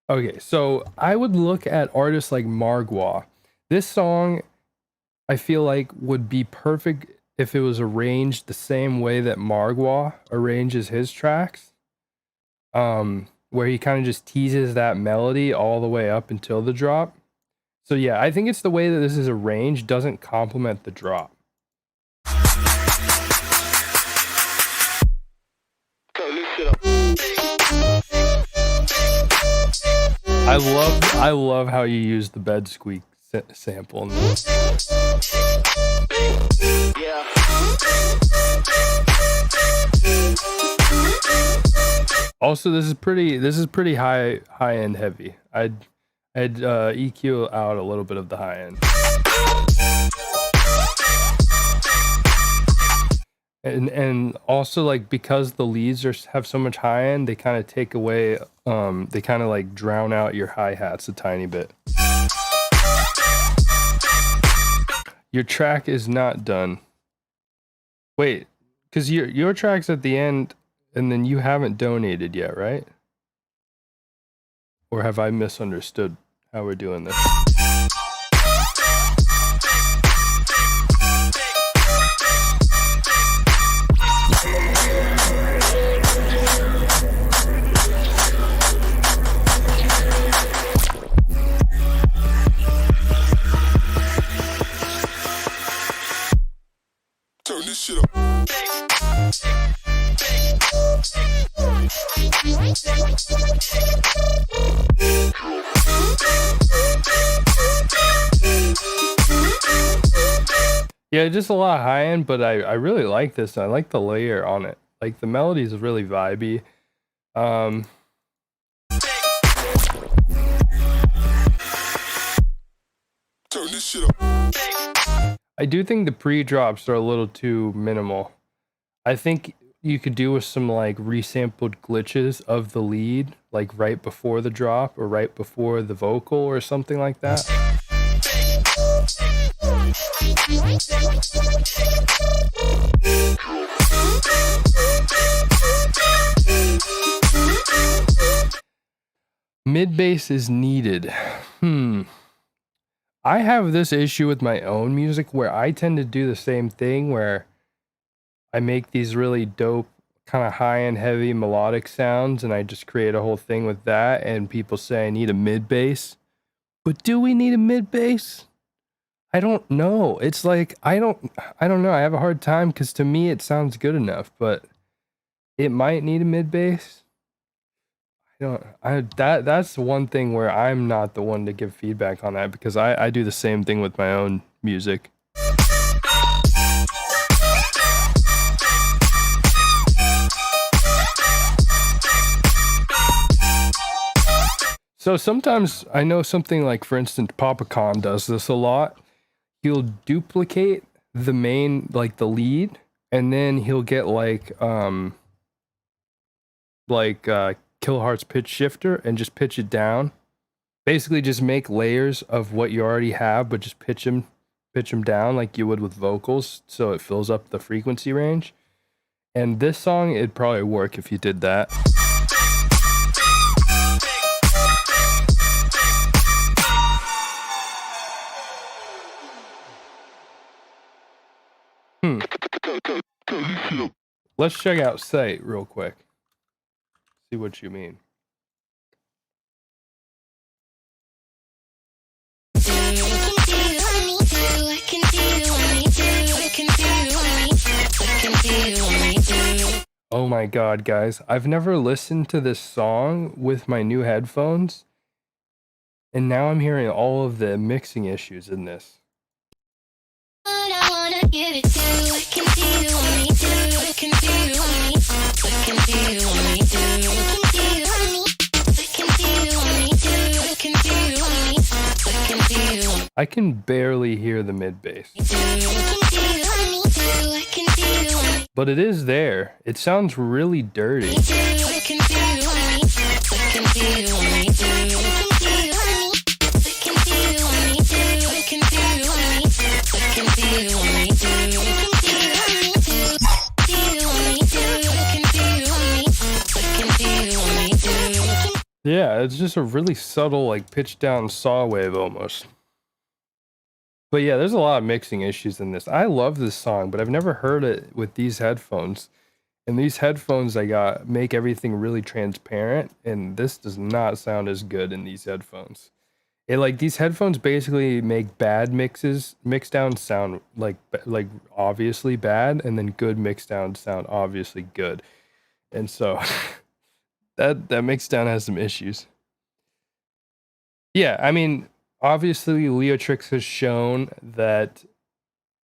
Okay, so I would look at artists like Margwa. This song, I feel like, would be perfect if it was arranged the same way that Margwa arranges his tracks. Where he kind of just teases that melody all the way up until the drop. So yeah, I think it's the way that this is arranged doesn't complement the drop. Turn this shit up. I love how you use the bed squeak sample in this. Yeah. Also, this is pretty high end heavy. I'd EQ out a little bit of the high end. And also, like, because the leads have so much high end, they kind of take away, they kind of like drown out your hi-hats a tiny bit. Your track is not done. Wait, because your track's at the end, and then you haven't donated yet, right? Or have I misunderstood how we're doing this? Turn this shit up. Yeah, just a lot of high end, but I really like this. I like the layer on it. Like, the melody is really vibey. Turn this shit up. I do think the pre-drops are a little too minimal. I think you could do with some like resampled glitches of the lead, like right before the drop or right before the vocal or something like that. Mid bass is needed. I have this issue with my own music where I tend to do the same thing where I make these really dope kind of high-end heavy melodic sounds and I just create a whole thing with that, and people say I need a mid bass. But do we need a mid bass? I don't know. It's like I don't know. I have a hard time because to me it sounds good enough, but it might need a mid bass. That's one thing where I'm not the one to give feedback on that because I do the same thing with my own music. So sometimes I know something like, for instance, Papa Khan does this a lot. He'll duplicate the main, like the lead, and then he'll get Killheart's pitch shifter and just pitch it down. Basically just make layers of what you already have, but just pitch them down like you would with vocals so it fills up the frequency range. And this song, it'd probably work if you did that. Let's check out Say real quick. See what you mean. Oh my god, guys. I've never listened to this song with my new headphones, and now I'm hearing all of the mixing issues in this. I can barely hear the mid bass. but it is there. It sounds really dirty. Yeah, it's just a really subtle, like, pitch down saw wave almost. But yeah, there's a lot of mixing issues in this. I love this song, but I've never heard it with these headphones. And these headphones I got make everything really transparent, and this does not sound as good in these headphones. These headphones basically make bad mix down sound like obviously bad, and then good mix down sound obviously good. And so that mix down has some issues. Yeah, I mean, obviously Leotrix has shown that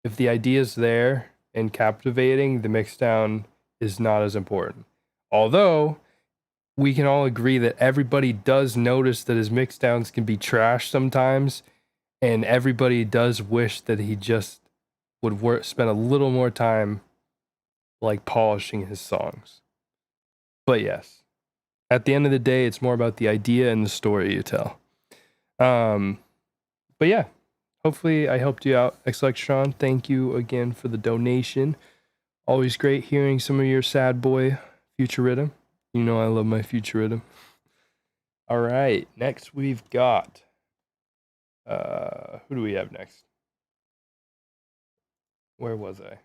if the idea is there and captivating, the mix down is not as important. Although we can all agree that everybody does notice that his mix downs can be trash sometimes, and everybody does wish that he just would spend a little more time like polishing his songs. But yes, at the end of the day, it's more about the idea and the story you tell. But yeah, hopefully I helped you out, Xlectron. Thank you again for the donation. Always great hearing some of your sad boy future rhythm. You know I love my future rhythm. All right, next we've got who do we have next? Where was I?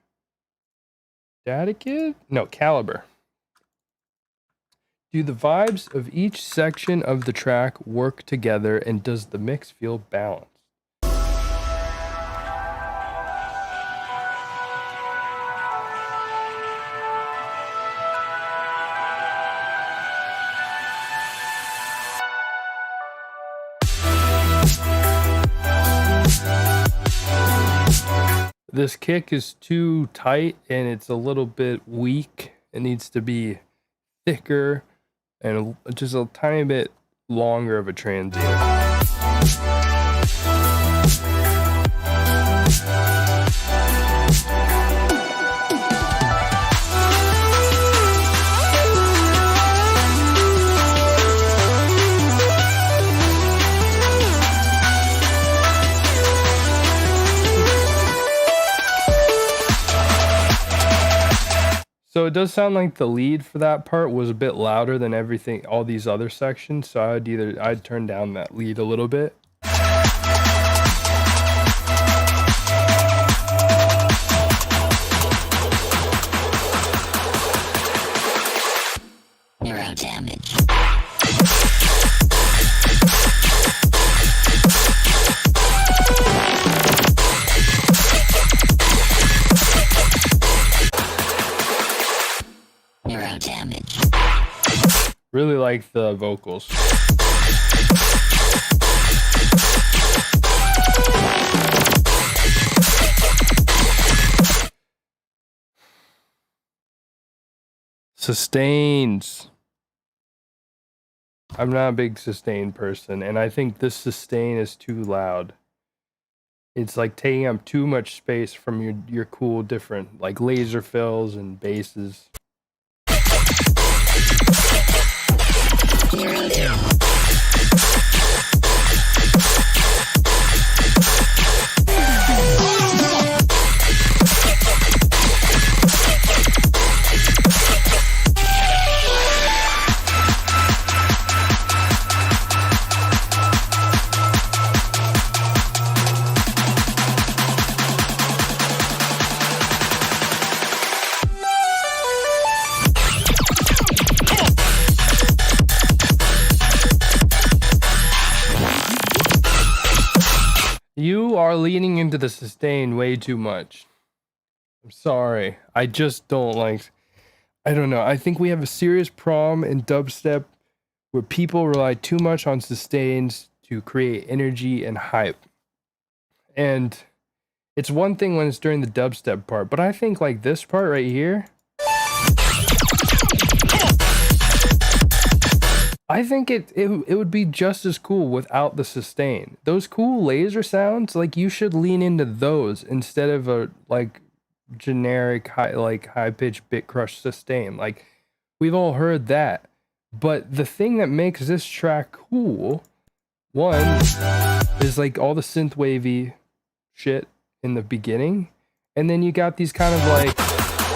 Daddy Kid? No, Caliber. Do the vibes of each section of the track work together, and does the mix feel balanced? This kick is too tight and it's a little bit weak. It needs to be thicker and just a tiny bit longer of a transient. So it does sound like the lead for that part was a bit louder than everything, all these other sections. So I'd turn down that lead a little bit. Neuro damage. Really like the vocals. Sustains. I'm not a big sustain person, and I think this sustain is too loud. It's like taking up too much space from your cool different like laser fills and basses. You are leaning into the sustain way too much. I'm sorry. I just don't like... I don't know. I think we have a serious problem in dubstep where people rely too much on sustains to create energy and hype. And it's one thing when it's during the dubstep part, but I think like this part right here... I think it would be just as cool without the sustain. Those cool laser sounds, like you should lean into those instead of like generic high pitch bit crush sustain. Like we've all heard that. But the thing that makes this track cool, one, is like all the synth wavy shit in the beginning, and then you got these kind of like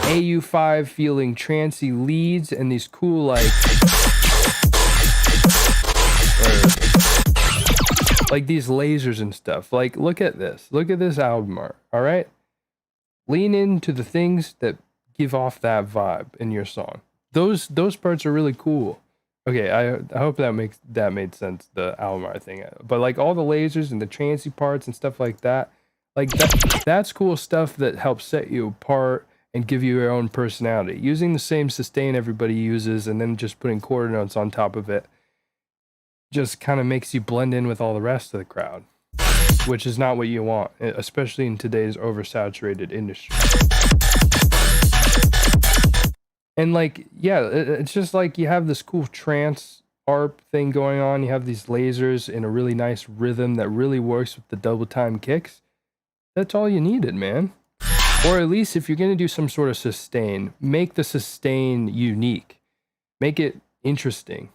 AU5 feeling trancey leads and these cool like these lasers and stuff. Like look at this album art. All right, lean into the things that give off that vibe in your song. Those parts are really cool. Okay, I hope that made sense, the album art thing. But like all the lasers and the trancey parts and stuff like that, like that's cool stuff that helps set you apart and give you your own personality. Using the same sustain everybody uses and then just putting quarter notes on top of it just kind of makes you blend in with all the rest of the crowd, which is not what you want, especially in today's oversaturated industry. And like, yeah, it's just like you have this cool trance ARP thing going on. You have these lasers in a really nice rhythm that really works with the double time kicks. That's all you needed, man. Or at least if you're going to do some sort of sustain, make the sustain unique. Make it interesting.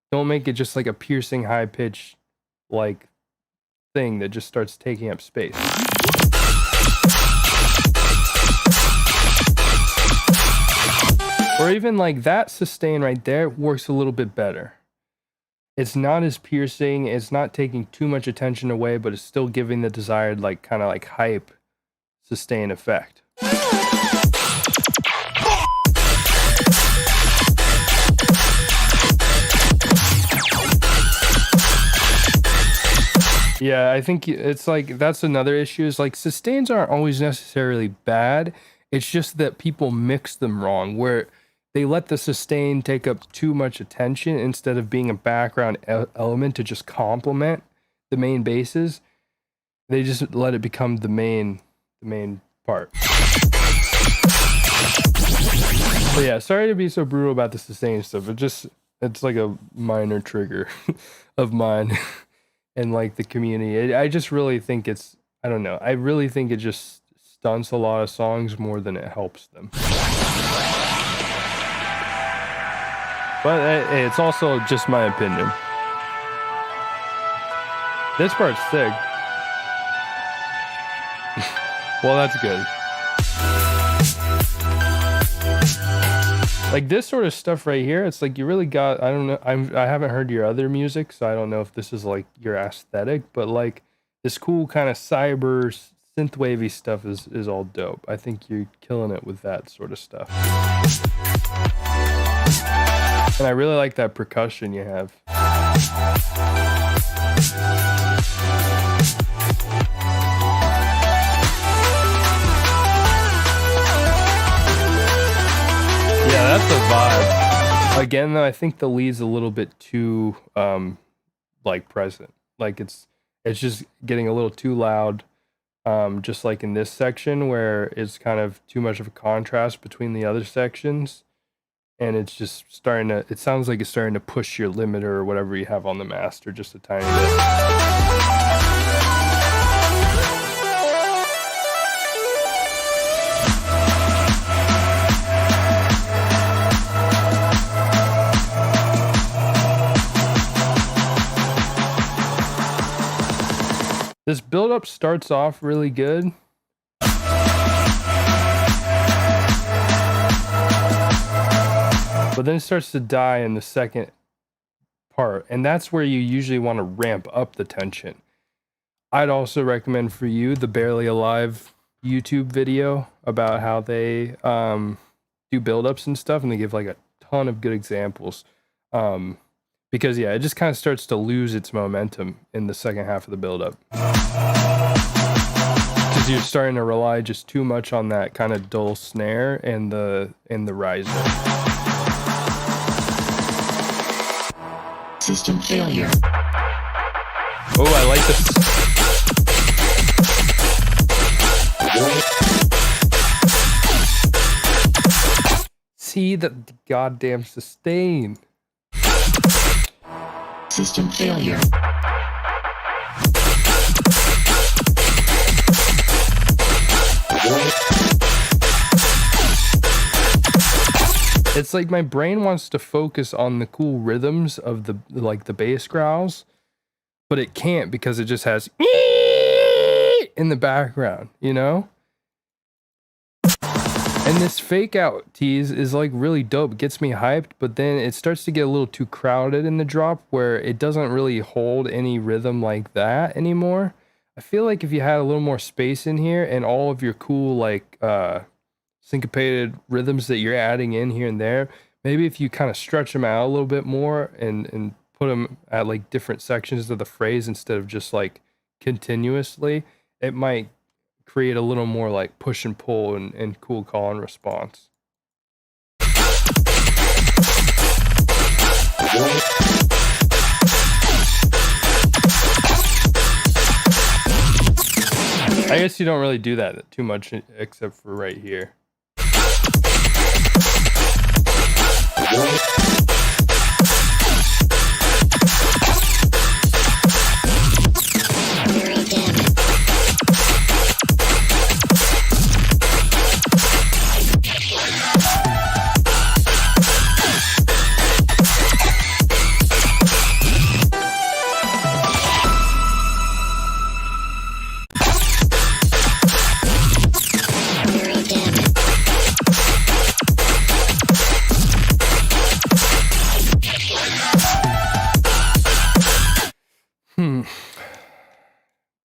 Don't make it just like a piercing high pitch like thing that just starts taking up space. Or even like that sustain right there works a little bit better. It's not as piercing, it's not taking too much attention away, but it's still giving the desired like kind of like hype sustain effect. Yeah, I think it's like that's another issue is like sustains aren't always necessarily bad. It's just that people mix them wrong, where they let the sustain take up too much attention instead of being a background element to just complement the main basses. They just let it become the main part. But yeah, sorry to be so brutal about the sustain stuff. It's like a minor trigger of mine and like the community. I just really think I don't know. I really think it just stunts a lot of songs more than it helps them. But hey, it's also just my opinion. This part's sick. Well, that's good. Like this sort of stuff right here, it's like you really got, I don't know, I haven't heard your other music, so I don't know if this is like your aesthetic, but like this cool kind of cyber synthwavy stuff is all dope. I think you're killing it with that sort of stuff. And I really like that percussion you have. Yeah, that's a vibe. Again, though, I think the lead's a little bit too like present. Like it's just getting a little too loud. Just like in this section where it's kind of too much of a contrast between the other sections. And it's just it sounds like it's starting to push your limiter or whatever you have on the master just a tiny bit. This build-up starts off really good. But then it starts to die in the second part. And that's where you usually want to ramp up the tension. I'd also recommend for you the Barely Alive YouTube video about how they do build-ups and stuff. And they give like a ton of good examples. Because, yeah, it just kind of starts to lose its momentum in the second half of the build-up. Because you're starting to rely just too much on that kind of dull snare and the riser. System failure. Oh, I like this. See the goddamn sustain. System failure. It's like my brain wants to focus on the cool rhythms of the bass growls, but it can't because it just has in the background, you know? And this fake out tease is like really dope. It gets me hyped, but then it starts to get a little too crowded in the drop where it doesn't really hold any rhythm like that anymore. I feel like if you had a little more space in here and all of your cool like syncopated rhythms that you're adding in here and there, maybe if you kind of stretch them out a little bit more and put them at like different sections of the phrase instead of just like continuously, it might create a little more like push and pull and cool call and response. I guess you don't really do that too much except for right here.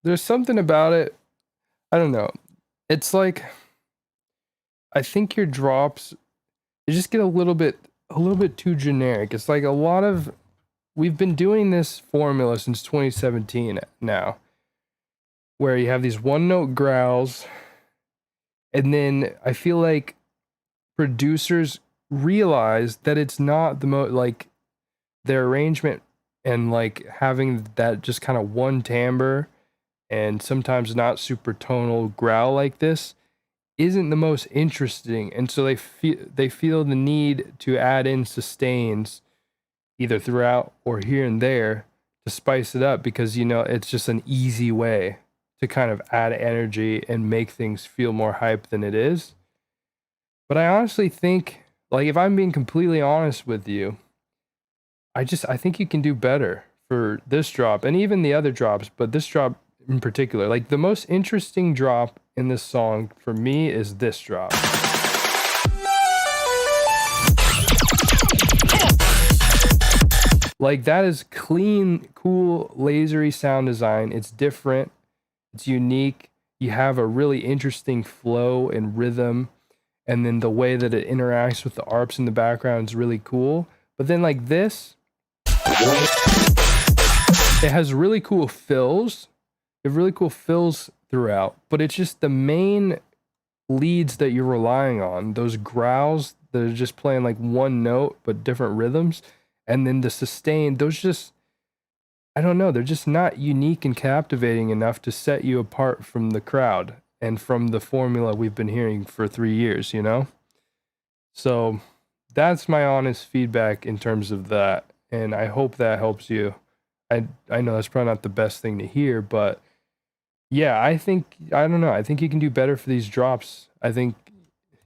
There's something about it. I don't know. It's like I think your drops they just get a little bit too generic. It's like a lot of we've been doing this formula since 2017 now, where you have these one note growls, and then I feel like producers realize that it's not the most like their arrangement and like having that just kind of one timbre and sometimes not super tonal growl like this isn't the most interesting, and so they feel the need to add in sustains either throughout or here and there to spice it up because, you know, it's just an easy way to kind of add energy and make things feel more hype than it is. But I honestly think, like, if I'm being completely honest with you, I think you can do better for this drop and even the other drops, but this drop in particular. Like, the most interesting drop in this song for me is this drop. Like, that is clean, cool, lasery sound design. It's different. It's unique. You have a really interesting flow and rhythm. And then the way that it interacts with the arps in the background is really cool. But then like this, it has really cool fills. It have really cool fills throughout. But it's just the main leads that you're relying on. Those growls that are just playing like one note but different rhythms. And then the sustain, those just, I don't know, they're just not unique and captivating enough to set you apart from the crowd and from the formula we've been hearing for 3 years, you know? So that's my honest feedback in terms of that. And I hope that helps you. I know that's probably not the best thing to hear, but yeah, I don't know. I think you can do better for these drops. I think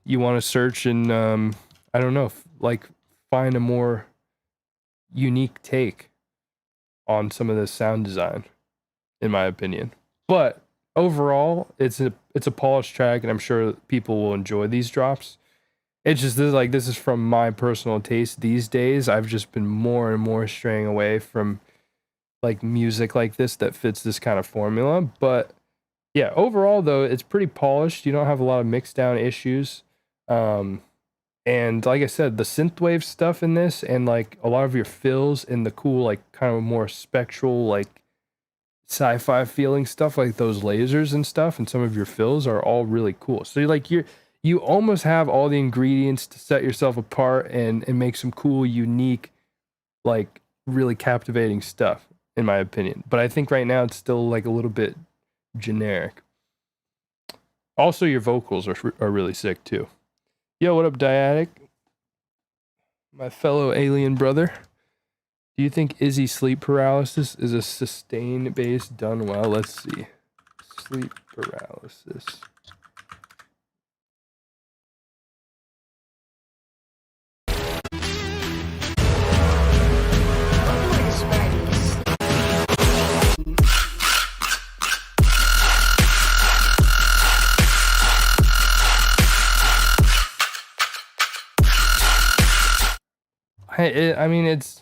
you want to search and, I don't know, like find a more unique take on some of this sound design, in my opinion. But overall, it's a polished track, and I'm sure people will enjoy these drops. It's just this is from my personal taste these days. I've just been more and more straying away from like music like this that fits this kind of formula. But yeah, overall though, it's pretty polished. You don't have a lot of mix down issues. And like I said, the synthwave stuff in this and like a lot of your fills and the cool, like kind of more spectral, like sci-fi feeling stuff, like those lasers and stuff, and some of your fills are all really cool. So you almost have all the ingredients to set yourself apart and make some cool, unique, like really captivating stuff, in my opinion. But I think right now it's still like a little bit generic. Also, your vocals are really sick too. Yo, what up, Dyadic? My fellow alien brother. Do you think Izzy sleep paralysis is a sustain bass done well? Let's see. Sleep paralysis. I mean, it's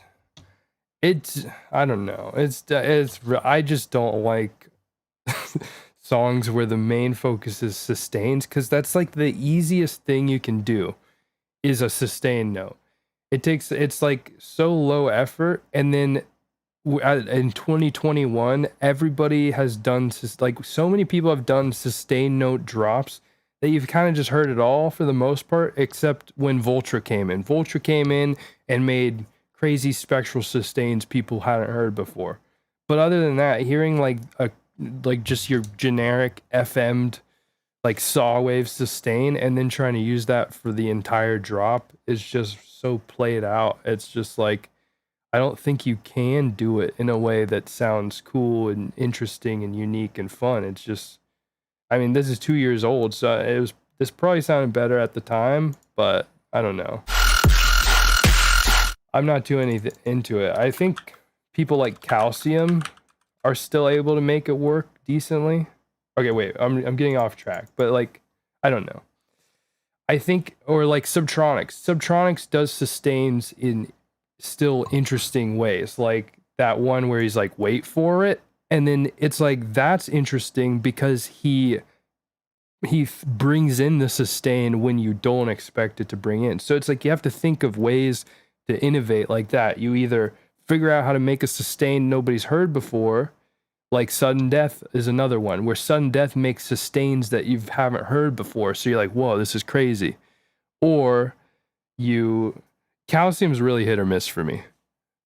I don't know. I just don't like songs where the main focus is sustains, because that's like the easiest thing you can do is a sustain note. It's like so low effort, and then in 2021 everybody has done like so many people have done sustain note drops that you've kind of just heard it all for the most part, except when Vultra came in and made crazy spectral sustains people hadn't heard before. But other than that, hearing like just your generic FM'd like saw wave sustain and then trying to use that for the entire drop is just so played out. It's just like, I don't think you can do it in a way that sounds cool and interesting and unique and fun. It's just, I mean, this is 2 years old, so this probably sounded better at the time, but I don't know. I'm not too into it. I think people like Calcium are still able to make it work decently. Okay, wait, I'm getting off track, but like, I don't know. I think, or like Subtronics. Subtronics does sustains in still interesting ways, like that one where he's like, wait for it, and then it's like, that's interesting because he brings in the sustain when you don't expect it to bring in. So it's like you have to think of ways to innovate like that. You either figure out how to make a sustain nobody's heard before, like Sudden Death is another one where Sudden Death makes sustains that you haven't heard before, so you're like, whoa, this is crazy. Or Calcium's really hit or miss for me.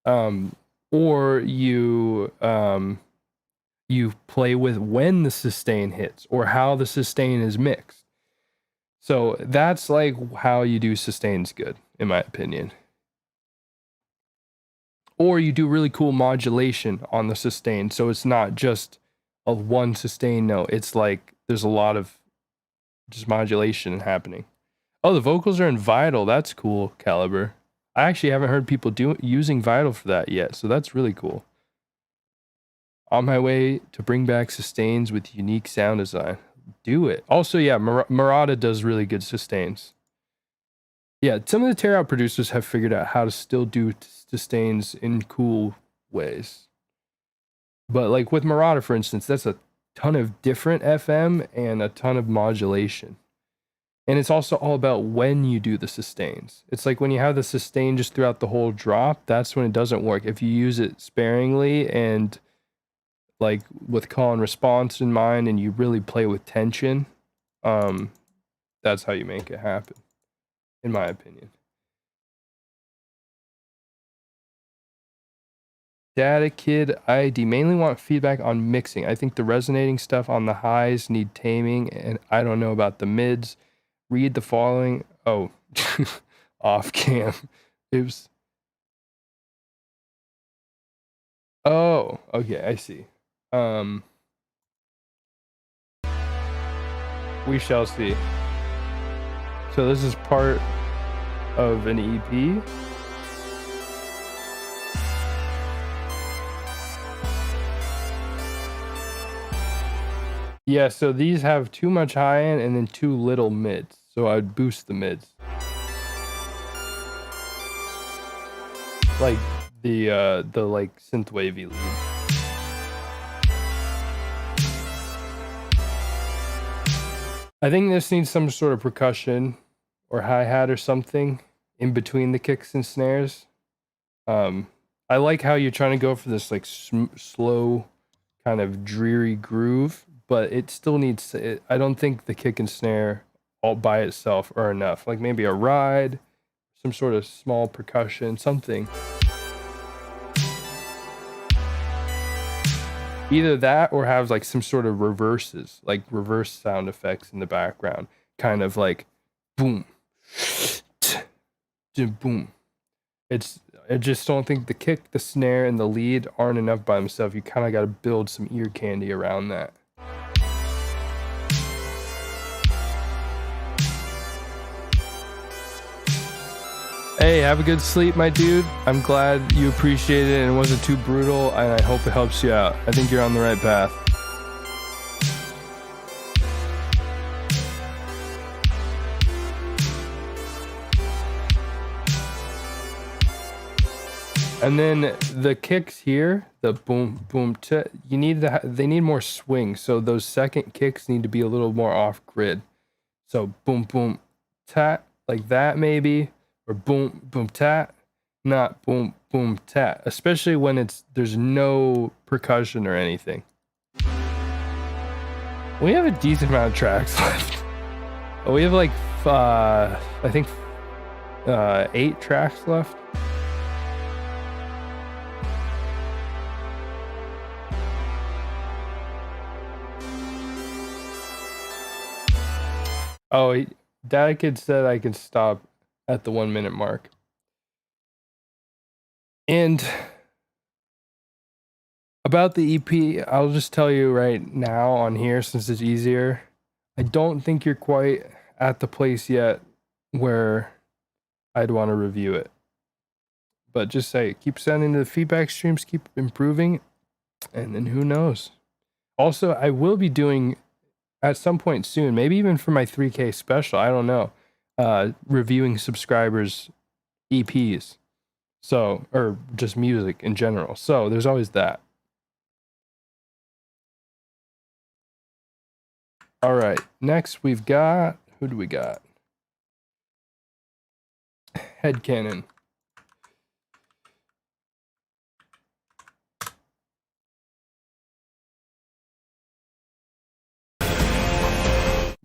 Or you play with when the sustain hits or how the sustain is mixed. So that's like how you do sustains good, in my opinion. Or you do really cool modulation on the sustain, so it's not just a one sustain note. It's like there's a lot of just modulation happening. Oh, the vocals are in Vital. That's cool, Caliber. I actually haven't heard people using Vital for that yet, so that's really cool. On my way to bring back sustains with unique sound design. Do it. Also, yeah, Murata does really good sustains. Yeah, some of the tear out producers have figured out how to still do sustains in cool ways. But like with Murata, for instance, that's a ton of different FM and a ton of modulation. And it's also all about when you do the sustains. It's like when you have the sustain just throughout the whole drop, that's when it doesn't work. If you use it sparingly and like with call and response in mind, and you really play with tension, that's how you make it happen, in my opinion. Data Kid ID mainly want feedback on mixing. I think the resonating stuff on the highs need taming, and I don't know about the mids. Read the following. Oh, off cam. Oops. Oh, okay, I see. We shall see. So this is part of an EP. Yeah, so these have too much high end and then too little mids. So I'd boost the mids. Like the like synthwavy lead. I think this needs some sort of percussion or hi-hat or something in between the kicks and snares. I like how you're trying to go for this like slow kind of dreary groove, but it still needs, I don't think the kick and snare all by itself are enough. Like maybe a ride, some sort of small percussion, something. Either that or have like some sort of reverses, like reverse sound effects in the background. Kind of like boom, boom. I just don't think the kick, the snare, and the lead aren't enough by themselves. You kind of got to build some ear candy around that. Hey, have a good sleep, my dude. I'm glad you appreciated it and it wasn't too brutal, and I hope it helps you out. I think you're on the right path. And then the kicks here, the boom boom ta, you need to they need more swing. So those second kicks need to be a little more off grid. So boom boom tat like that maybe, or boom boom tat, not boom boom tat. Especially when there's no percussion or anything. We have a decent amount of tracks left. We have like I think 8 tracks left. Oh, Data Kid said I can stop at the 1 minute mark. And about the EP, I'll just tell you right now on here since it's easier. I don't think you're quite at the place yet where I'd want to review it. But just say, keep sending the feedback streams, keep improving, and then who knows. Also, I will be doing at some point soon, maybe even for my 3K special, I don't know, reviewing subscribers' EPs. So, or just music in general. So there's always that. All right, next we've got, who do we got? Headcanon.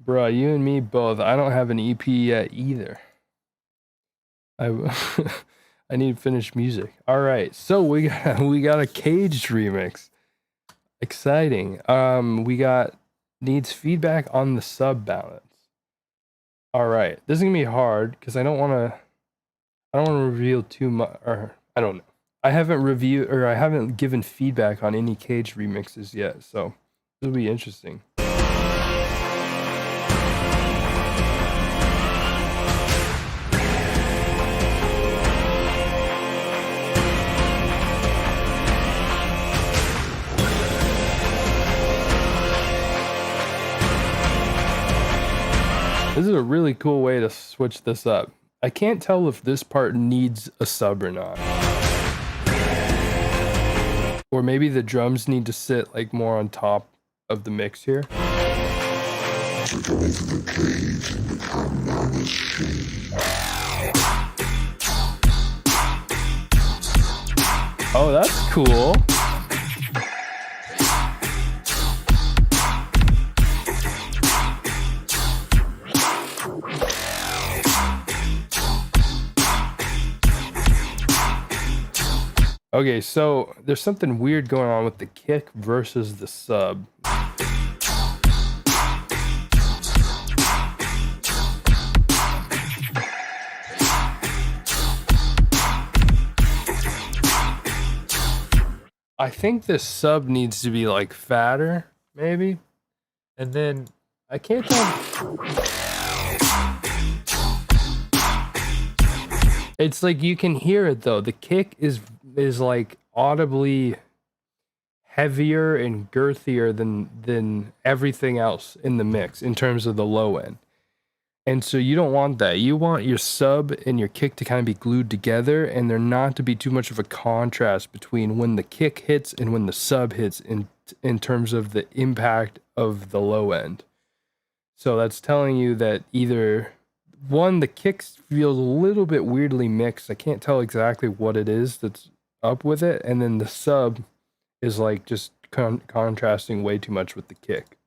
Bruh, you and me both. I don't have an EP yet either. I need to finish music. All right, so we got a Caged remix. Exciting. Needs feedback on the sub balance. All right, this is gonna be hard because I don't want to reveal too much, or I don't know. I haven't given feedback on any Caged remixes yet, so this will be interesting. This is a really cool way to switch this up. I can't tell if this part needs a sub or not. Or maybe the drums need to sit like more on top of the mix here. Oh, that's cool. Okay, so there's something weird going on with the kick versus the sub. I think this sub needs to be like fatter, maybe. And then I can't tell. It's like you can hear it though. The kick is like audibly heavier and girthier than everything else in the mix in terms of the low end. And so you don't want that. You want your sub and your kick to kind of be glued together, and there not to be too much of a contrast between when the kick hits and when the sub hits in terms of the impact of the low end. So that's telling you that either one, the kicks feels a little bit weirdly mixed. I can't tell exactly what it is that's up with it, and then the sub is like just contrasting way too much with the kick.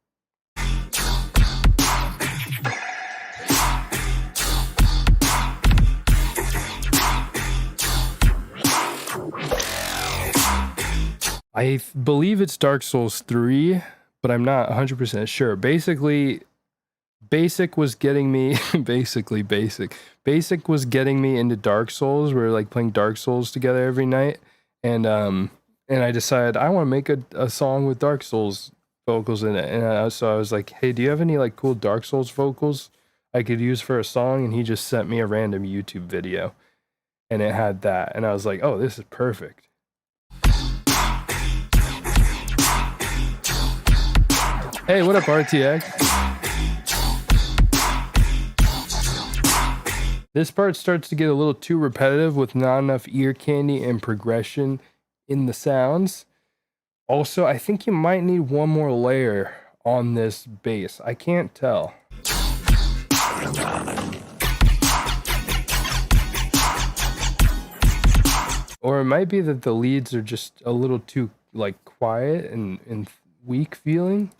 I believe it's Dark Souls 3, but I'm not 100% sure. Basically, Basic was getting me Basic was getting me into Dark Souls. We were like playing Dark Souls together every night, and I decided I want to make a song with Dark Souls vocals in it. And so I was like, hey, do you have any like cool Dark Souls vocals I could use for a song? And he just sent me a random YouTube video, and it had that, and I was like, oh, this is perfect. Hey, what up, RTX? This part starts to get a little too repetitive with not enough ear candy and progression in the sounds. Also, I think you might need one more layer on this bass. I can't tell. Or it might be that the leads are just a little too like quiet and weak feeling.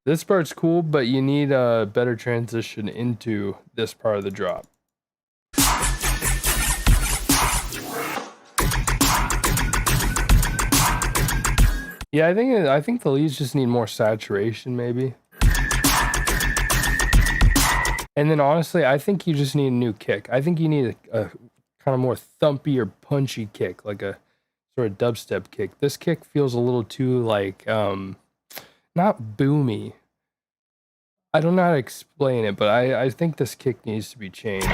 This part's cool, but you need a better transition into this part of the drop. Yeah, I think the leads just need more saturation, maybe. And then honestly, I think you just need a new kick. I think you need a kind of more thumpy or punchy kick, like a sort of dubstep kick. This kick feels a little too like not boomy. I don't know how to explain it, but I think this kick needs to be changed.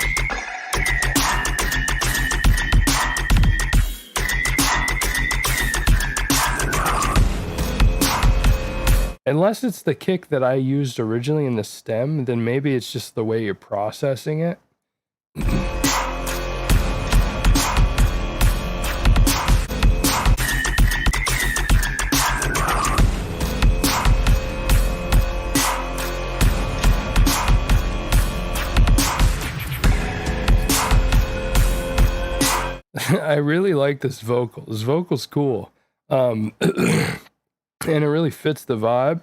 Unless it's the kick that I used originally in the stem, then maybe it's just the way you're processing it. I really like this vocal. This vocal's cool. And it really fits the vibe,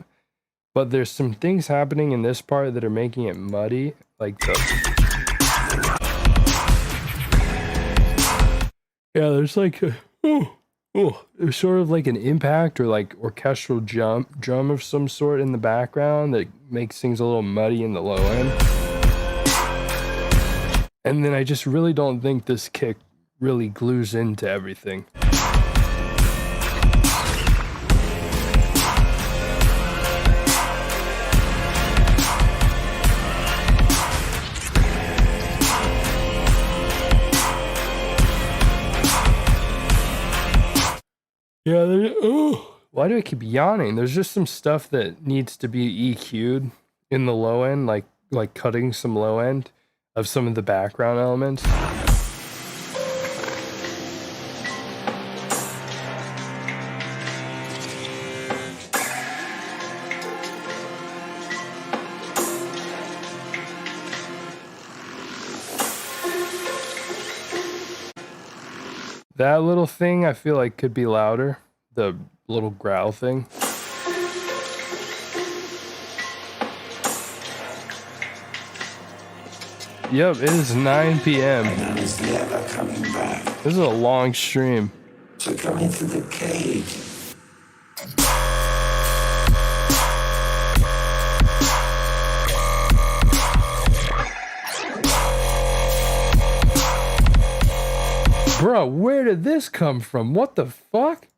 but there's some things happening in this part that are making it muddy, like there's like there's sort of like an impact or like orchestral drum of some sort in the background that makes things a little muddy in the low end. And then I just really don't think this kick really glues into everything. Yeah, why do I keep yawning? There's just some stuff that needs to be EQ'd in the low end, like cutting some low end of some of the background elements. That little thing I feel like could be louder, the little growl thing. Yep, it is 9 p.m. And is never coming back. This is a long stream. So come into the cave. Bro, where did this come from? What the fuck?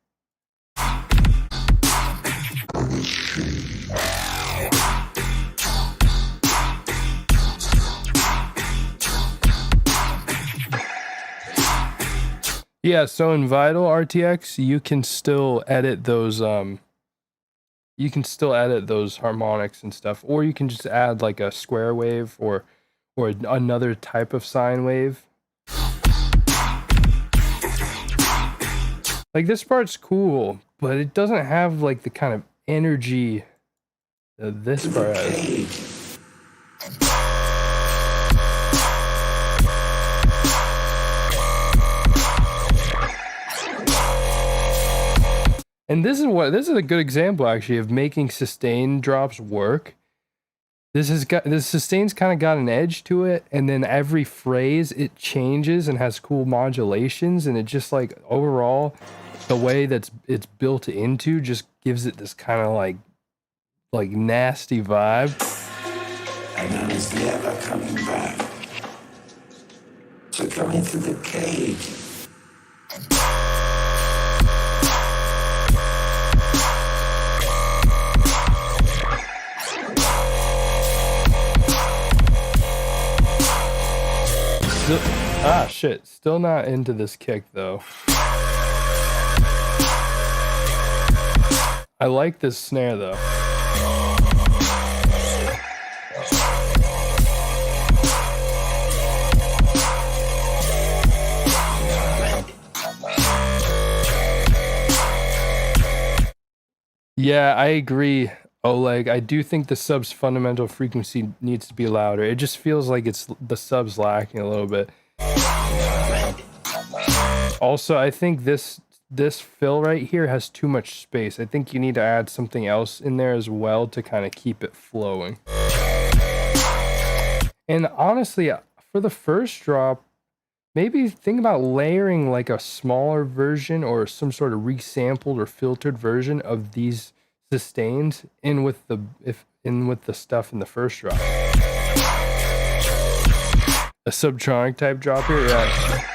Yeah, so in Vital RTX, you can still edit those harmonics and stuff, or you can just add like a square wave or another type of sine wave. Like, this part's cool, but it doesn't have like the kind of energy that this part has. And this is a good example actually of making sustain drops work. This sustain's kind of got an edge to it, and then every phrase it changes and has cool modulations, and it just like overall the way it's built into just gives it this kind of like nasty vibe. And none is never coming back. So come into the cave. Ah, shit. Still not into this kick, though. I like this snare, though. Yeah, I agree, Oleg. I do think the sub's fundamental frequency needs to be louder. It just feels like the sub's lacking a little bit. Also, I think this fill right here has too much space. I think you need to add something else in there as well to kind of keep it flowing. And honestly, for the first drop, maybe think about layering like a smaller version or some sort of resampled or filtered version of these sustains in with the stuff in the first drop. A subtronic type drop here, yeah.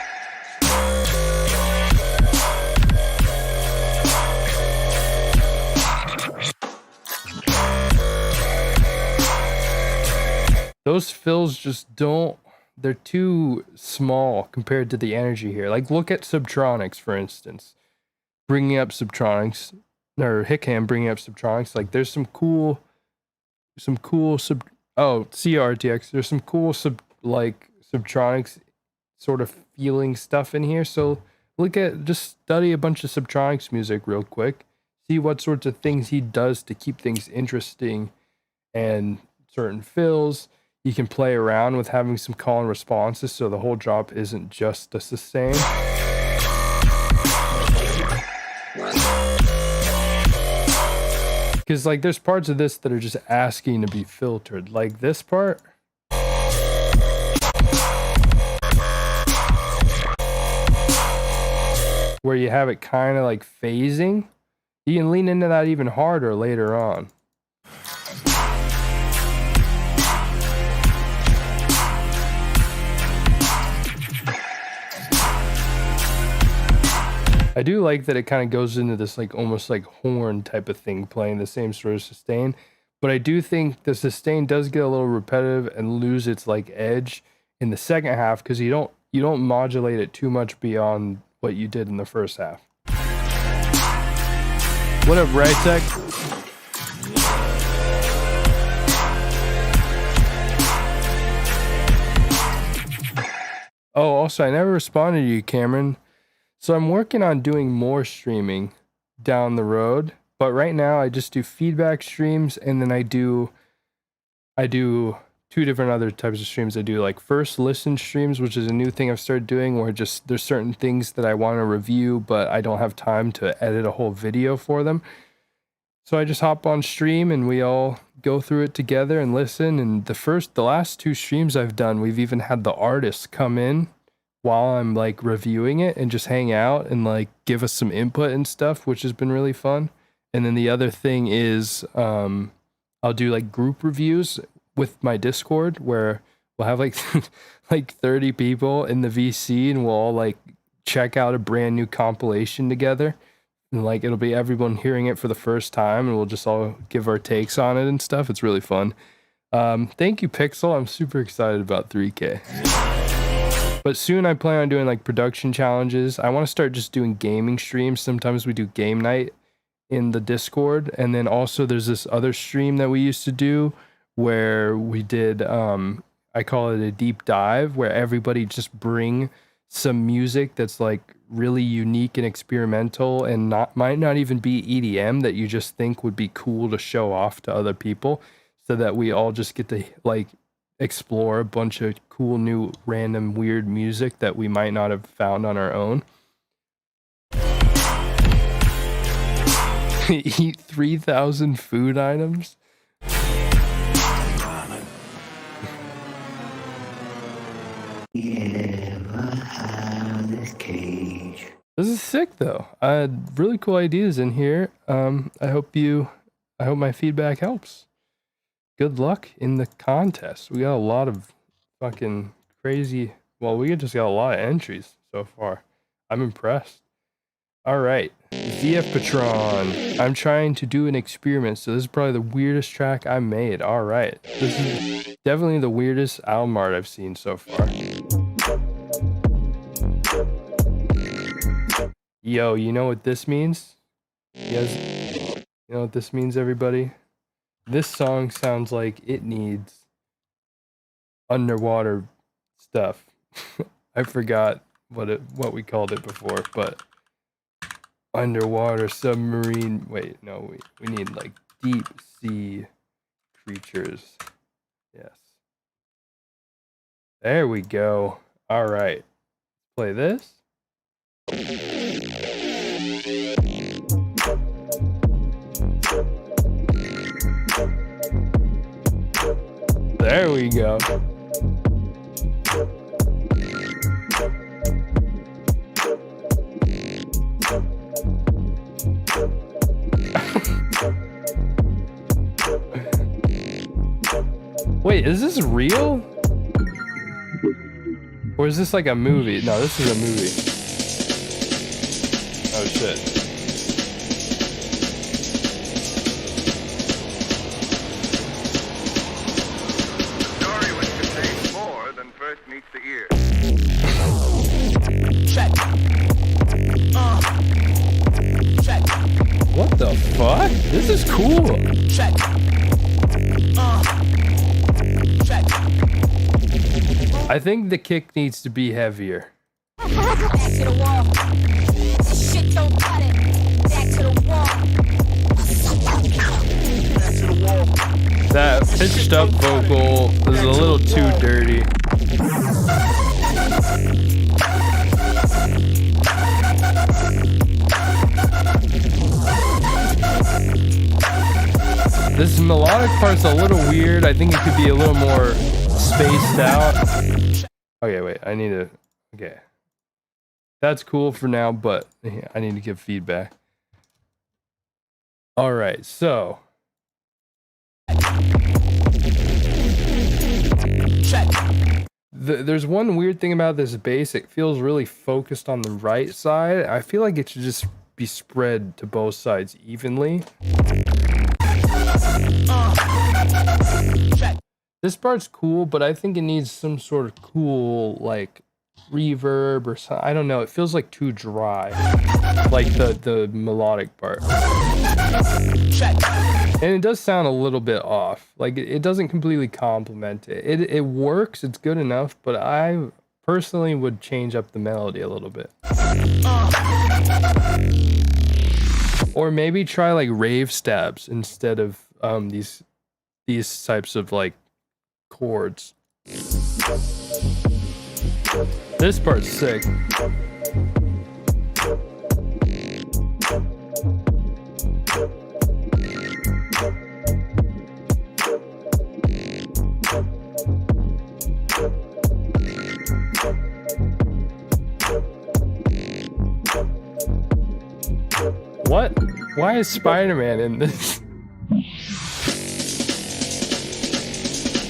Those fills just don't, they're too small compared to the energy here. Like, look at Subtronics, for instance. Bringing up Subtronics, or Hickham bringing up Subtronics. Like, there's some cool CRTX. There's some cool Subtronics sort of feeling stuff in here. So just study a bunch of Subtronics music real quick. See what sorts of things he does to keep things interesting and certain fills. You can play around with having some call and responses so the whole drop isn't just a sustain. Because like there's parts of this that are just asking to be filtered. Like this part. Where you have it kind of like phasing. You can lean into that even harder later on. I do like that it kind of goes into this like almost like horn type of thing, playing the same sort of sustain. But I do think the sustain does get a little repetitive and lose its like edge in the second half because you don't modulate it too much beyond what you did in the first half. What up, Rytech? Oh, also, I never responded to you, Cameron. So I'm working on doing more streaming down the road, but right now I just do feedback streams, and then I do two different other types of streams. I do like first listen streams, which is a new thing I've started doing, where just there's certain things that I want to review, but I don't have time to edit a whole video for them. So I just hop on stream and we all go through it together and listen. And the last two streams I've done, we've even had the artists come in while I'm like reviewing it and just hang out and like give us some input and stuff, which has been really fun. And then the other thing is I'll do like group reviews with my Discord where we'll have like like 30 people in the VC and we'll all like check out a brand new compilation together. And like it'll be everyone hearing it for the first time and we'll just all give our takes on it and stuff. It's really fun. Thank you, Pixel. I'm super excited about 3K. But soon I plan on doing like production challenges. I want to start just doing gaming streams. Sometimes we do game night in the Discord. And then also there's this other stream that we used to do where we did, I call it a deep dive, where everybody just bring some music that's like really unique and experimental and might not even be EDM that you just think would be cool to show off to other people, so that we all just get to like explore a bunch of cool new random weird music that we might not have found on our own. Eat 3,000 food items. This is sick though. I had really cool ideas in here. I hope my feedback helps. Good luck in the contest. We got a lot of fucking crazy, well, we just got a lot of entries so far. I'm impressed. All right, ZF Patron. I'm trying to do an experiment, so this is probably the weirdest track I made. All right, this is definitely the weirdest album art I've seen so far. Yo, you know what this means? Yes. You know what this means, everybody? This song sounds like it needs underwater stuff. I forgot what we called it before, but underwater submarine. Wait, no, we need like deep sea creatures. Yes. There we go. All right. Play this. There we go. Wait, is this real? Or is this like a movie? No, this is a movie. Oh shit. Story which contains more than first meets the ear. Check. Check. What the fuck? This is cool. Check. Check. I think the kick needs to be heavier. Back to the wall. This shit don't cut it. Back to the wall. Back to the wall. That pitched up vocal is a little too dirty. This melodic part's a little weird. I think it could be a little more spaced out. Okay, wait, I need to... Okay. That's cool for now, but I need to give feedback. Alright, so... There's one weird thing about this bass. It feels really focused on the right side. I feel like it should just be spread to both sides evenly. This part's cool, but I think it needs some sort of cool, like, reverb or something. I don't know. It feels like too dry. Like the melodic part. And it does sound a little bit off. Like, it doesn't completely complement it. It works. It's good enough, but I personally would change up the melody a little bit. Or maybe try, like, rave stabs instead of these types of, like, chords. This part's sick. What? Why is Spider-Man in this?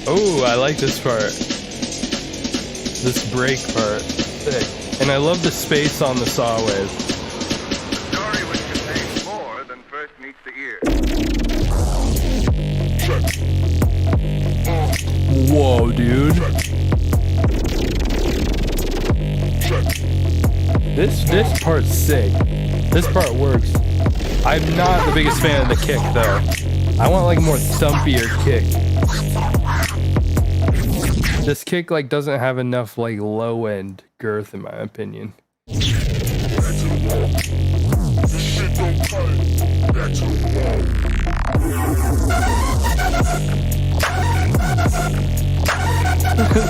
Oh, I like this part. This break part. Sick. And I love the space on the saw wave. Story which contains more than first meets the ear. Whoa, dude. This part's sick. This part works. I'm not the biggest fan of the kick, though. I want like a more thumpier kick. This kick like doesn't have enough like low end girth in my opinion.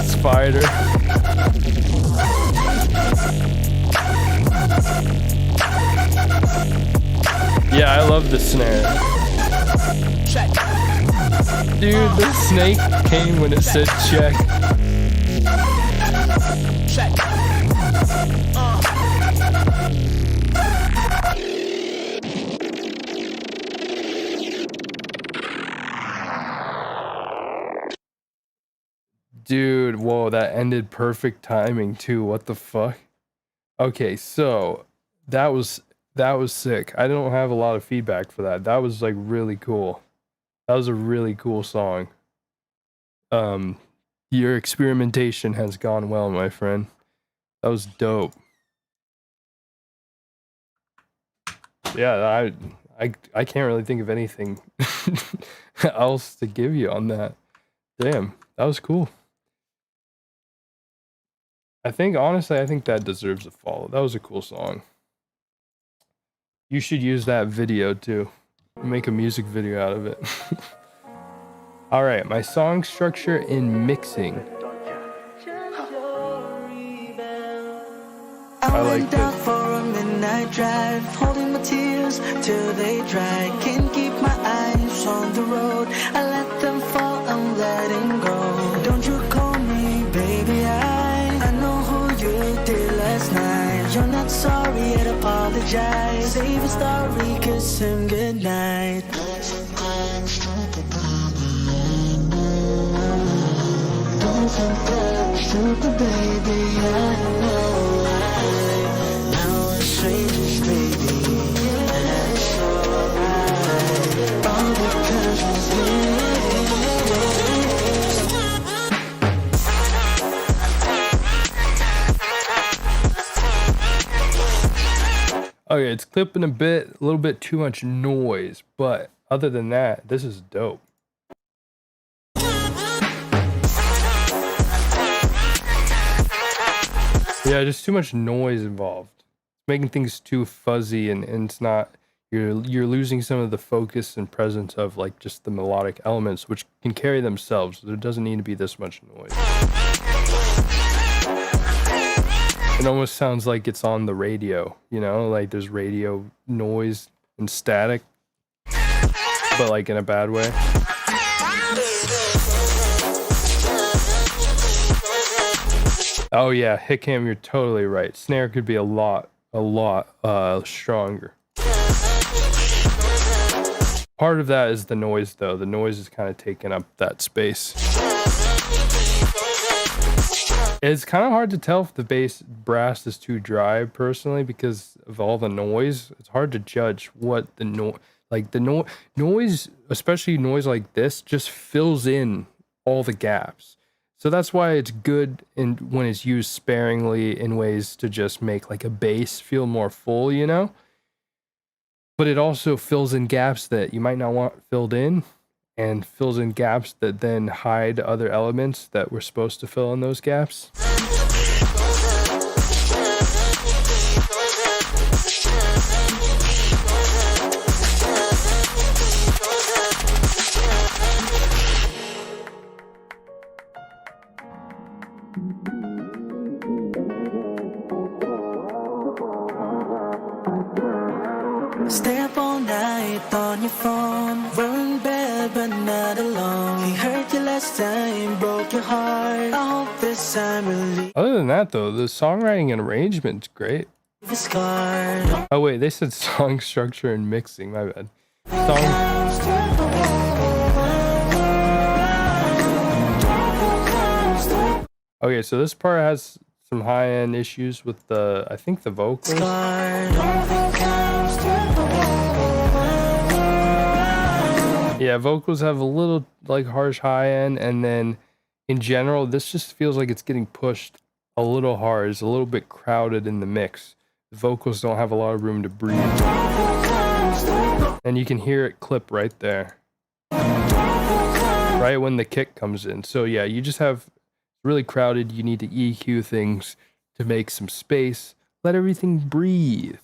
Spider. Yeah, I love the snare. Dude, the snake came when it said check. Dude, whoa, that ended perfect timing too. What the fuck? Okay, so that was sick. I don't have a lot of feedback for that. That was like really cool. That was a really cool song. Your experimentation has gone well, my friend. That was dope. Yeah, I can't really think of anything else to give you on that. Damn, that was cool. Honestly, I think that deserves a follow. That was a cool song. You should use that video too. Make a music video out of it. All right, my song structure in mixing. I like this. For a midnight drive, holding my tears till they dry. Can't keep my eyes on the road. I let them fall, I'm letting go. Don't you call me, baby, I know who you did last night. You're not sorry, I'd apologize. Save a story, kiss him goodnight. Don't think that stupid, baby, I know. Okay, it's clipping a little bit too much noise, but other than that, this is dope. Yeah, just too much noise involved. It's making things too fuzzy, and it's not, you're losing some of the focus and presence of like just the melodic elements, which can carry themselves. There doesn't need to be this much noise. It almost sounds like it's on the radio, you know, like there's radio noise and static, but like in a bad way. Oh yeah, hit cam, you're totally right. Snare could be a lot stronger. Part of that is the noise though. The noise is kind of taking up that space. It's kind of hard to tell if the brass is too dry personally because of all the noise. It's hard to judge what the noise, especially noise like this, just fills in all the gaps. So that's why it's good when it's used sparingly in ways to just make like a bass feel more full, you know? But it also fills in gaps that you might not want filled in, and fills in gaps that then hide other elements that were supposed to fill in those gaps. Stay up all night on your phone. We're in bed but not alone. He hurt you last time, broke your heart. I hope this time really. Other than that though, the songwriting and arrangement's great. Oh wait, they said song structure and mixing, my bad. Okay, so this part has some high-end issues with I think the vocals. Yeah, vocals have a little like harsh high end, and then in general, this just feels like it's getting pushed a little hard. It's a little bit crowded in the mix. The vocals don't have a lot of room to breathe. And you can hear it clip right there. Right when the kick comes in. So yeah, you just have really crowded. You need to EQ things to make some space. Let everything breathe.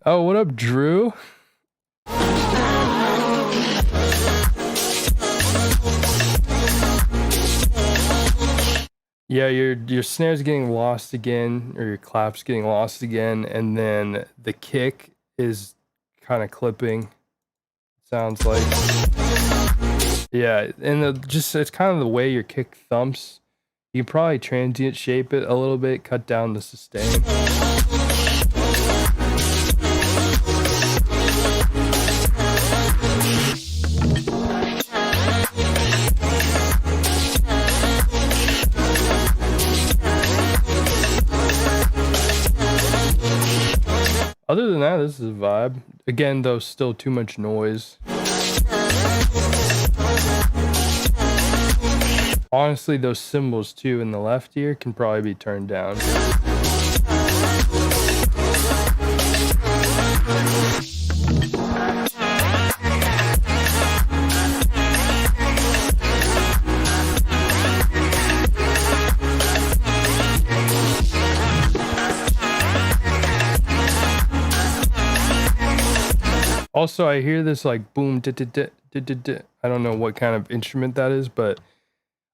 Oh, what up, Drew? Yeah, your snare's getting lost again, or your clap's getting lost again, and then the kick is kind of clipping. Sounds like. Yeah, and it's kind of the way your kick thumps. You can probably transient shape it a little bit, cut down the sustain. Other than that, this is a vibe. Again, though, still too much noise. Honestly, those cymbals too in the left ear can probably be turned down. Also, I hear this like boom, I don't know what kind of instrument that is, but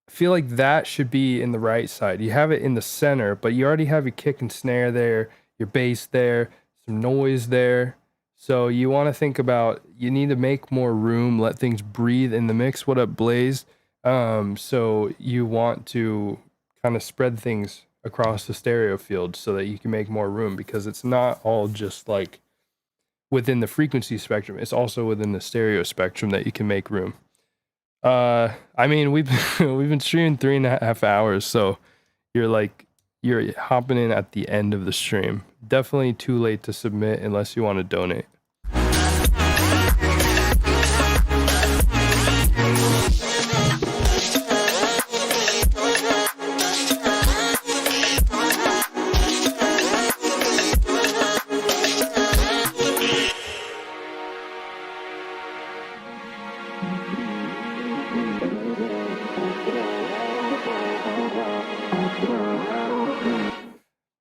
I feel like that should be in the right side. You have it in the center, but you already have your kick and snare there, your bass there, some noise there. So you want to think about, you need to make more room, let things breathe in the mix. What up, Blaze? So you want to kind of spread things across the stereo field so that you can make more room, because it's not all just like within the frequency spectrum, it's also within the stereo spectrum that you can make room. I mean, we've been streaming 3.5 hours, so you're hopping in at the end of the stream. Definitely too late to submit unless you want to donate.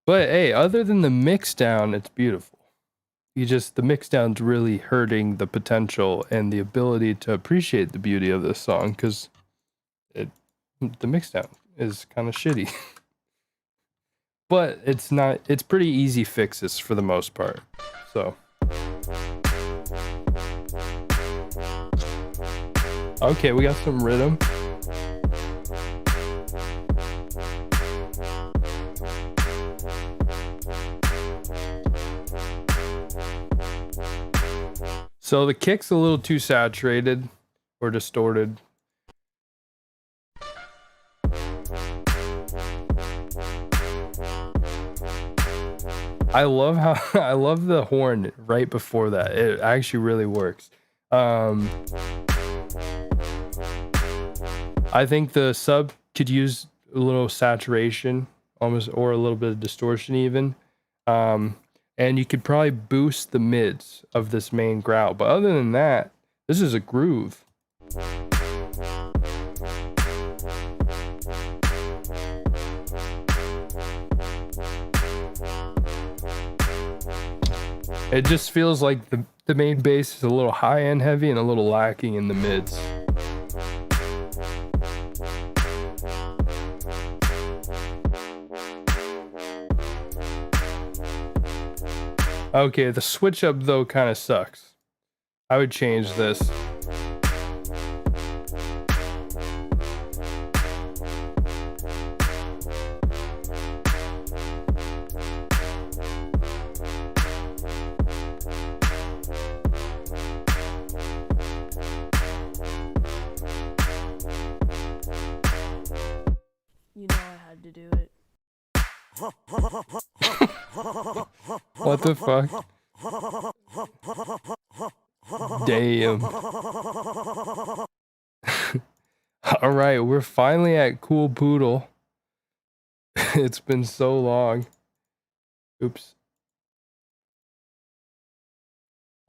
But hey, other than the mix down, it's beautiful. The mix down's really hurting the potential and the ability to appreciate the beauty of this song, because the mix down is kind of shitty. But it's pretty easy fixes for the most part. So okay, we got some rhythm. So the kick's a little too saturated or distorted. I love the horn right before that. It actually really works. I think the sub could use a little saturation, almost, or a little bit of distortion even. And you could probably boost the mids of this main growl. But other than that, this is a groove. It just feels like the main bass is a little high and heavy and a little lacking in the mids. Okay, the switch up though kind of sucks. I would change this. You know I had to do it. What the fuck? Damn. Alright, we're finally at Cool Poodle. It's been so long. Oops.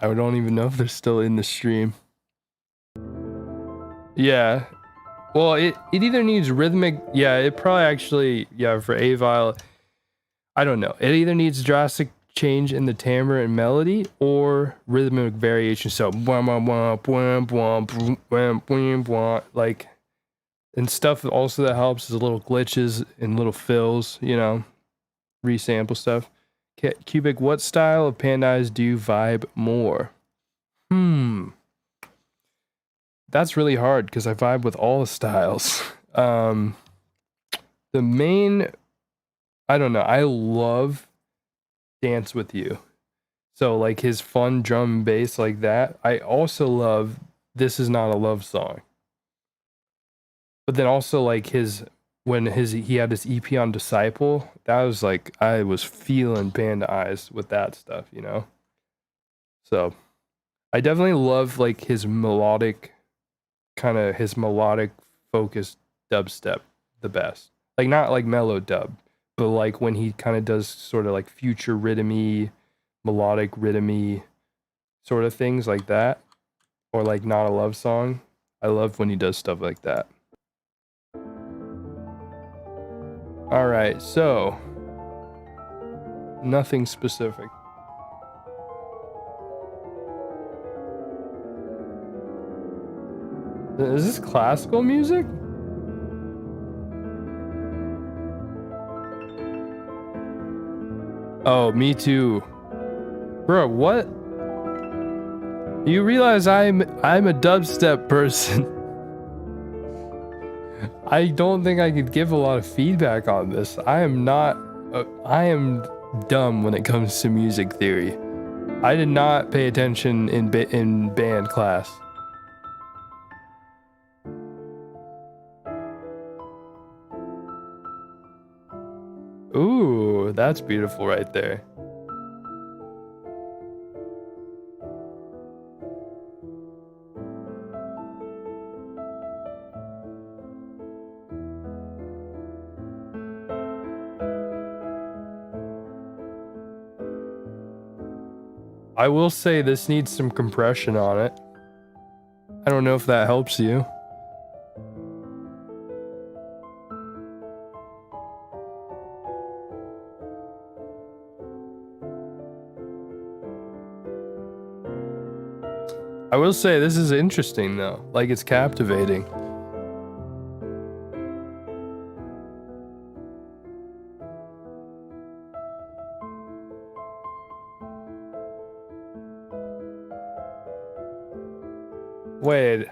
I don't even know if they're still in the stream. Yeah. Well, it either needs rhythmic... Yeah, it probably actually... Yeah, for Avile... I don't know. It either needs drastic change in the timbre and melody or rhythmic variation. So, like, and stuff also that helps is little glitches and little fills, you know, resample stuff. Cubic, what style of Panda Eyes do you vibe more? That's really hard because I vibe with all the styles. The main... I don't know. I love Dance With You. So like his fun drum and bass like that. I also love This Is Not a Love Song. But then also like he had his EP on Disciple, that was like, I was feeling Panda Eyes with that stuff, you know? So I definitely love like his melodic focused dubstep the best. Like not like mellow dub, but like when he kind of does sort of like future rhythmy, melodic rhythmy sort of things like that, or like Not a Love Song. I love when he does stuff like that. All right, so nothing specific. Is this classical music? Oh, me too. Bro, what? You realize I'm a dubstep person. I don't think I could give a lot of feedback on this. I am dumb when it comes to music theory. I did not pay attention in band class. Ooh, that's beautiful right there. I will say this needs some compression on it. I don't know if that helps you. I will say this is interesting though. Like it's captivating.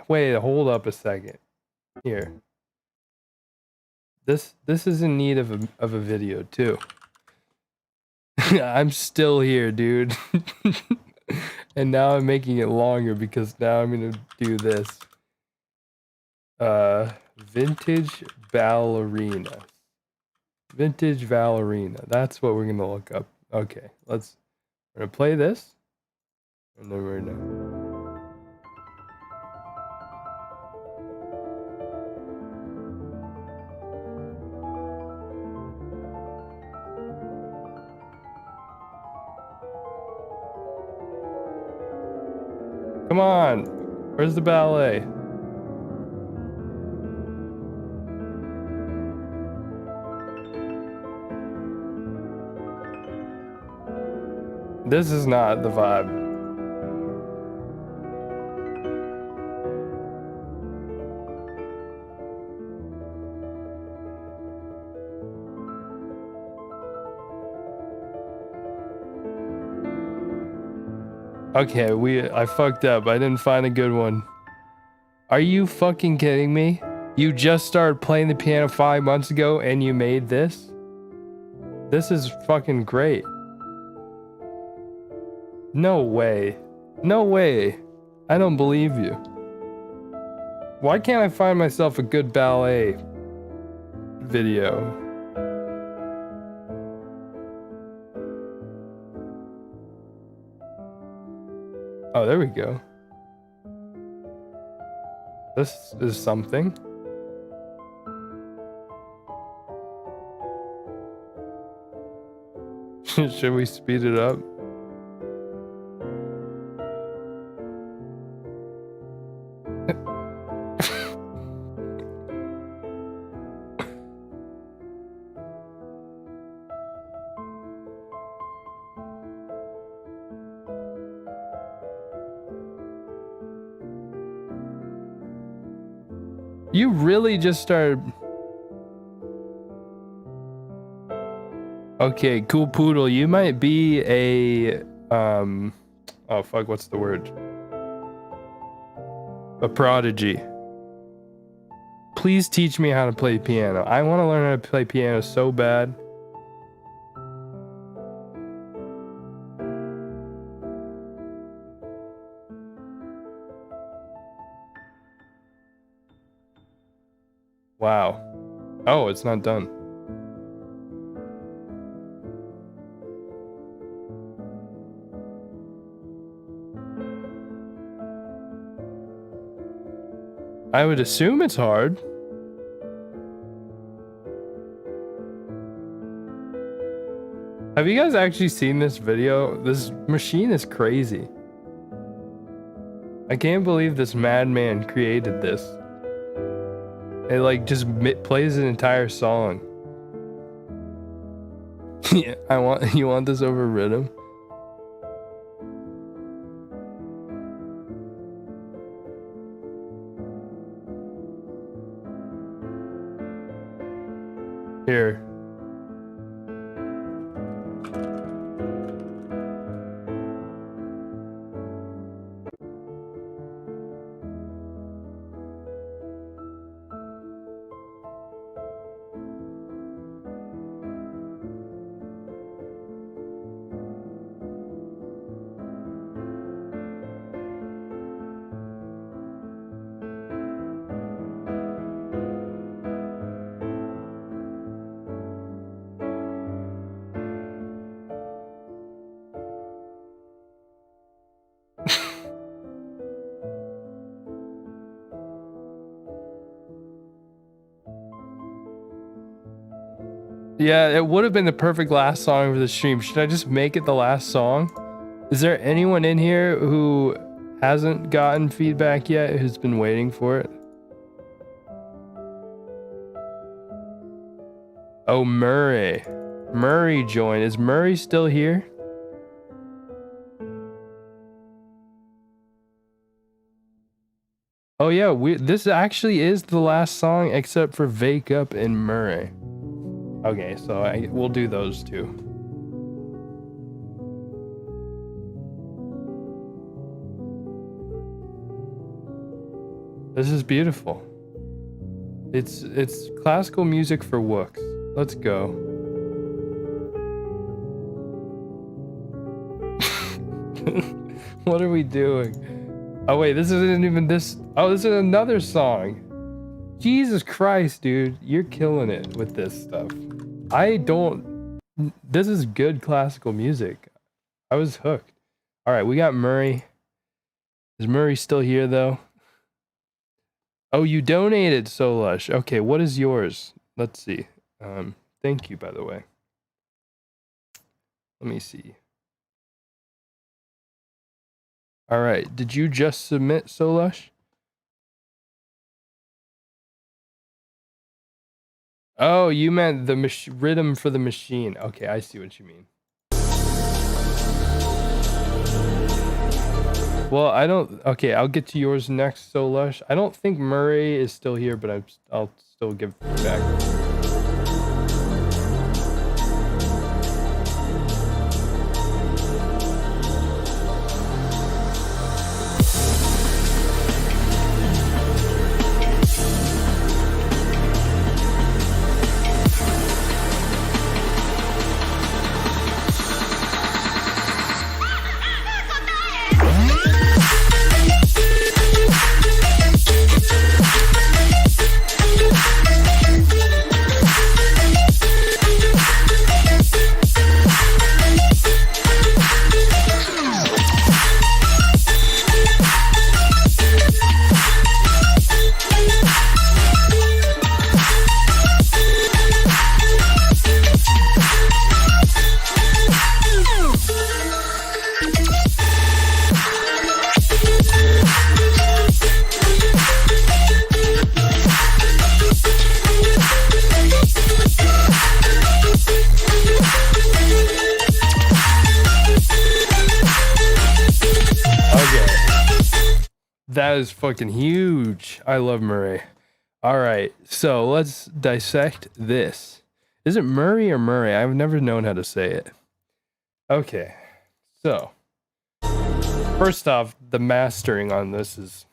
Wait, hold up a second. Here. This is in need of a video too. I'm still here, dude. And now I'm making it longer because now I'm gonna do this. Vintage ballerina. Vintage ballerina. That's what we're gonna look up. Okay, we're gonna play this. And then we're gonna come on! Where's the ballet? This is not the vibe. Okay, I fucked up. I didn't find a good one. Are you fucking kidding me? You just started playing the piano 5 months ago and you made this? This is fucking great. No way. No way. I don't believe you. Why can't I find myself a good ballet video? Oh, there we go. This is something. Should we speed it up? You really just started. Okay, cool poodle. You might be a oh fuck, what's the word? A prodigy. Please teach me how to play piano. I want to learn how to play piano so bad. Wow. Oh, it's not done. I would assume it's hard. Have you guys actually seen this video? This machine is crazy. I can't believe this madman created this. It like just plays an entire song. Yeah, you want this over rhythm? Here. Yeah, it would have been the perfect last song for the stream. Should I just make it the last song? Is there anyone in here who hasn't gotten feedback yet, who's been waiting for it? Oh, Murray. Murray joined. Is Murray still here? Oh yeah, this actually is the last song except for Wake Up and Murray. Okay, so we'll do those two. This is beautiful. It's classical music for wooks. Let's go. What are we doing? Oh wait, this isn't even this. Oh, this is another song. Jesus Christ, dude, you're killing it with this stuff. This is good classical music. I was hooked. All right, we got Murray. Is Murray still here though? Oh, you donated, So Lush. Okay, what is yours? Let's see. Thank you, by the way. Let me see. All right, did you just submit, So Lush? Oh, you meant the rhythm for the machine. Okay, I see what you mean. Well, I don't... Okay, I'll get to yours next, So Lush. I don't think Murray is still here, but I'll still give feedback. That is fucking huge. I love Murray. All right, so let's dissect this. Is it Murray or Murray? I've never known how to say it. Okay, so first off, the mastering on this is...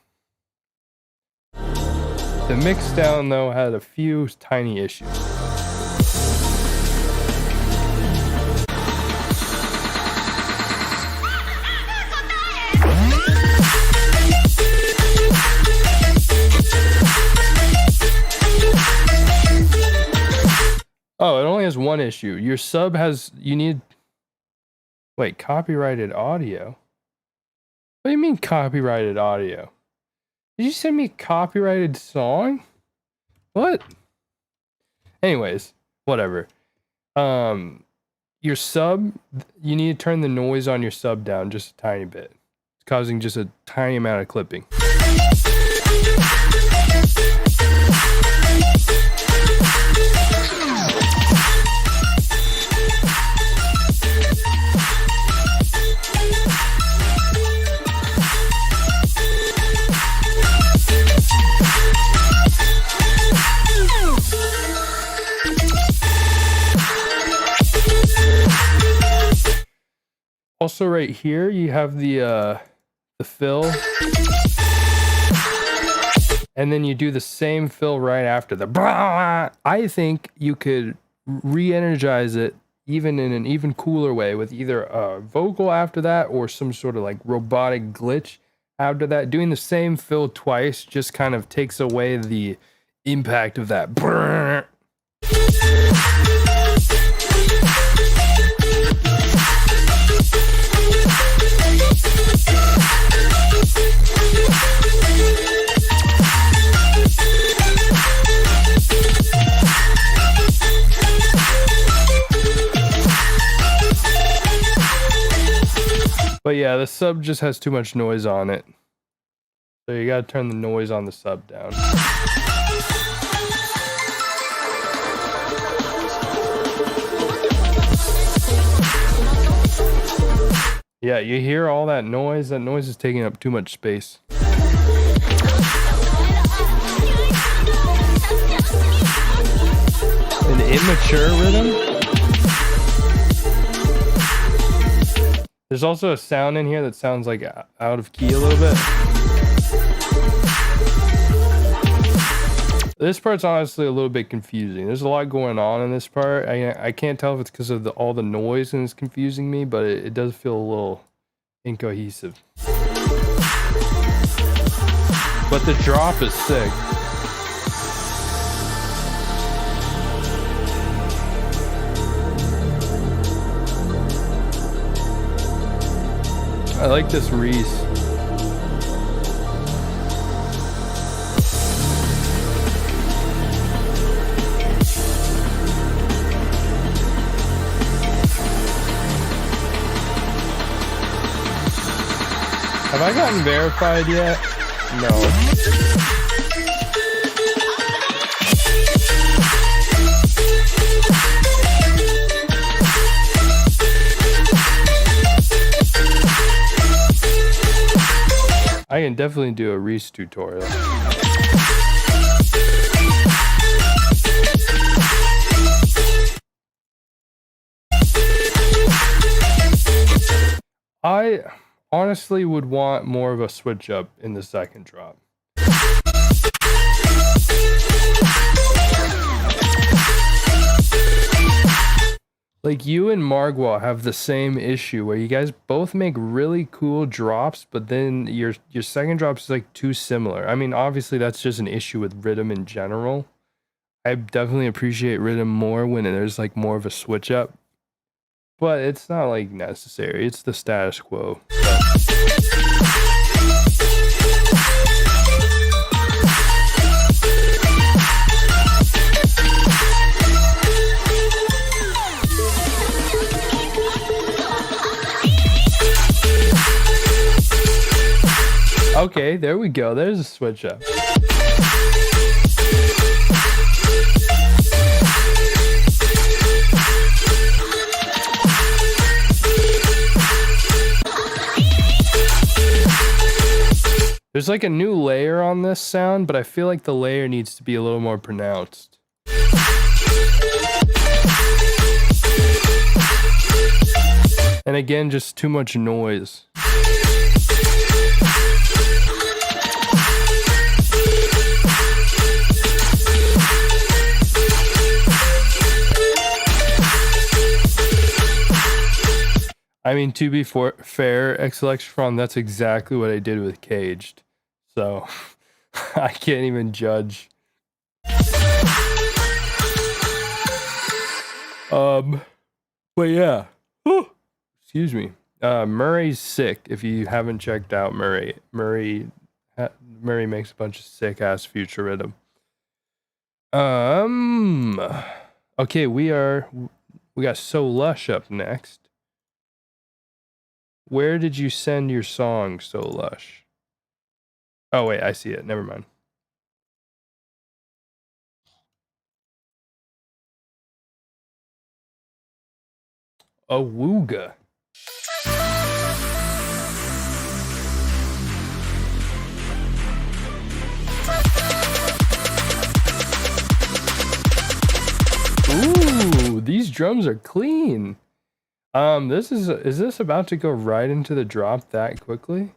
The mix down, though, had a few tiny issues. Oh, it only has one issue. Your sub has... You need... Wait, copyrighted audio? What do you mean copyrighted audio? Did you send me a copyrighted song? What? Anyways, whatever. your sub, you need to turn the noise on your sub down just a tiny bit. It's causing just a tiny amount of clipping. Also right here you have the fill, and then you do the same fill right after the brah. I think you could re-energize it even in an even cooler way with either a vocal after that or some sort of like robotic glitch after that. Doing the same fill twice just kind of takes away the impact of that brah. But yeah, the sub just has too much noise on it. So you gotta turn the noise on the sub down. Yeah, you hear all that noise? That noise is taking up too much space. An immature rhythm? There's also a sound in here that sounds like out of key a little bit. This part's honestly a little bit confusing. There's a lot going on in this part. I can't tell if it's because of all the noise and it's confusing me, but it does feel a little incohesive. But the drop is sick. I like this Reese. Have I gotten verified yet? No. I can definitely do a Reese tutorial. I honestly would want more of a switch up in the second drop. Like you and Margwa have the same issue where you guys both make really cool drops, but then your second drop is like too similar. I mean, obviously that's just an issue with rhythm in general. I definitely appreciate rhythm more when there's like more of a switch up, but it's not like necessary. It's the status quo. Okay, there we go. There's a switch up. There's like a new layer on this sound, but I feel like the layer needs to be a little more pronounced. And again, just too much noise. I mean, to be fair, Exelextron, that's exactly what I did with Caged. So, I can't even judge. But yeah. Whew. Excuse me. Murray's sick. If you haven't checked out Murray makes a bunch of sick-ass future rhythm. Okay, we are We got So Lush up next. Where did you send your song, So Lush? Oh, wait, I see it. Never mind. Awooga. Ooh, these drums are clean. Is this about to go right into the drop that quickly?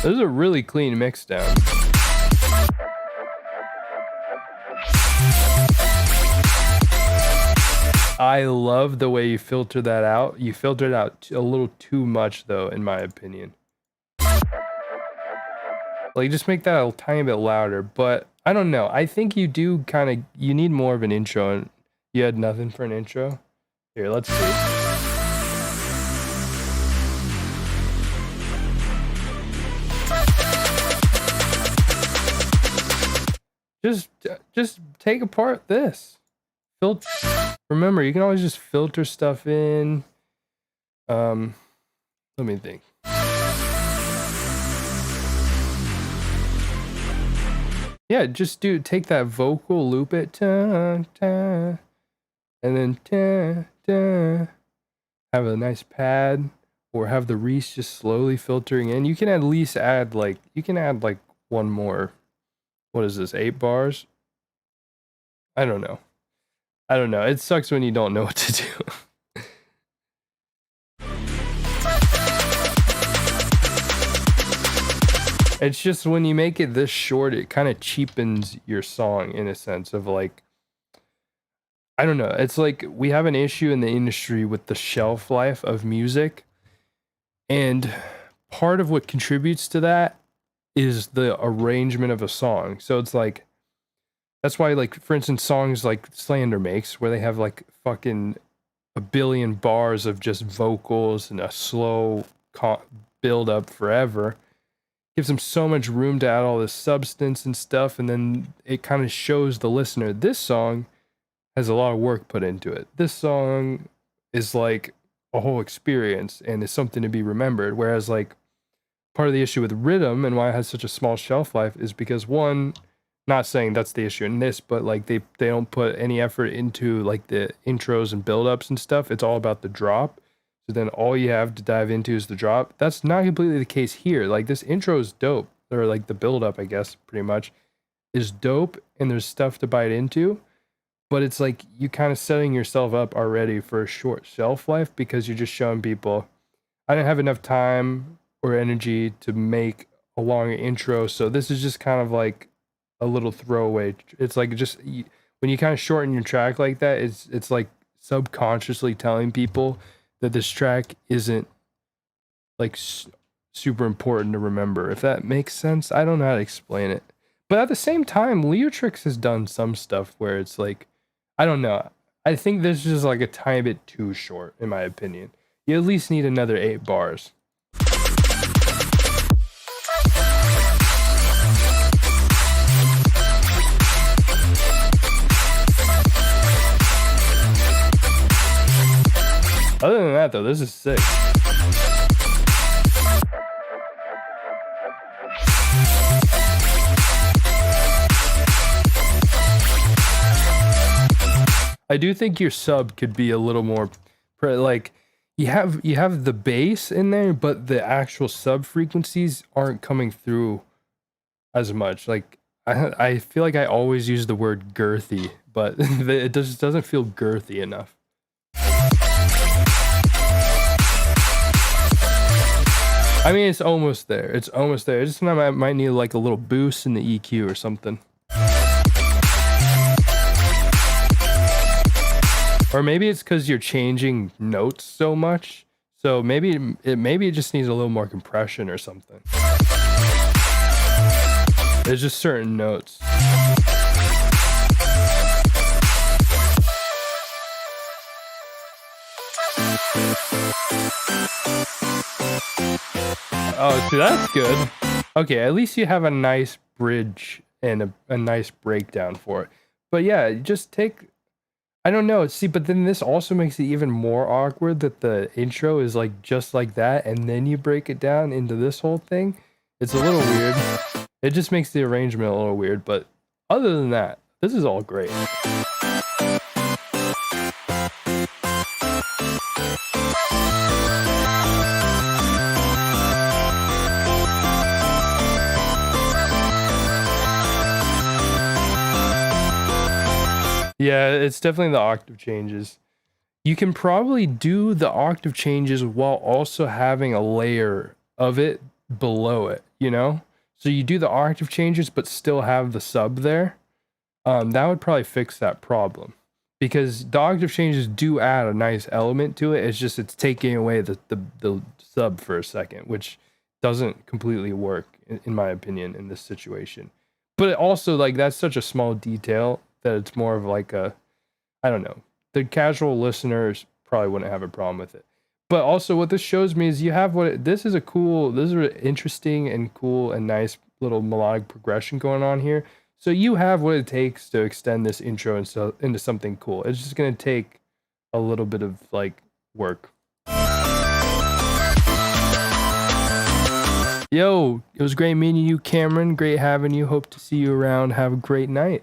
This is a really clean mix down. I love the way you filter that out. You filtered it out a little too much, though, in my opinion. Like, just make that a tiny bit louder. But I don't know. I think you do kind of. You need more of an intro. And you had nothing for an intro. Here, let's see. Just take apart this. Remember, you can always just filter stuff in. Let me think. Yeah, just take that vocal, loop it, and then have a nice pad, or have the Reese just slowly filtering in. You can at least add like one more. What is this, 8 bars? I don't know. It sucks when you don't know what to do. It's just when you make it this short, it kind of cheapens your song in a sense of like, I don't know. It's like we have an issue in the industry with the shelf life of music. And part of what contributes to that is the arrangement of a song. So it's like, that's why, like, for instance, songs like Slander makes, where they have like fucking a billion bars of just vocals and a slow build up forever, gives them so much room to add all this substance and stuff. And then it kind of shows the listener, this song has a lot of work put into it. This song is like a whole experience and is something to be remembered. Whereas like, part of the issue with rhythm and why it has such a small shelf life is because, one, not saying that's the issue in this, but like they don't put any effort into like the intros and build-ups and stuff. It's all about the drop. So then all you have to dive into is the drop. That's not completely the case here. Like, this intro is dope, or like the build-up, I guess, pretty much, is dope, and there's stuff to bite into. But it's like you kind of setting yourself up already for a short shelf life because you're just showing people, I didn't have enough time or energy to make a long intro, so this is just kind of like a little throwaway. It's like just when you kind of shorten your track like that, it's like subconsciously telling people that this track isn't like super important to remember, if that makes sense. I don't know how to explain it, but at the same time, Leotrix has done some stuff where it's like, I don't know, I think this is like a tiny bit too short in my opinion. You at least need another 8 bars. Other than that, though, this is sick. I do think your sub could be a little more, like, you have the bass in there, but the actual sub frequencies aren't coming through as much. Like, I feel like I always use the word girthy, but it just doesn't feel girthy enough. I mean, it's almost there. It's almost there. Just I might need like a little boost in the EQ or something. Or maybe it's because you're changing notes so much. So maybe it just needs a little more compression or something. There's just certain notes. Oh, see, that's good. Okay, at least you have a nice bridge and a nice breakdown for it. But yeah, just take... I don't know. See, but then this also makes it even more awkward that the intro is like just like that, and then you break it down into this whole thing. It's a little weird. It just makes the arrangement a little weird, but other than that, this is all great. Yeah, it's definitely the octave changes. You can probably do the octave changes while also having a layer of it below it, you know? So you do the octave changes but still have the sub there. That would probably fix that problem. Because the octave changes do add a nice element to it. It's just it's taking away the sub for a second, which doesn't completely work, in my opinion, in this situation. But it also, like, that's such a small detail that it's more of like a, I don't know, the casual listeners probably wouldn't have a problem with it. But also what this shows me is you have this is an interesting and cool and nice little melodic progression going on here. So you have what it takes to extend this intro into something cool. It's just going to take a little bit of like work. Yo, it was great meeting you, Cameron. Great having you. Hope to see you around. Have a great night.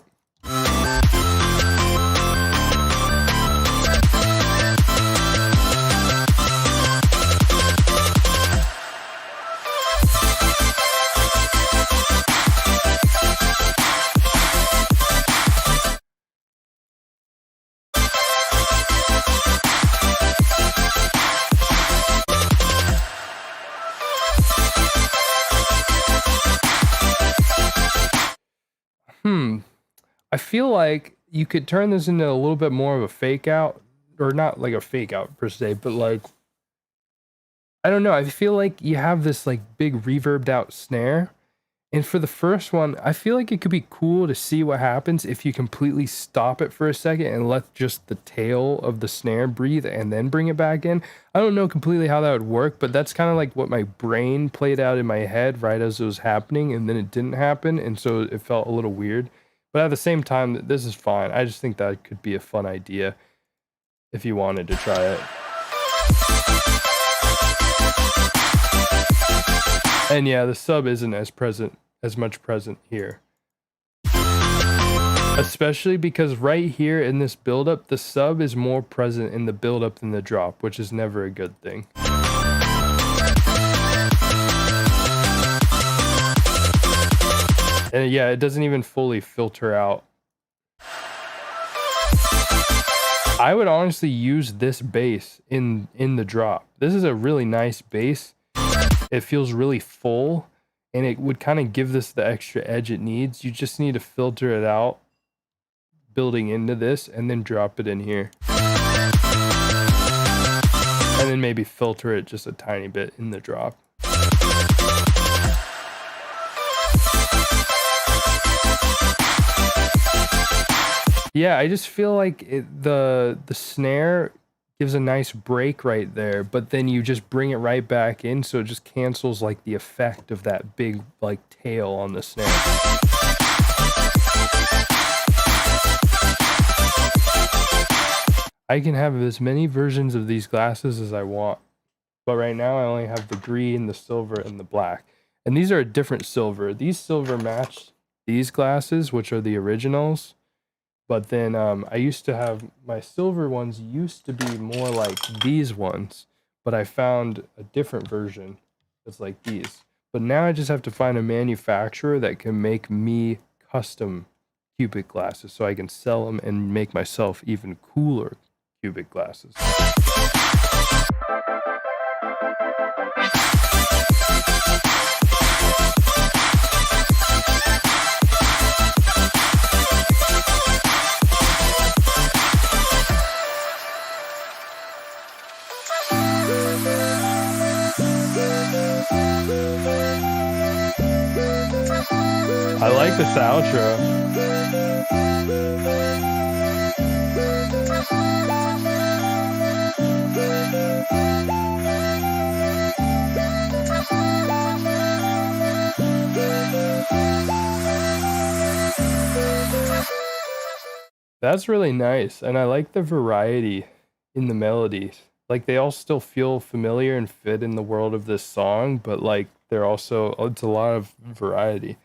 I feel like you could turn this into a little bit more of a fake out, or not like a fake out per se, but like, I don't know. I feel like you have this like big reverbed out snare. And for the first one, I feel like it could be cool to see what happens if you completely stop it for a second and let just the tail of the snare breathe and then bring it back in. I don't know completely how that would work, but that's kind of like what my brain played out in my head right as it was happening, and then it didn't happen, and so it felt a little weird. But at the same time, this is fine. I just think that could be a fun idea if you wanted to try it. And yeah, the sub isn't as much present here. Especially because right here in this build-up, the sub is more present in the build-up than the drop, which is never a good thing. And yeah, it doesn't even fully filter out. I would honestly use this bass in the drop. This is a really nice bass. It feels really full, and it would kind of give this the extra edge it needs. You just need to filter it out, building into this, and then drop it in here. And then maybe filter it just a tiny bit in the drop. Yeah, I just feel like the snare gives a nice break right there, but then you just bring it right back in, so it just cancels like the effect of that big like tail on the snare. I can have as many versions of these glasses as I want, but right now I only have the green, the silver, and the black. And these are a different silver. These silver match these glasses, which are the originals. But then I used to have, my silver ones used to be more like these ones, but I found a different version that's like these. But now I just have to find a manufacturer that can make me custom cubic glasses so I can sell them and make myself even cooler cubic glasses. I like this outro. That's really nice, and I like the variety in the melodies. Like they all still feel familiar and fit in the world of this song, but like they're also it's a lot of variety.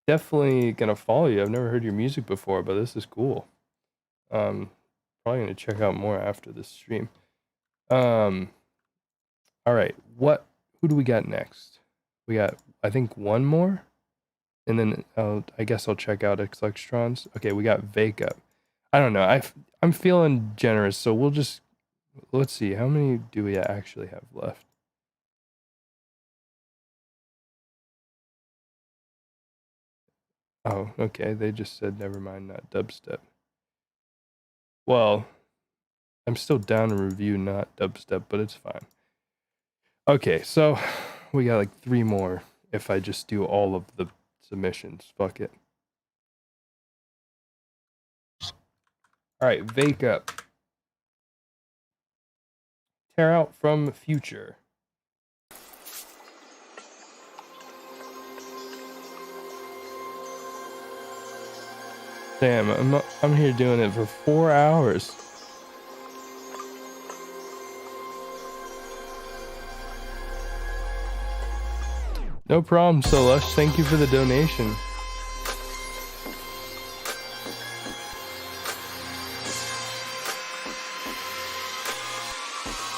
Definitely gonna follow you. I've never heard your music before, but this is cool. Probably gonna check out more after this stream. All right, who do we got next? We got, I think, one more, and then I guess I'll check out Exlectrons. Okay, we got Wake Up. I don't know. I'm feeling generous, so let's see. How many do we actually have left? Oh, okay. They just said never mind, not dubstep. Well, I'm still down to review not dubstep, but it's fine. Okay, so we got like 3 more if I just do all of the submissions. Fuck it. Alright, Wake Up. Tear Out from Future. Damn, I'm here doing it for 4 hours. No problem, Solush. Thank you for the donation.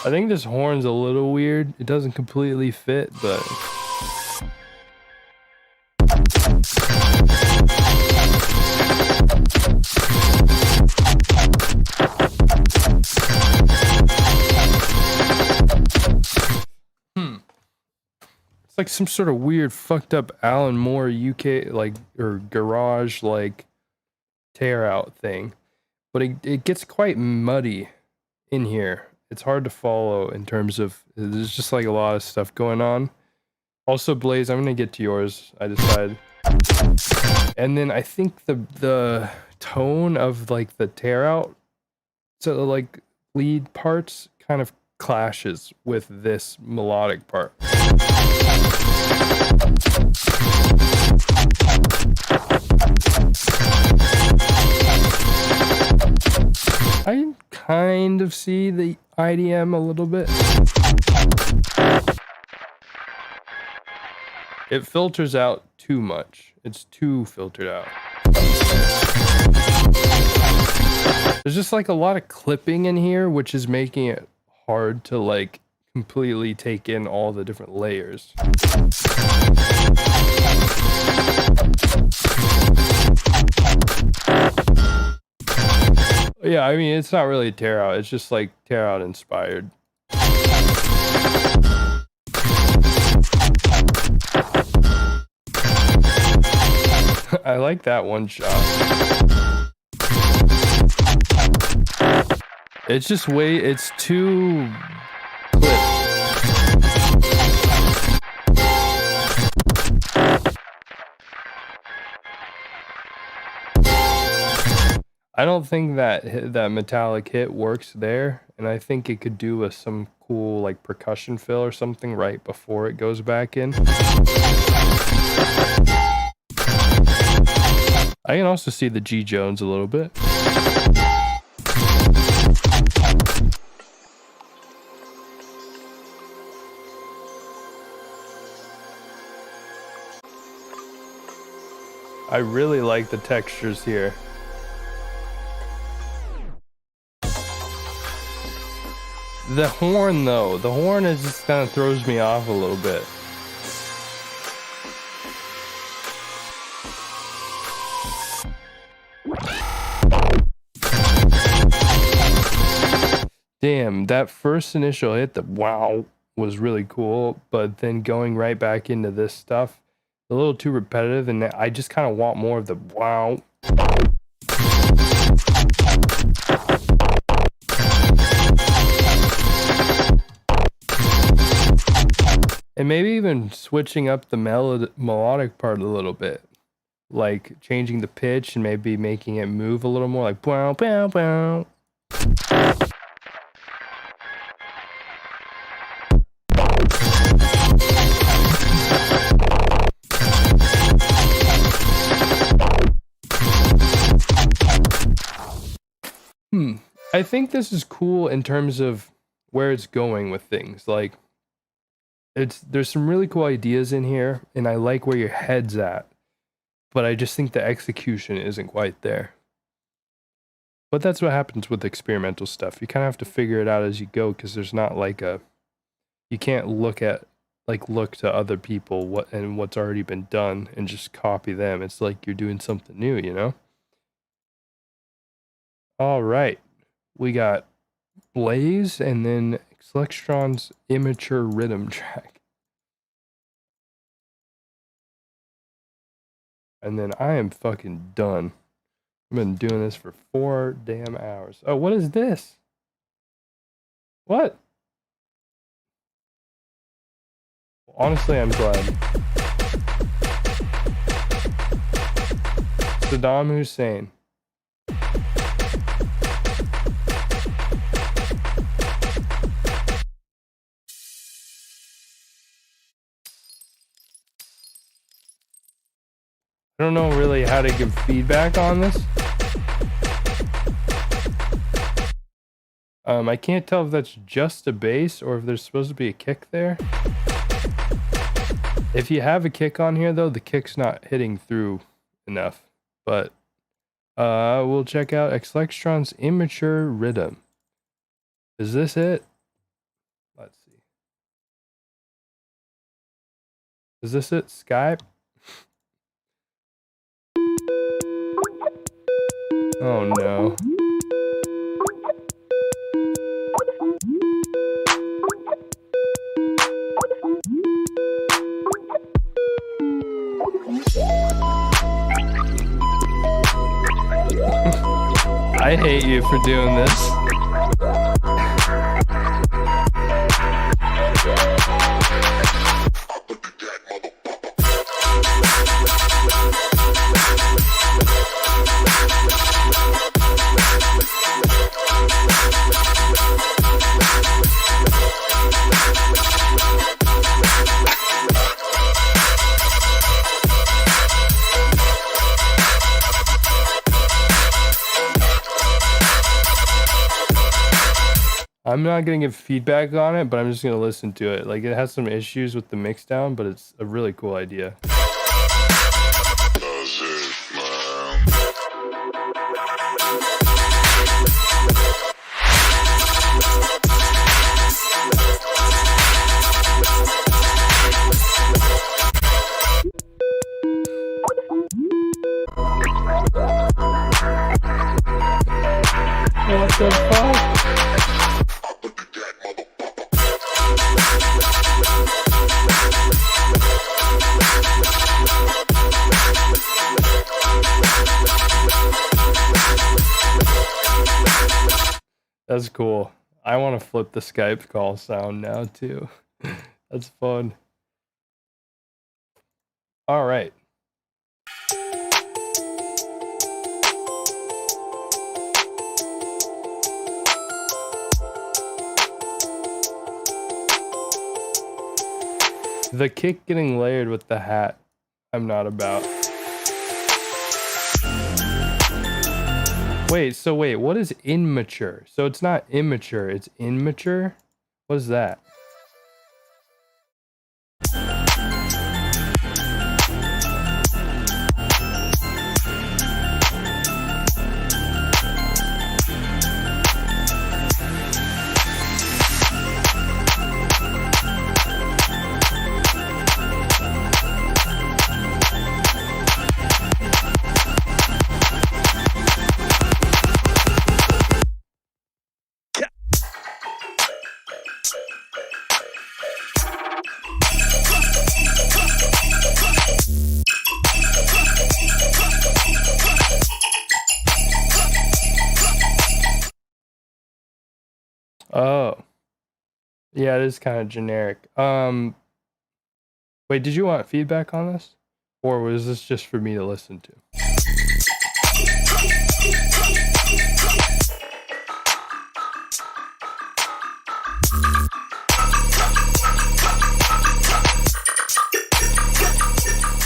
I think this horn's a little weird. It doesn't completely fit, but... It's like some sort of weird fucked up Alan Moore UK like or garage like tear out thing. But it gets quite muddy in here. It's hard to follow in terms of there's just like a lot of stuff going on. Also, Blaze, I'm gonna get to yours, I decided. And then I think the tone of like the tear out, so like lead parts kind of clashes with this melodic part. I kind of see the IDM a little bit. It filters out too much. It's too filtered out. There's just like a lot of clipping in here, which is making it hard to like completely take in all the different layers. Yeah, I mean, it's not really tear out. It's just like tear out inspired. I like that one shot. It's just it's too clipped. I don't think that metallic hit works there, and I think it could do with some cool like percussion fill or something right before it goes back in. I can also see the G Jones a little bit. I really like the textures here. The horn though, the horn is just kind of throws me off a little bit. Damn, that first initial hit, the wow, was really cool, but then going right back into this stuff, a little too repetitive, and I just kind of want more of the wow. And maybe even switching up the melodic part a little bit. Like changing the pitch and maybe making it move a little more like bow, bow, bow. I think this is cool in terms of where it's going with things. Like, there's some really cool ideas in here, and I like where your head's at. But I just think the execution isn't quite there. But that's what happens with experimental stuff. You kind of have to figure it out as you go, because there's not like you can't look to other people what's already been done and just copy them. It's like you're doing something new, you know? All right. We got Blaze and then Xlectron's Immature Rhythm track. And then I am fucking done. I've been doing this for 4 damn hours. Oh, what is this? What? Honestly, I'm glad. Saddam Hussein. I don't know really how to give feedback on this. I can't tell if that's just a bass or if there's supposed to be a kick there. If you have a kick on here though, the kick's not hitting through enough. But we'll check out Xlectron's Immature Rhythm. Is this it? Let's see. Is this it? Skype? Oh no. I hate you for doing this. I'm not going to give feedback on it, but I'm just going to listen to it. Like, it has some issues with the mix down, but it's a really cool idea. What the fuck? That's cool. I want to flip the Skype call sound now too. That's fun. All right. The kick getting layered with the hat, I'm not about. Wait, what is immature? So it's not immature, it's immature? What is that? Oh. Yeah, it is kind of generic. Wait, did you want feedback on this? Or was this just for me to listen to?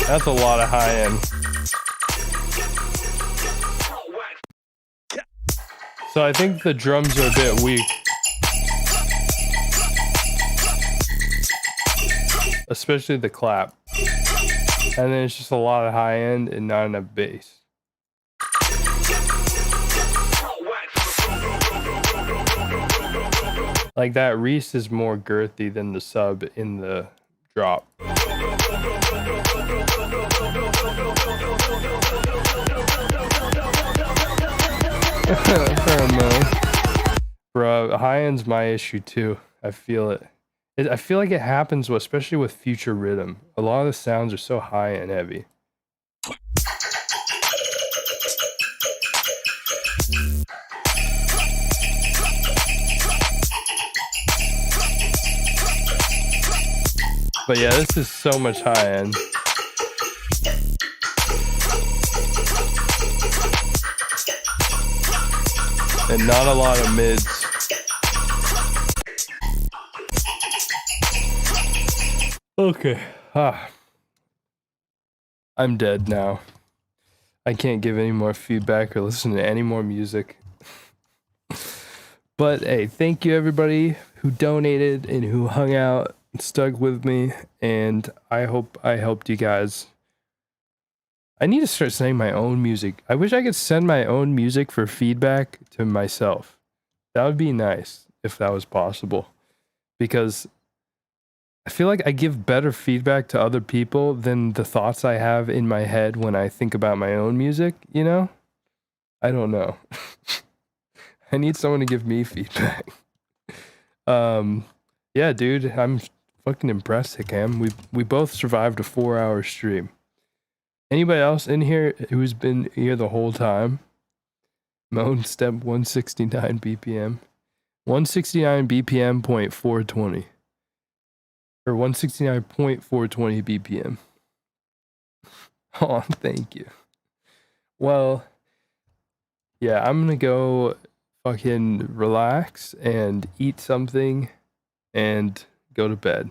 That's a lot of high end. So I think the drums are a bit weak. Especially the clap. And then it's just a lot of high end and not enough bass. Like that Reese is more girthy than the sub in the drop. Bro, high end's my issue too. I feel it. I feel like it happens, especially with future rhythm. A lot of the sounds are so high and heavy. But yeah, this is so much high end. And not a lot of mids. Okay. I'm dead now. I can't give any more feedback or listen to any more music. But hey, thank you everybody who donated and who hung out and stuck with me. And I hope I helped you guys. I need to start sending my own music. I wish I could send my own music for feedback to myself. That would be nice if that was possible. Because I feel like I give better feedback to other people than the thoughts I have in my head when I think about my own music, you know? I don't know. I need someone to give me feedback. Yeah, dude, I'm fucking impressed, Hickam. We both survived a 4-hour stream. Anybody else in here who's been here the whole time? Moan step 169 BPM. 169 BPM .420. Or 169.420 BPM. Oh, thank you. Well, yeah, I'm gonna go fucking relax and eat something and go to bed.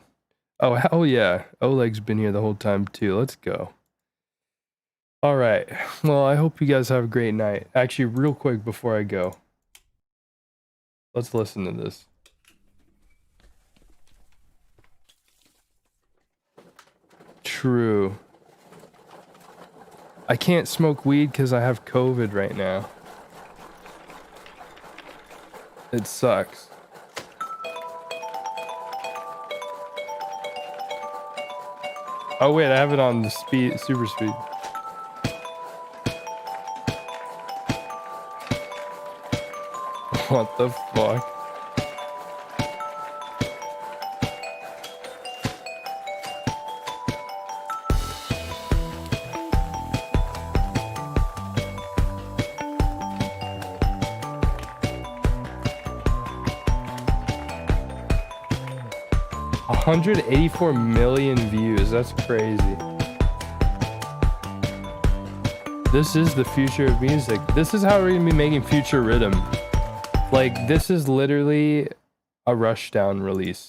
Oh, hell yeah. Oleg's been here the whole time too. Let's go. All right. Well, I hope you guys have a great night. Actually, real quick before I go, let's listen to this. True. I can't smoke weed because I have COVID right now. It sucks. Oh wait, I have it on the speed, super speed. What the fuck? $184 million views. That's crazy. This is the future of music. This is how we're gonna be making future rhythm. Like, this is literally a Rushdown release.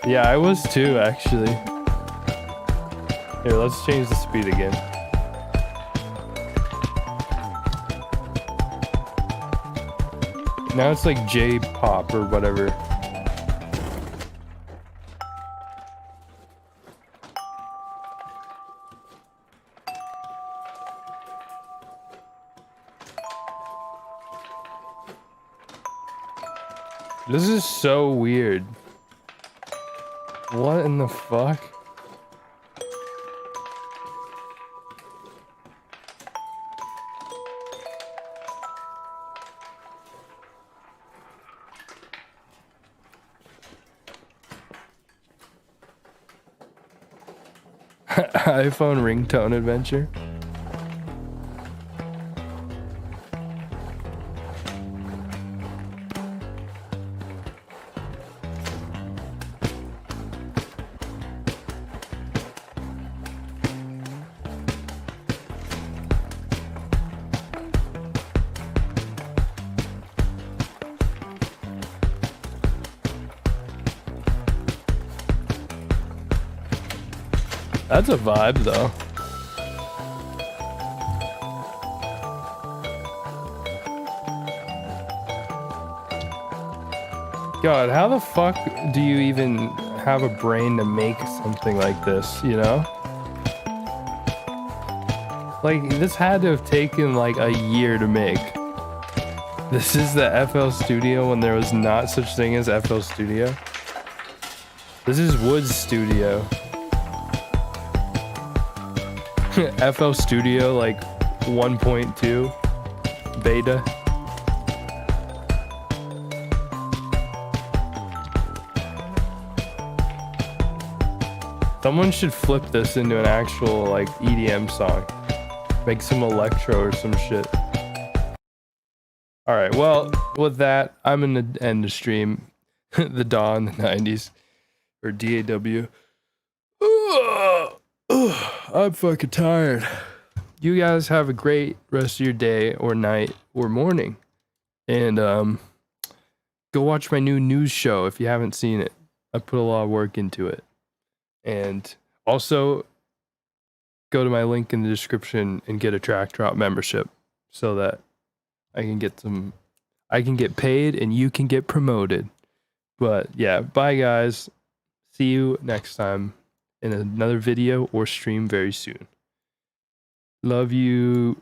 Yeah, I was too, actually. Here, let's change the speed again. Now it's like J-pop or whatever. This is so weird. What in the fuck? iPhone ringtone adventure. That's a vibe, though. God, how the fuck do you even have a brain to make something like this, you know? Like, this had to have taken like a year to make. This is the FL Studio when there was not such thing as FL Studio. This is Wood's Studio. FL Studio like 1.2 beta. Someone should flip this into an actual like EDM song. Make some electro or some shit. Alright, well, with that, I'm gonna end the stream. The DAW in the 90s. Or DAW. I'm fucking tired. You guys have a great rest of your day or night or morning. And go watch my new news show if you haven't seen it. I put a lot of work into it. And also go to my link in the description and get a Track Drop membership so that I can get paid and you can get promoted. But yeah, bye guys. See you next time in another video or stream very soon. Love you.